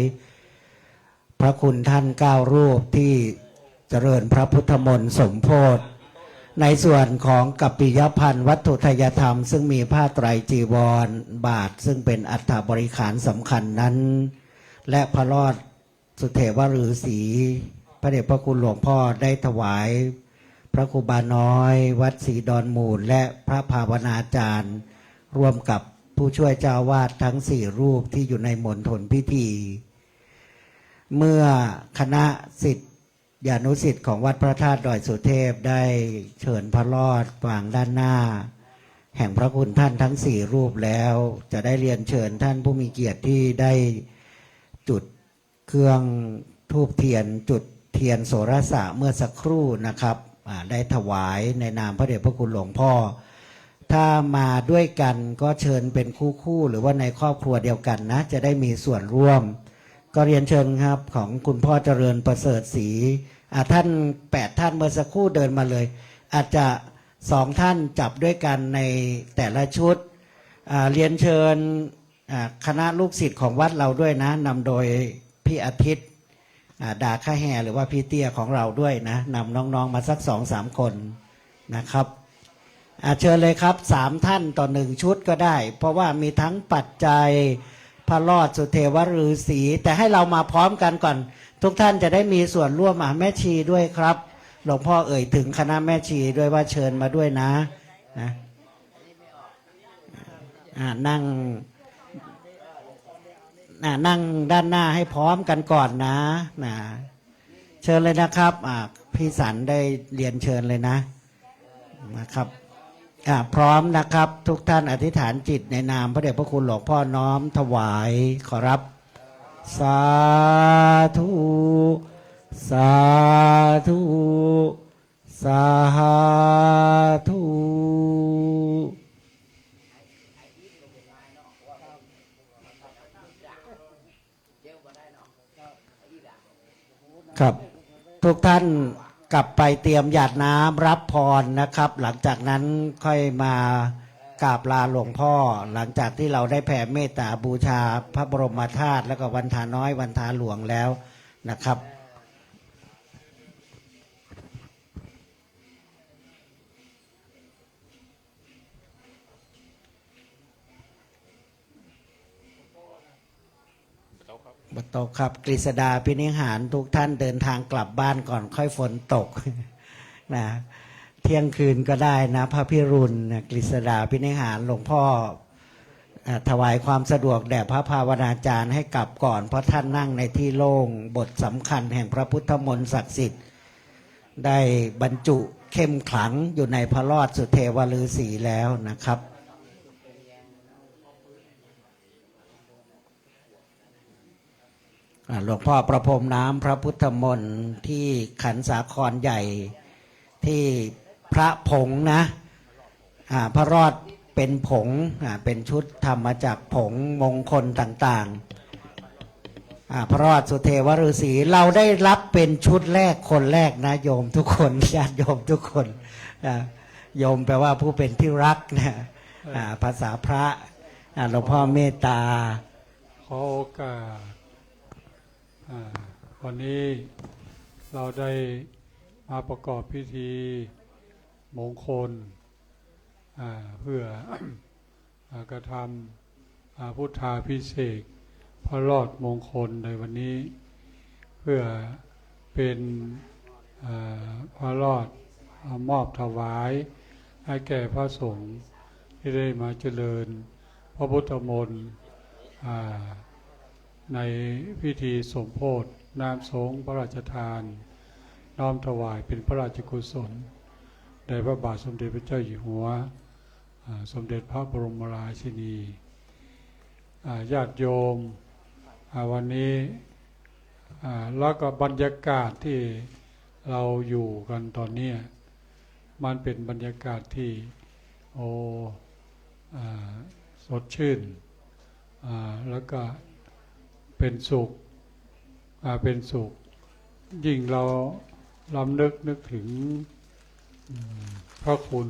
พระคุณท่าน9 รูปที่เจริญพระพุทธมนต์สมโภชในส่วนของกัปปิยพันธ์วัตถุทายธรรม ซึ่งมีผ้าไตรจีวรบาทซึ่งเป็นอัฐบริขารสำคัญนั้น และพระรอดสุเทวฤาษีพระเดชพระคุณหลวงพ่อได้ถวายพระครูบาน้อยวัดศรีดอนมูลและพระภาวนาจารย์ร่วมกับผู้ช่วยเจ้าวาดทั้ง4 รูปที่อยู่ในมณฑลพิธี เมื่อคณะศิษยานุศิษย์ของวัดพระธาตุดอยสุเทพได้เชิญพระรอดวางด้านหน้า แห่งพระคุณท่านทั้ง4 รูปแล้วจะได้เรียนเชิญท่านผู้มีเกียรติที่ได้จุดเครื่องธูปเทียนจุดเทียนโสรสะเมื่อสักครู่นะครับได้ถวายในนามพระเดชพระคุณหลวงพ่อถ้ามาด้วยกันก็เชิญเป็นคู่หรือว่าในครอบครัวเดียวกันนะจะได้มีส่วนร่วมก็เรียนเชิญครับของคุณพ่อเจริญประเสริฐศรีท่าน8 ท่านเมื่อสักครู่เดินมาเลยอาจจะ2 ท่านจับด้วยกันในแต่ละชุดเรียนเชิญคณะลูกศิษย์ของวัดเราด้วยนะนำโดยพี่อาทิตย์ดาค่าแห่หรือว่าพี่เตี้ยของเราด้วยนะนำน้องๆมาสัก2-3 คนนะครับเชิญเลยครับ3 ท่านต่อ1 ชุดก็ได้เพราะว่ามีทั้งปัจจัยพระรอดสุเทวฤาษีแต่ให้เรามาพร้อมกันก่อนทุกท่านจะได้มีส่วนร่วมแม่ชีด้วยครับหลวงพ่อเอ่ยถึงคณะแม่ชีด้วยว่าเชิญมาด้วยนะนั่งด้านหน้าให้พร้อมกันก่อนนะเชิญเลยนะครับพี่สันได้เรียนเชิญเลยนะครับพร้อมนะครับทุกท่านอธิษฐานจิตในนามพระเดชพระคุณหลวงพ่อน้อมถวายขอรับสาธุสาธุสาธุครับทุกท่านกลับไปเตรียมหยาดน้ำรับพรนะครับหลังจากนั้นค่อยมา กราบลาหลวงพ่อหลังจากที่เราได้แผ่เมตตาบูชาพระบรมธาตุแล้วก็วันทาน้อยวันทาหลวงแล้วนะครับบัตโตครับกฤษดาพินิหารทุกท่านเดินทางกลับบ้านก่อนค่อยฝนตก นะเที่ยงคืนก็ได้นะพระพิรุณนะกฤษดาพินิหารหลวงพ่อถวายความสะดวกแด่พระภาวนาจารย์ให้กลับก่อนเพราะท่านนั่งในที่โล่งบทสำคัญแห่งพระพุทธมนต์ศักดิ์สิทธิ์ได้บรรจุเข้มขลังอยู่ในพระรอดสุเทวฤาษีแล้วนะครับหลวงพ่อประพรมน้ำพระพุทธมนต์ที่ขันสาครใหญ่ที่พระผงนะพระรอดเป็นผงเป็นชุดทำมาจากผงมงคลต่างๆพระรอดสุเทวฤาษีเราได้รับเป็นชุดแรกคนแรกนะโยมทุกคนญาติโยมทุกคนโยมแปลว่าผู้เป็นที่รักนะภาษาพระหลวงพ่อเมตตาขอโอกาสวันนี้เราได้มาประกอบพิธีมงคลเพื่อกระทำพุทธาภิเษกพระรอดมงคลในวันนี้เพื่อเป็นพระรอดมอบถวายให้แก่พระสงฆ์ที่ได้มาเจริญพระพุทธมนต์ในพิธีสมโภชน้ำสงฆ์พระราชทานน้อมถวายเป็นพระราชกุศลแด่พระบาทสมเด็จพระเจ้าอยู่หัวสมเด็จพระบรมราชินีญาติโยมวันนี้แล้วก็บรรยากาศที่เราอยู่กันตอนนี้มันเป็นบรรยากาศที่สดชื่นแล้วก็เป็นสุขยิ่งเราลำนึกถึงพระคุณ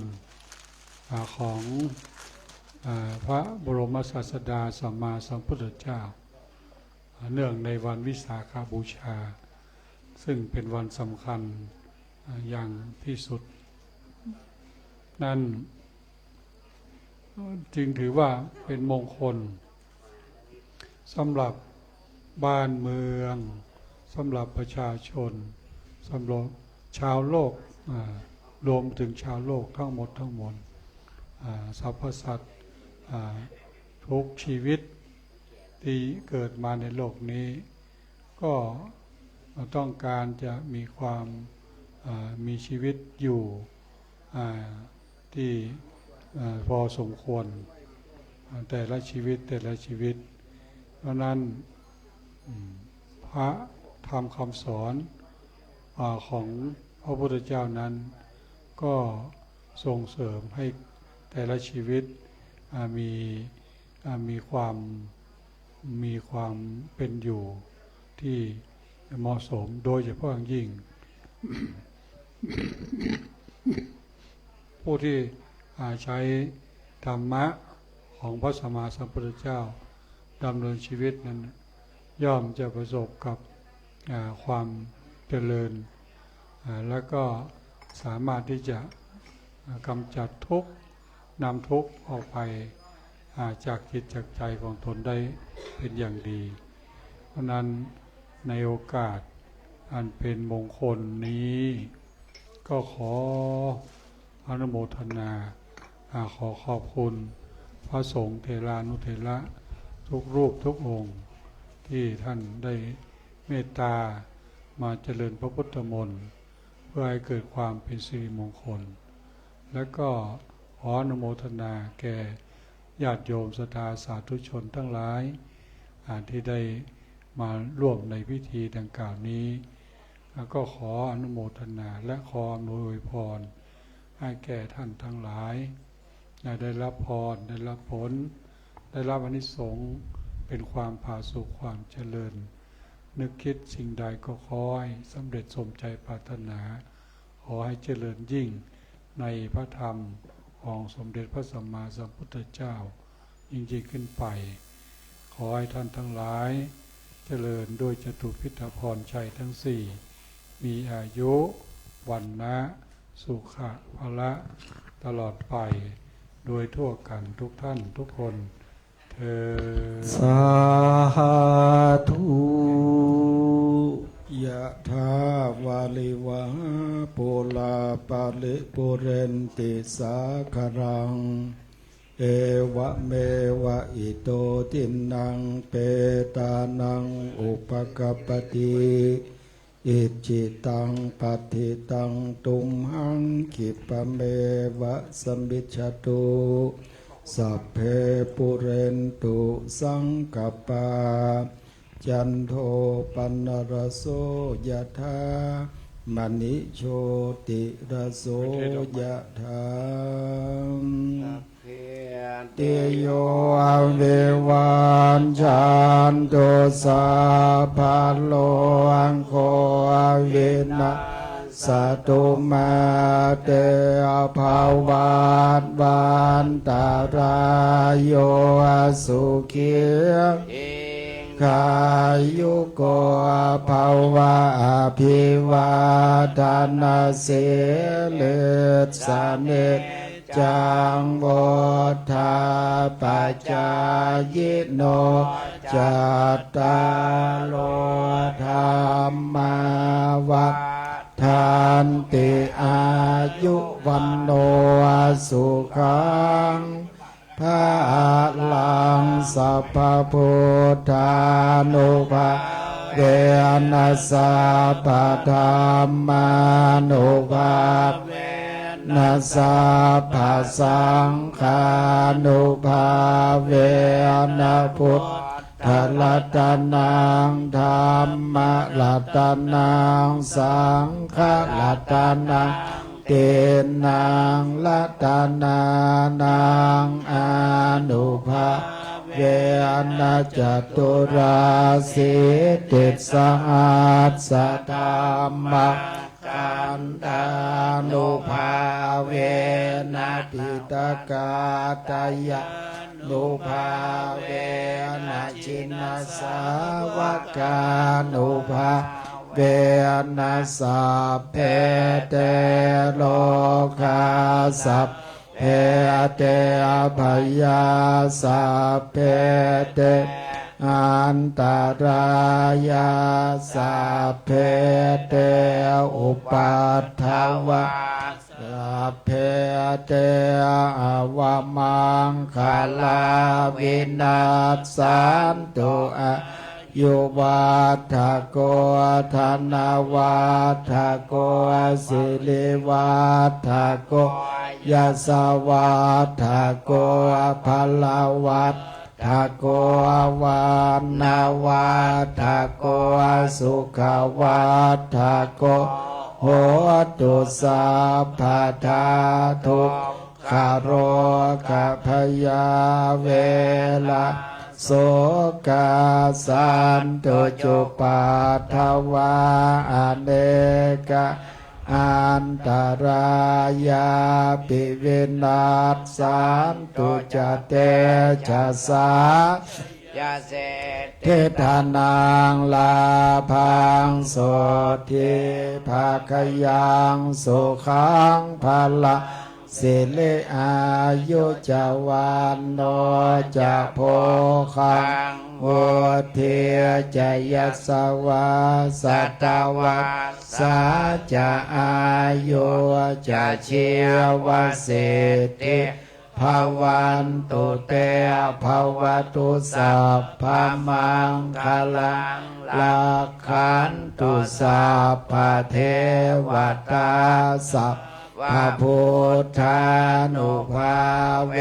ของพระบรมศาสดาสัมมาสัมพุทธเจ้าเนื่องในวันวิสาขบูชาซึ่งเป็นวันสำคัญอย่างที่สุดนั่นจึงถือว่าเป็นมงคลสำหรับบ้านเมืองสำหรับประชาชนสำหรับชาวโลกรวมถึงชาวโลกทั้งหมดสรรพสัตว์ทุกชีวิตที่เกิดมาในโลกนี้ก็ต้องการจะมีความมีชีวิตอยู่ที่พอสมควรแต่ละชีวิตเพราะนั้นพระธรรมคำสอนของพระพุทธเจ้านั้นก็ส่งเสริมให้แต่ละชีวิตมีความเป็นอยู่ที่เหมาะสมโดยเฉพาะอย่างยิ่ง ผู้ที่ใช้ธรรมะของพระสัมมาสัมพุทธเจ้าดำเนินชีวิตนั้นย่อมจะประสบกับความเจริญแล้วก็สามารถที่จะกำจัดทุกข์นำทุกข์ออกไปจากจิตจากใจของตนได้เป็นอย่างดีเพราะนั้นในโอกาสอันเป็นมงคลนี้ก็ขออนุโมทนาขอขอบคุณพระสงฆ์เถรานุเถระทุกรูปทุกองค์ที่ท่านได้เมตตามาเจริญพระพุทธมนต์เพื่อให้เกิดความเป็นสิริมงคลและก็ขออนุโมทนาแก่ญาติโยมศรัทธาสาธุชนทั้งหลายที่ได้มาร่วมในพิธีดังกล่าวนี้แล้วก็ขออนุโมทนาและขออำนวยพรให้แก่ท่านทั้งหลายได้รับพรได้รับผลได้รับอานิสงส์เป็นความผาสุกความเจริญนึกคิดสิ่งใดก็ขอให้สำเร็จสมใจปรารถนาขอให้เจริญยิ่งในพระธรรม ของสมเด็จพระสัมมาสัมพุทธเจ้ายิ่งยิ่งขึ้นไปขอให้ท่านทั้งหลายเจริญด้วยจตุพิธพรชัยทั้งสี่มีอายุวันนะสุขะพละตลอดไปโดยทั่วกันทุกท่านทุกคนเธอ สาธุ ยะถาวาลิวะปุลาปาลิปุเรนติสาคารังเอวะเมวะอิโตทินังเปตานังอุปกปปติอิจิตังปฏิตังตุมหังคิปะเมวะสมิจฉตุสัพเพปุเรนตุสังกปาจันโทปนรโสยถามณิโชติรโสยถาเตโยเววันจันโตสาภาโลอังโคเวนะสตุมาเตอภาวันวันตารายโยสุขีขายุโกภาวะอภิวาทนาเสเลสเนจังโวธาปัจจายโนจัตตาโลธรรมาวัฏทานติอายุวันโนสุขังพระลังสัพพุทธานุภาเวนัสสะปะธรรมานุภาเวนัสสะภะสังฆานุภาเวนะพุทธรัตนังธรรมรัตนังสังฆรัตนังเตนังรัตนานังอานุภาเวนะจตุราสิติสหัสสะธรรมกันตานุภาเวนะปิตกาตายะนุภาเวนะชินสาวกานุภาเวนัสสัพเพเตโลกาสัพเพเตอภยาสัพเพเตอันตรายาสัพเพเตอุปัฏฐวะสัพเพเตอวมังคลาวินาศสันตุโยวัฏโกธนวัฏโกสิริวัฏโกยะสวัฏโกภลวัฏโกวันนาวัฏโกสุขวัฏโกโหตุสัพพทาทุกขโรคพยาเวลาโสกาสันตุจุปัฏฐวาอเนกะอันตรายาปิวินาศสันตุจเตชะสายาเสเทธานังลาพังโสทิภาคยังสุขังภละสิริอายุจวันโนจะโพคังโวเทจยสวาสัตวะสาจะอายุจะเชียวสิทธิภาวันตุเตภาวตุสัพพมังคลังลักขันตุสัพพเทวตาสัพพระพุทธานุภาเว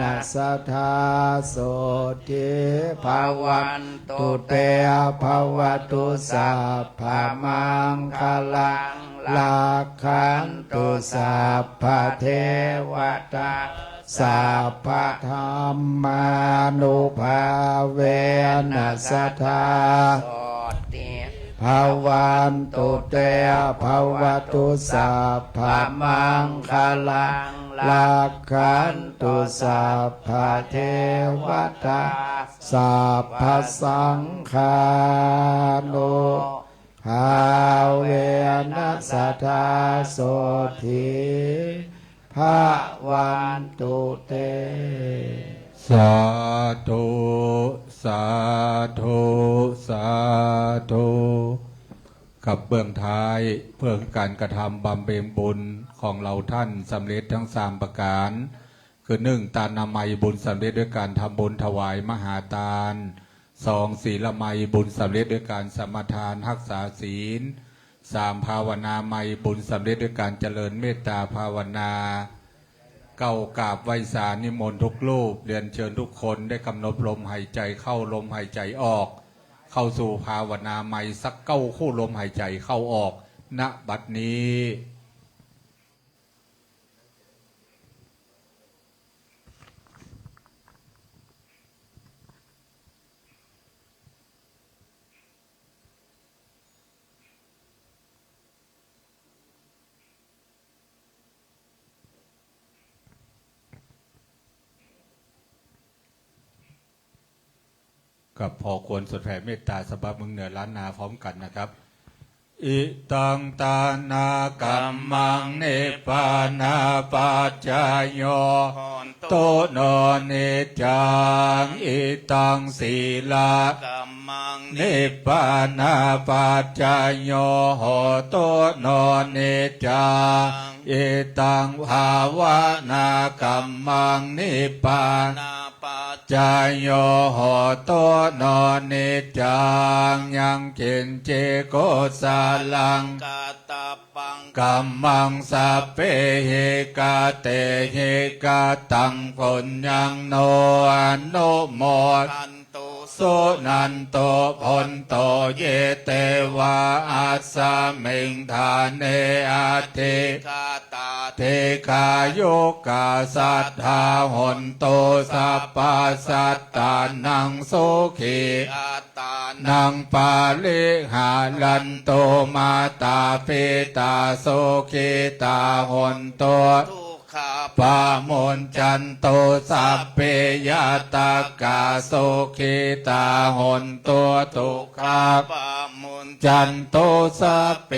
นัสธาโสทิภาวันตุเตภาวตุสัพพมังคลังลักขันตุสัพพเทวตาสัพพธรรมานุภาเวนัสธาภาวันตุเตภาวตุสัพพมังคลังล ลักขันตุสัพพะเทวตาสัพพสังฆานุภาเวนัสสะทาโสธีภาวันตุเต สาธุสาธุสาธุกับเบื้องท้ายเพื่อการกระทำบำเพ็ญบุญของเราท่านสำเร็จทั้งสามประการคือหนึ่งตานามัยบุญสำเร็จด้วยการทำบุญถวายมหาทานสองศีลไมยบุญสำเร็จด้วยการสมทานรักษาศีลสามภาวนาไมยบุญสำเร็จด้วยการเจริญเมตตาภาวนาเก้ากราบไหว้สานิมนต์ทุกรูปเรียนเชิญทุกคนได้กำหนดลมหายใจเข้าลมหายใจออกเข้าสู่ภาวนาใหม่สักเก้าคู่ลมหายใจเข้าออกณบัดนี้กับพอควรสดแผ่เมตตาสบายมึงเหนือล้านนาพร้อมกันนะครับอิตังตานากัมมังเนปานาปัจจายโยโตโนเนจังอิตังศีลากัมมังเนปานาปัจจายโยโหโตโนเนจังอิตังภาวนากัมมังเนปานาจายโยโหโตโนเนจังยังเข็นเจโกสาลังกาตาปังกัมมังสัพเพเหกาเตเหกาตังผลยังโนอนุโมทันตุสุนันโตพลโตเยเตวะอัสสะเมิงทานเนอาเทกาตาเทกาโยกาสัทธาหนโตสัพพสัตตานังโสขีอัตตานังปาลิหาลันโตมาตาเปตาโสขีตาหนโตปามนจันโตสัพเพยตากาโสขีตาหนตัวตุขาปามนจันโตสัพเพ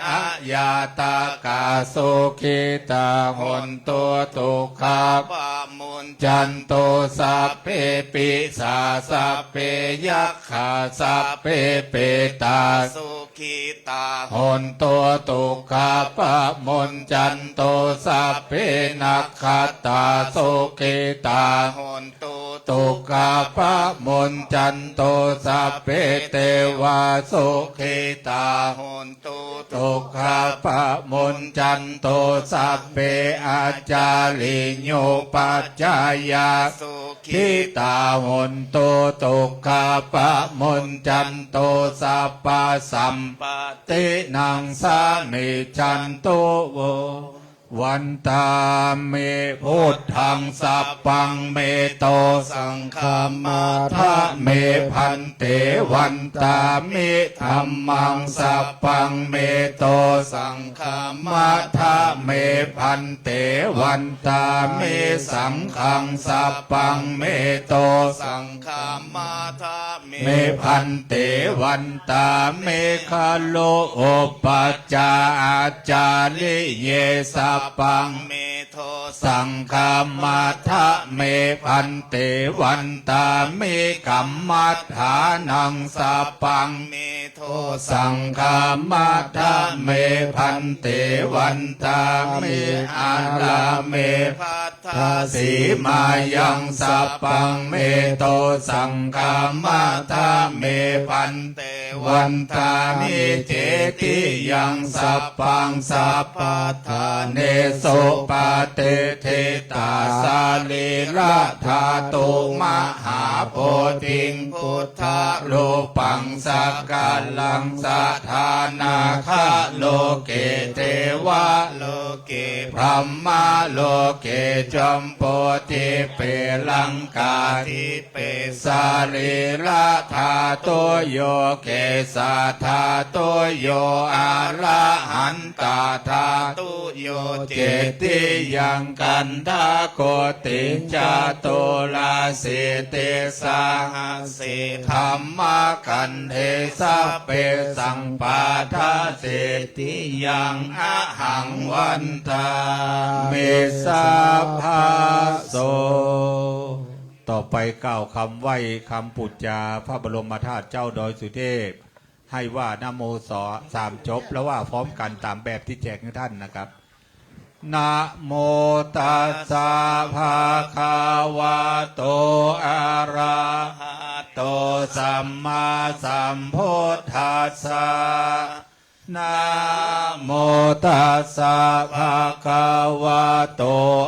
อะยาตากาโสขีตาหนตัวตุขาปามนจันโตสัพเพปิสาสัพเพยัคขาสัพเพเปตาโสขีตาหนตัวตุขาปามนจันโตสัพเพนักขัตตาโสเกตาหนตุตุกาปะมนจันโตสัพเพเทวาโสเกตาหนตุตุกาปะมนจันโตสัพเพอาจาลิโยปัจจายาสุขิตาหนตุตุกาปะมนจันโตสัพพสัมปตินังสามิจันโตโววันตาเมพุทธังสัพพังเมโตสังฆมาทะเมพันเตวันตาเมธัมมังสัพพังเมโตสังฆมาทะเมพันเตวันตาเมสังฆังสัพพังเมโตสังฆมาทะเมพันเตวันตาเมคาโลโอปัจจาอาจาลิเยสัพปังเมโทสังฆามาทะเมพันเตวันตาเมกัมมัฏฐานังสัพปังเมโทสังฆามาทะเมพันเตวันตาเมอาลาเมพัทธสีมายังสัพปังเมโตสังฆามาทะเมพันเตวันตานิเจติยังสัพพังสัพพทาเนโสปาเตเทตาสาลีละธาตุมหาโพธิงพุทธะโลปังสักกาลังสัทธานาคาโลเกเทวะโลเกพรหมโลเกจัมโพธิเปลังกาทิเปสาลีละธาตุโยเกสัทธา ตุโยอะระหันตาธาตุโยเจติยังกันทาโกติจาตุลาสิติสาหสิธรรมกันเทสะเปสังปาทาเสติยังอะหังวันตาเมสาภาโสต่อไปกล่าวคำไหว้คำปุจจาพระบรมธาตุเจ้าดอยสุเทพให้ว่านะโมสามจบแล้วว่าพร้อมกันตามแบบที่แจกให้ท่านนะครับนะโมตัสสะภะคะวะโตอะระหะโตสัมมาสัมพุทธัสสะนะโมตัสสะภะคะวะโต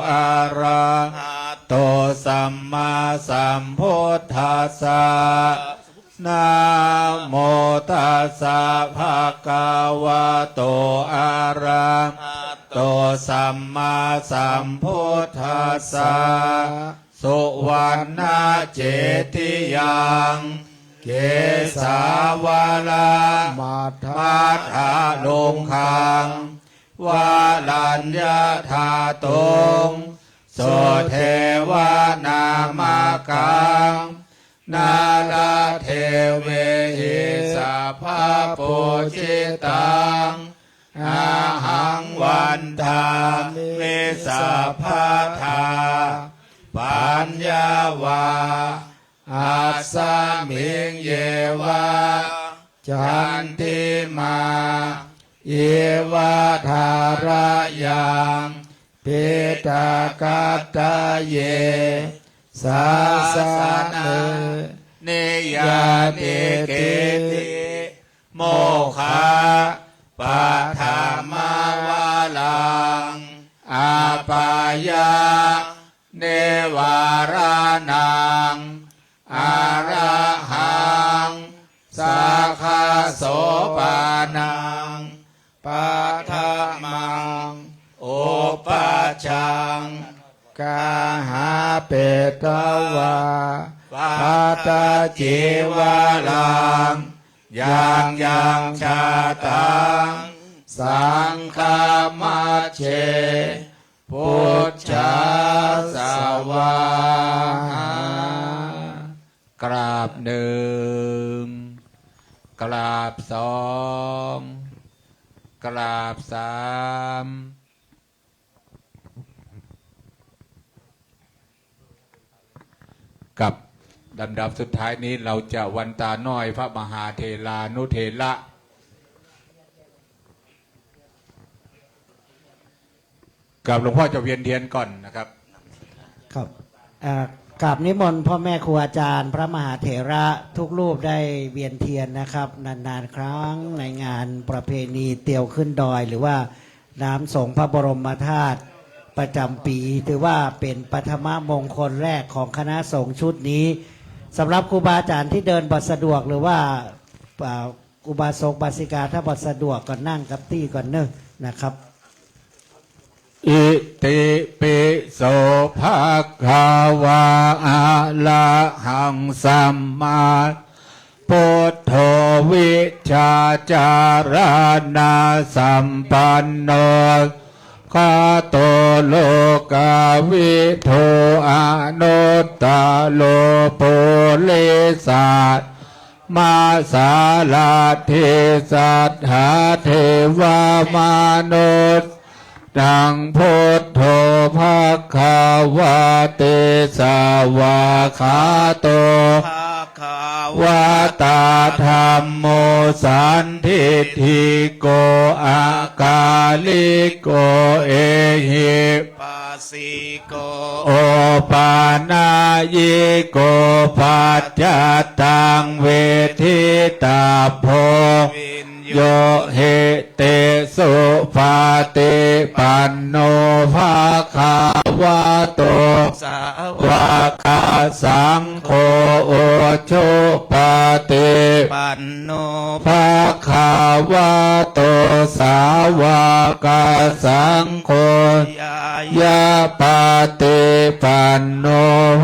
อะระหะโตสัมมาสัมพุทธัสสะนะโมตัสสะภะคะวะโตอะระหะโตสัมมาสัมพุทธัสสะสุวรรณเจติยังเกสาวลามาทา มาทาลงคังวาลัญญาธาตงโสเทวานามกังนาลาเทเวหิสัพพะปุจิตังอาหังวันทามิสัพพะทาปัญญาวาอัสสมิงเยวาจันติมาเยวาธารยังปิตากัตตะเยสาสนะเนยานิเกติโมฆะปะธรรมวาลังอาปายาเนวารานังอาระหังสาคาโสปานังปัทมังโอปัจจังกาหาเปตวาปัตจิวาลังยังชาตังสังฆมัชเชพุทธสวากราบหนึ่งกราบสองกราบสามกับลำดับสุดท้ายนี้เราจะวันตาน้อยพระมหาเถรานุเถระกับหลวงพ่อจะเวียนเทียนก่อนนะครับครับกราบนิมนต์พ่อแม่ครูอาจารย์พระมหาเถระทุกรูปได้เวียนเทียนนะครับนานๆครั้งในงานประเพณีเตียวขึ้นดอย หรือว่าน้ำสงพระบรมธาตุประจำปีถือว่าเป็นปฐมมงคลแรกของคณะสงฆ์ชุดนี้สำหรับครูบาอาจารย์ที่เดินบัดสะดวกหรือว่าอุบาสกบาสิกาถ้าบัดสะดวกก็นั่งกับที่ก่อนเนอะนะครับอิติปิโสภะคะวะอะระหังสัมมาพุทโธวิชาจารณะสัมปันโนคาโตโลกาวิโทอนุตตาโลโพเลสัตมาสาลาเทสัตหาเทวามนุษย์ดังพุทโธภะคะวะเตสาวาขาโตวาตาธรรมโมสันทิฏฐิโกอากาลิโกเอหิปัสสิโกโอปานายิโกปัจจตังเวทิตาโพโยเหเตสุปาติปันโนภะคะวะโตสาวกสังโฆโอโชปาติปันโนภะคะวะโตสาวกสังโฆยะปาติปันโน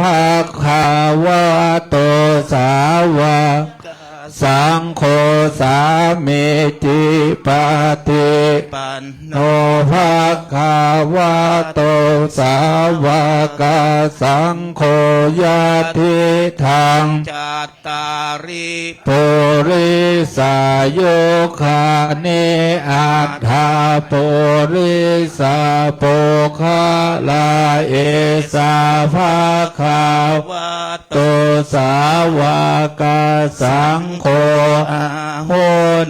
ภะคะวะโตสาวก สังโฆสามิจิปฏิ ปันโน โนภะคะวะโตสาวกสังโฆยะทิทัง จัตตาริ ปุริสายโยคาเนอัฏฐาปุริสาปุคลาเอสาภาคา วัต โตสาวกสังโฆ อา โห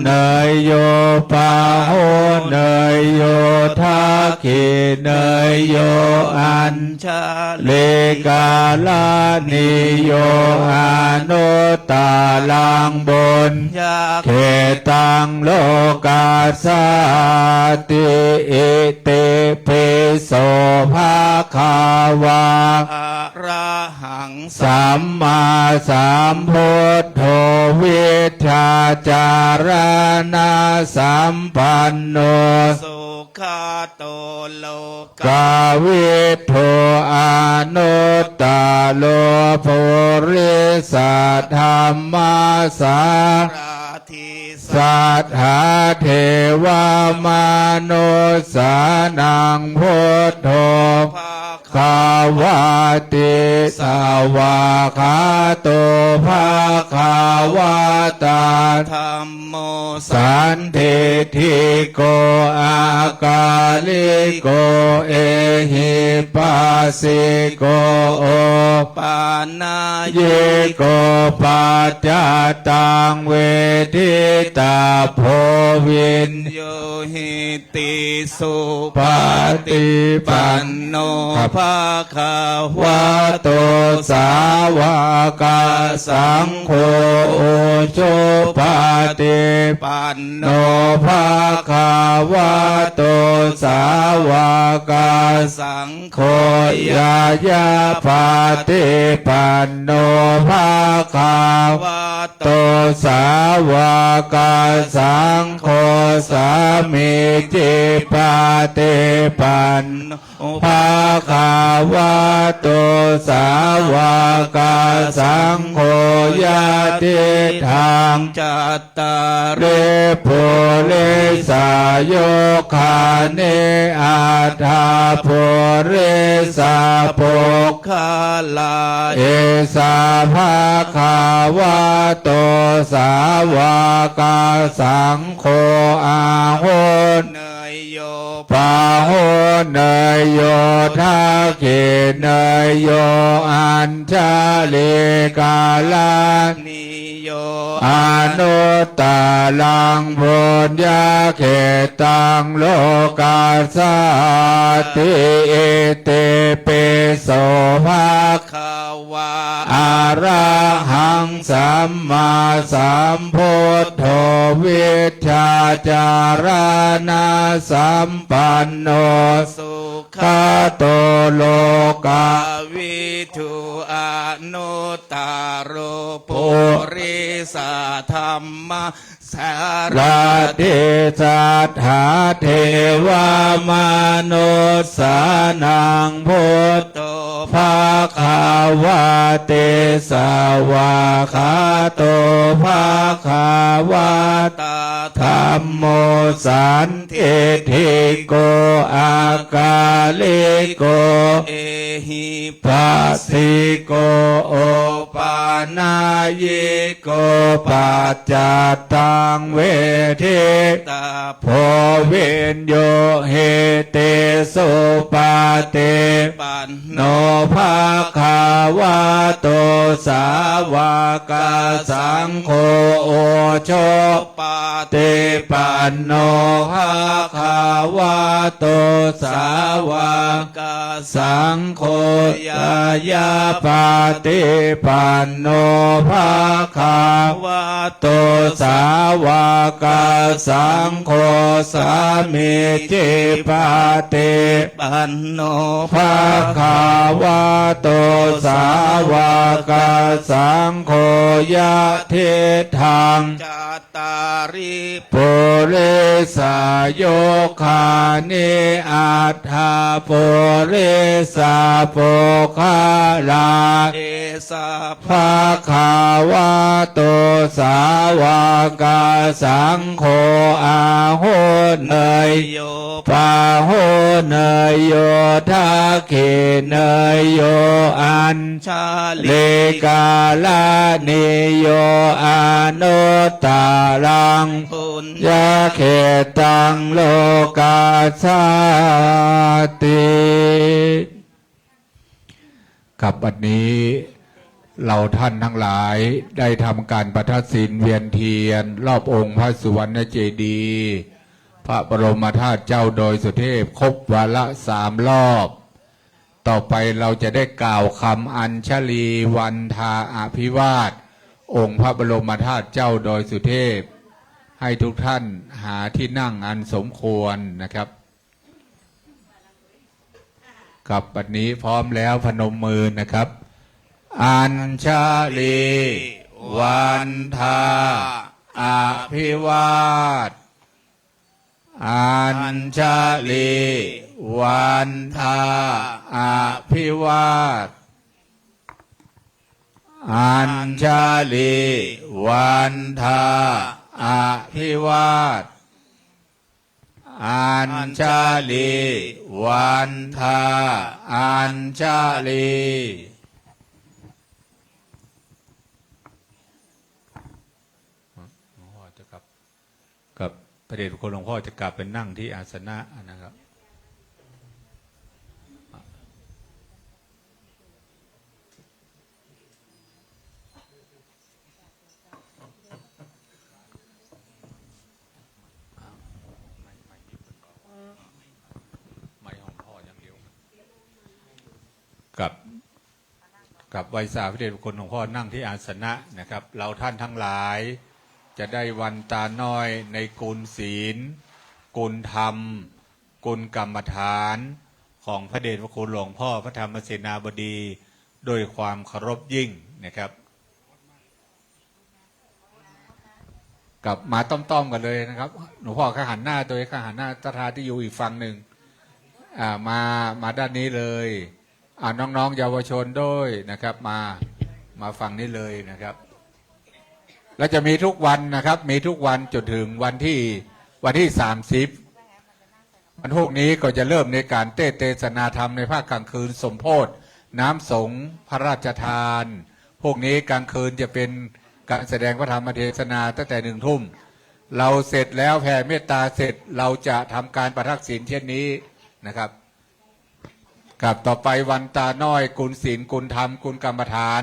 เนยโยปาโหเนยโยทาคิเนยโยอัญ ชา เลกาลานิโยอานุตาลังบน ยา เขตังโลกาสาติอิติปิโสภาคาวา อะระหังสั สัมมาสัมพุทโธวิชาจารณะสัมปันโน สุขาโตโล กาวิโทอานุตตาโลภริสัทธรรมาสา ราธิ สัทธาเทวามนุสานังพุทโธ ภา ภาวะติสาวาคาโตภาคาวะตา ธรรมโม สันติทิโกอากาลิโกเอหิปัสสิโกโอ ปานา เยโกปัจจตังเวทิตาโพวิน โยหิติสุ ปฏิปั ปั น นโน ครับ ภาคาวะ วะโตสาวกสังโฆโอโชปาติ ปันโน โนภาคาวะโตสาวก สังโฆ โคยายาปาติปันโนภาคาวะ วะโต โตสาวกสังโฆสามิจิปาติปันโน ภาคาวะโตสาวกสังโฆยะติทัง จัตตา เร ริ ปุเรสายโยคาเนอาทาปุเรสาปุก คาลา เอสาภาคาวะโตสาวกสังโฆอาโหน เนยโย ปาโหเนยโยทาเกเนยโยอัญชาเลกาลา นิโย อนุตตาลังบุญญาเขตังโลกาสาติเอเตเปโสภา คาวา อาระหังสัมมาสัมพุทโธวิชชาจารณะสัมปันโน สุ คาโตโลกา วิทุอนุตตาโรปุริสาธรรมสา ลาเทสัทธาเทวามนุสานังพุท โต ภาคาวะเตสาวาคาโตภาคาวะ ตา ธรรมโมสันติทิโกอากาลิโก เอหิ ปัสสิโกโอปานายิโกปัจจตังเวทิ ตา โพเวนโยเฮเตสุปาเต ปัน โนภาคาวะโตสาวกสังโฆโอโช ปา เตปันโนภาคาวะโตสาวก กา สังโฆยายาปาติปันโนภาคาวะ วะ โตสาวกสังโฆสามิจิปาติ ปันโน ภาคาว วะโตสาวกสังโฆยะเทธัง จัตตาริ ปุริสโยคานิอัฏฐาปุริสโภคาลา เอสะ ภาคาวะโตสาวกสังโฆอาโหเนย โย ปาโหเนยโยทาเขเนยโยอัญ ชา เล ลิ กาลานิโยอนุตตารัง ปุญ ยะเขตังโลกาสาติกับวันนี้เราท่านทั้งหลายได้ทำการประทัดศีลเวียนเทียน รอบองค์พระสุวรรณเจดีย์พระบรมธาตุเจ้าโดยสุเทพครบวาระ3 รอบ ต่อไปเราจะได้กล่าวคำอัญชลีวันทาอภิวาทองค์พระบรมธาตุเจ้าโดยสุเทพ ให้ทุกท่านหาที่นั่งอันสมควรนะครับกับบัดนี้พร้อมแล้วพนมมือนะครับ อัญชลีวันทาอภิวาทอัญชลีวันทาอภิวาทอัญชลีวันทาอภิวาทอัญชลีวันทาอัญชลีหลวงพ่อจะกลับกับพระเดชพระคุณหลวงพ่อจะกลับเป็นนั่งที่อาสนะนะครับกับไวยสาพระเดชพระคุณหลวงพ่อนั่งที่อาสนะนะครับ เราท่านทั้งหลายจะได้วันตาน้อยในกุลศีลกุลธรรมกุลกรรมฐานของพระเดชพระคุณหลวงพ่อพระธรรมเสนาบดีโดยความเคารพยิ่งนะครับกับมาต้อมๆกันเลยนะครับหลวงพ่อข้าหันหน้าตัวเองข้าหันหน้าตถาที่อยู่อีกฝั่งหนึ่งมาด้านนี้เลยน้องๆเยาวชนด้วยนะครับมาฟังนี้เลยนะครับแล้วจะมีทุกวันนะครับมีทุกวันจนถึงวันที่30วันพวกนี้ก็จะเริ่มในการเทศนาธรรมในภาคกลางคืนสมโภชน้ำสงฆ์พระราชทานพวกนี้กลางคืนจะเป็นการแสดงพระธรรมเทศนาตั้งแต่1 ทุ่มเราเสร็จแล้วแผ่เมตตาเสร็จเราจะทำการประทักษิณเช่นนี้นะครับกับต่อไปวันตาน้อยกุลศีลกุลธรรมกุลกรรมฐาน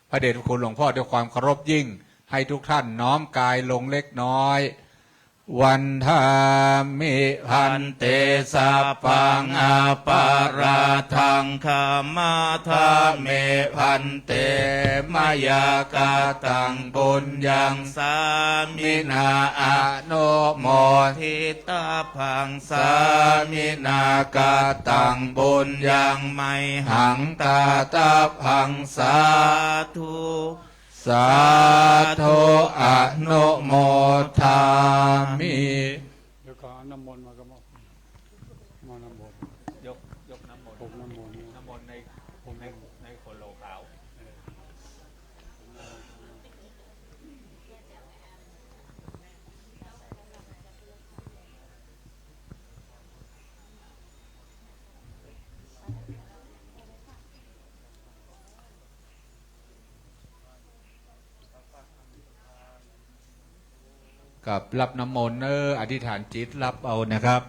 พระเดชพระคุณหลวงพ่อด้วยความเคารพยิ่งให้ทุกท่านน้อมกายลงเล็กน้อยวันธามิพันเตสัพพังอาปาราทังคามาธาเมพันเตมายากาตังปุญญังสามินาอโนโมทิตาพังสามินากาตังปุญญังไมหังตาตาพังสาธุสาธุอนุโมทามิ เดี๋ยวก็น้ำมนต์มาก็มาน้ำมนต์ยกน้ำมนต์ ผมน้ำมนต์ น้ำมนต์ในขวดโหลขาวกับรับน้ำมนต์อธิษฐานจิตรับเอานะครับ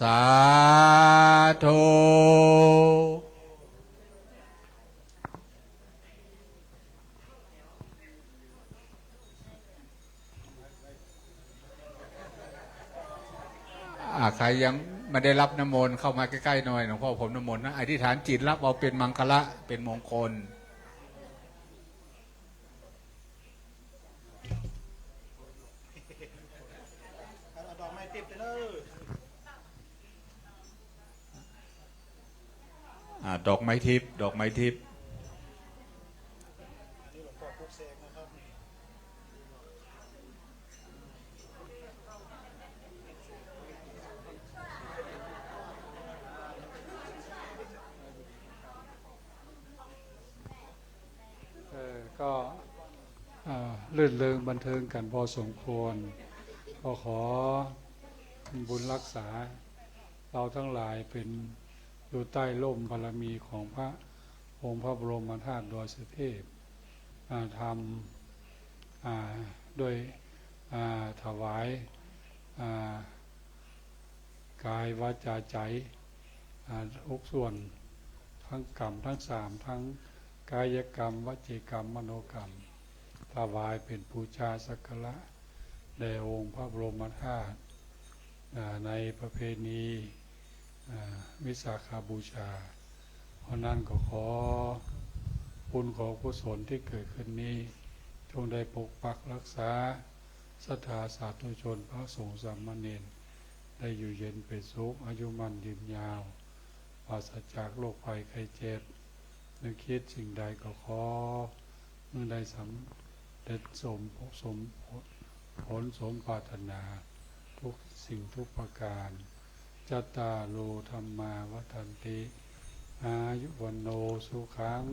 สาธุใครยัง ไม่ได้รับน้ำมนต์เข้ามาใกล้ๆหน่อยหลวงพ่อผมน้ำมนต์นะอธิษฐานจิตรับเอาเป็นมังคละเป็นมงคลดอกไม้ทิพย์ดอกไม้ทิพย์ก็ลื่นเริงบันเทิงกันพอสมควรก็ขอบุญรักษาเราทั้งหลายเป็นอยู่ใต้ร่มบารมีของพระองค์พระบรมธาตุดอยสุเทพทำด้วยถวายกายวาจาใจทุกส่วนทั้งกรรมทั้งสามทั้งกายกรรมวจีกรรมมโนกรรมถวายเป็นบูชาสักการะแด่องค์พระบรมธาตุในประเพณีวิสาขบูชาเพราะนั้นก็ขอบุญขอกุศลที่เกิดขึ้นนี้จงได้ปกปักรักษาศรัทธาสาธุชนพระสงฆ์สามเณรได้อยู่เย็นเป็นสุขอายุมั่นยืนยาวปราศจากโรคภัยไข้เจ็บนึกคิดสิ่งใดก็ขอเมื่อได้สำเร็จสมผลสมปรารถนาทุกสิ่งทุกประการจัตตาโลธรรมาวัฏันติอายุวันโนสุขัง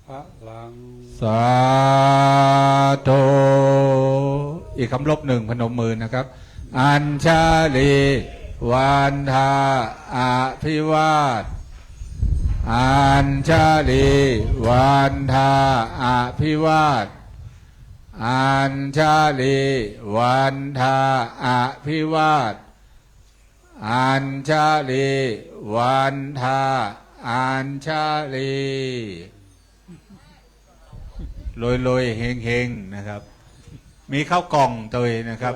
พระลังสาธุอีกคำลบหนึ่งพนมมือนะครับอัญชาลีวันทาอภิวาทอัญชาลีวันทาอภิวาทอัญชาลีวันทาอภิวาทอัญชาลีวันทาอัญชาลีลอยๆเฮงๆนะครับมีข้าวกล่องตัวนะครับ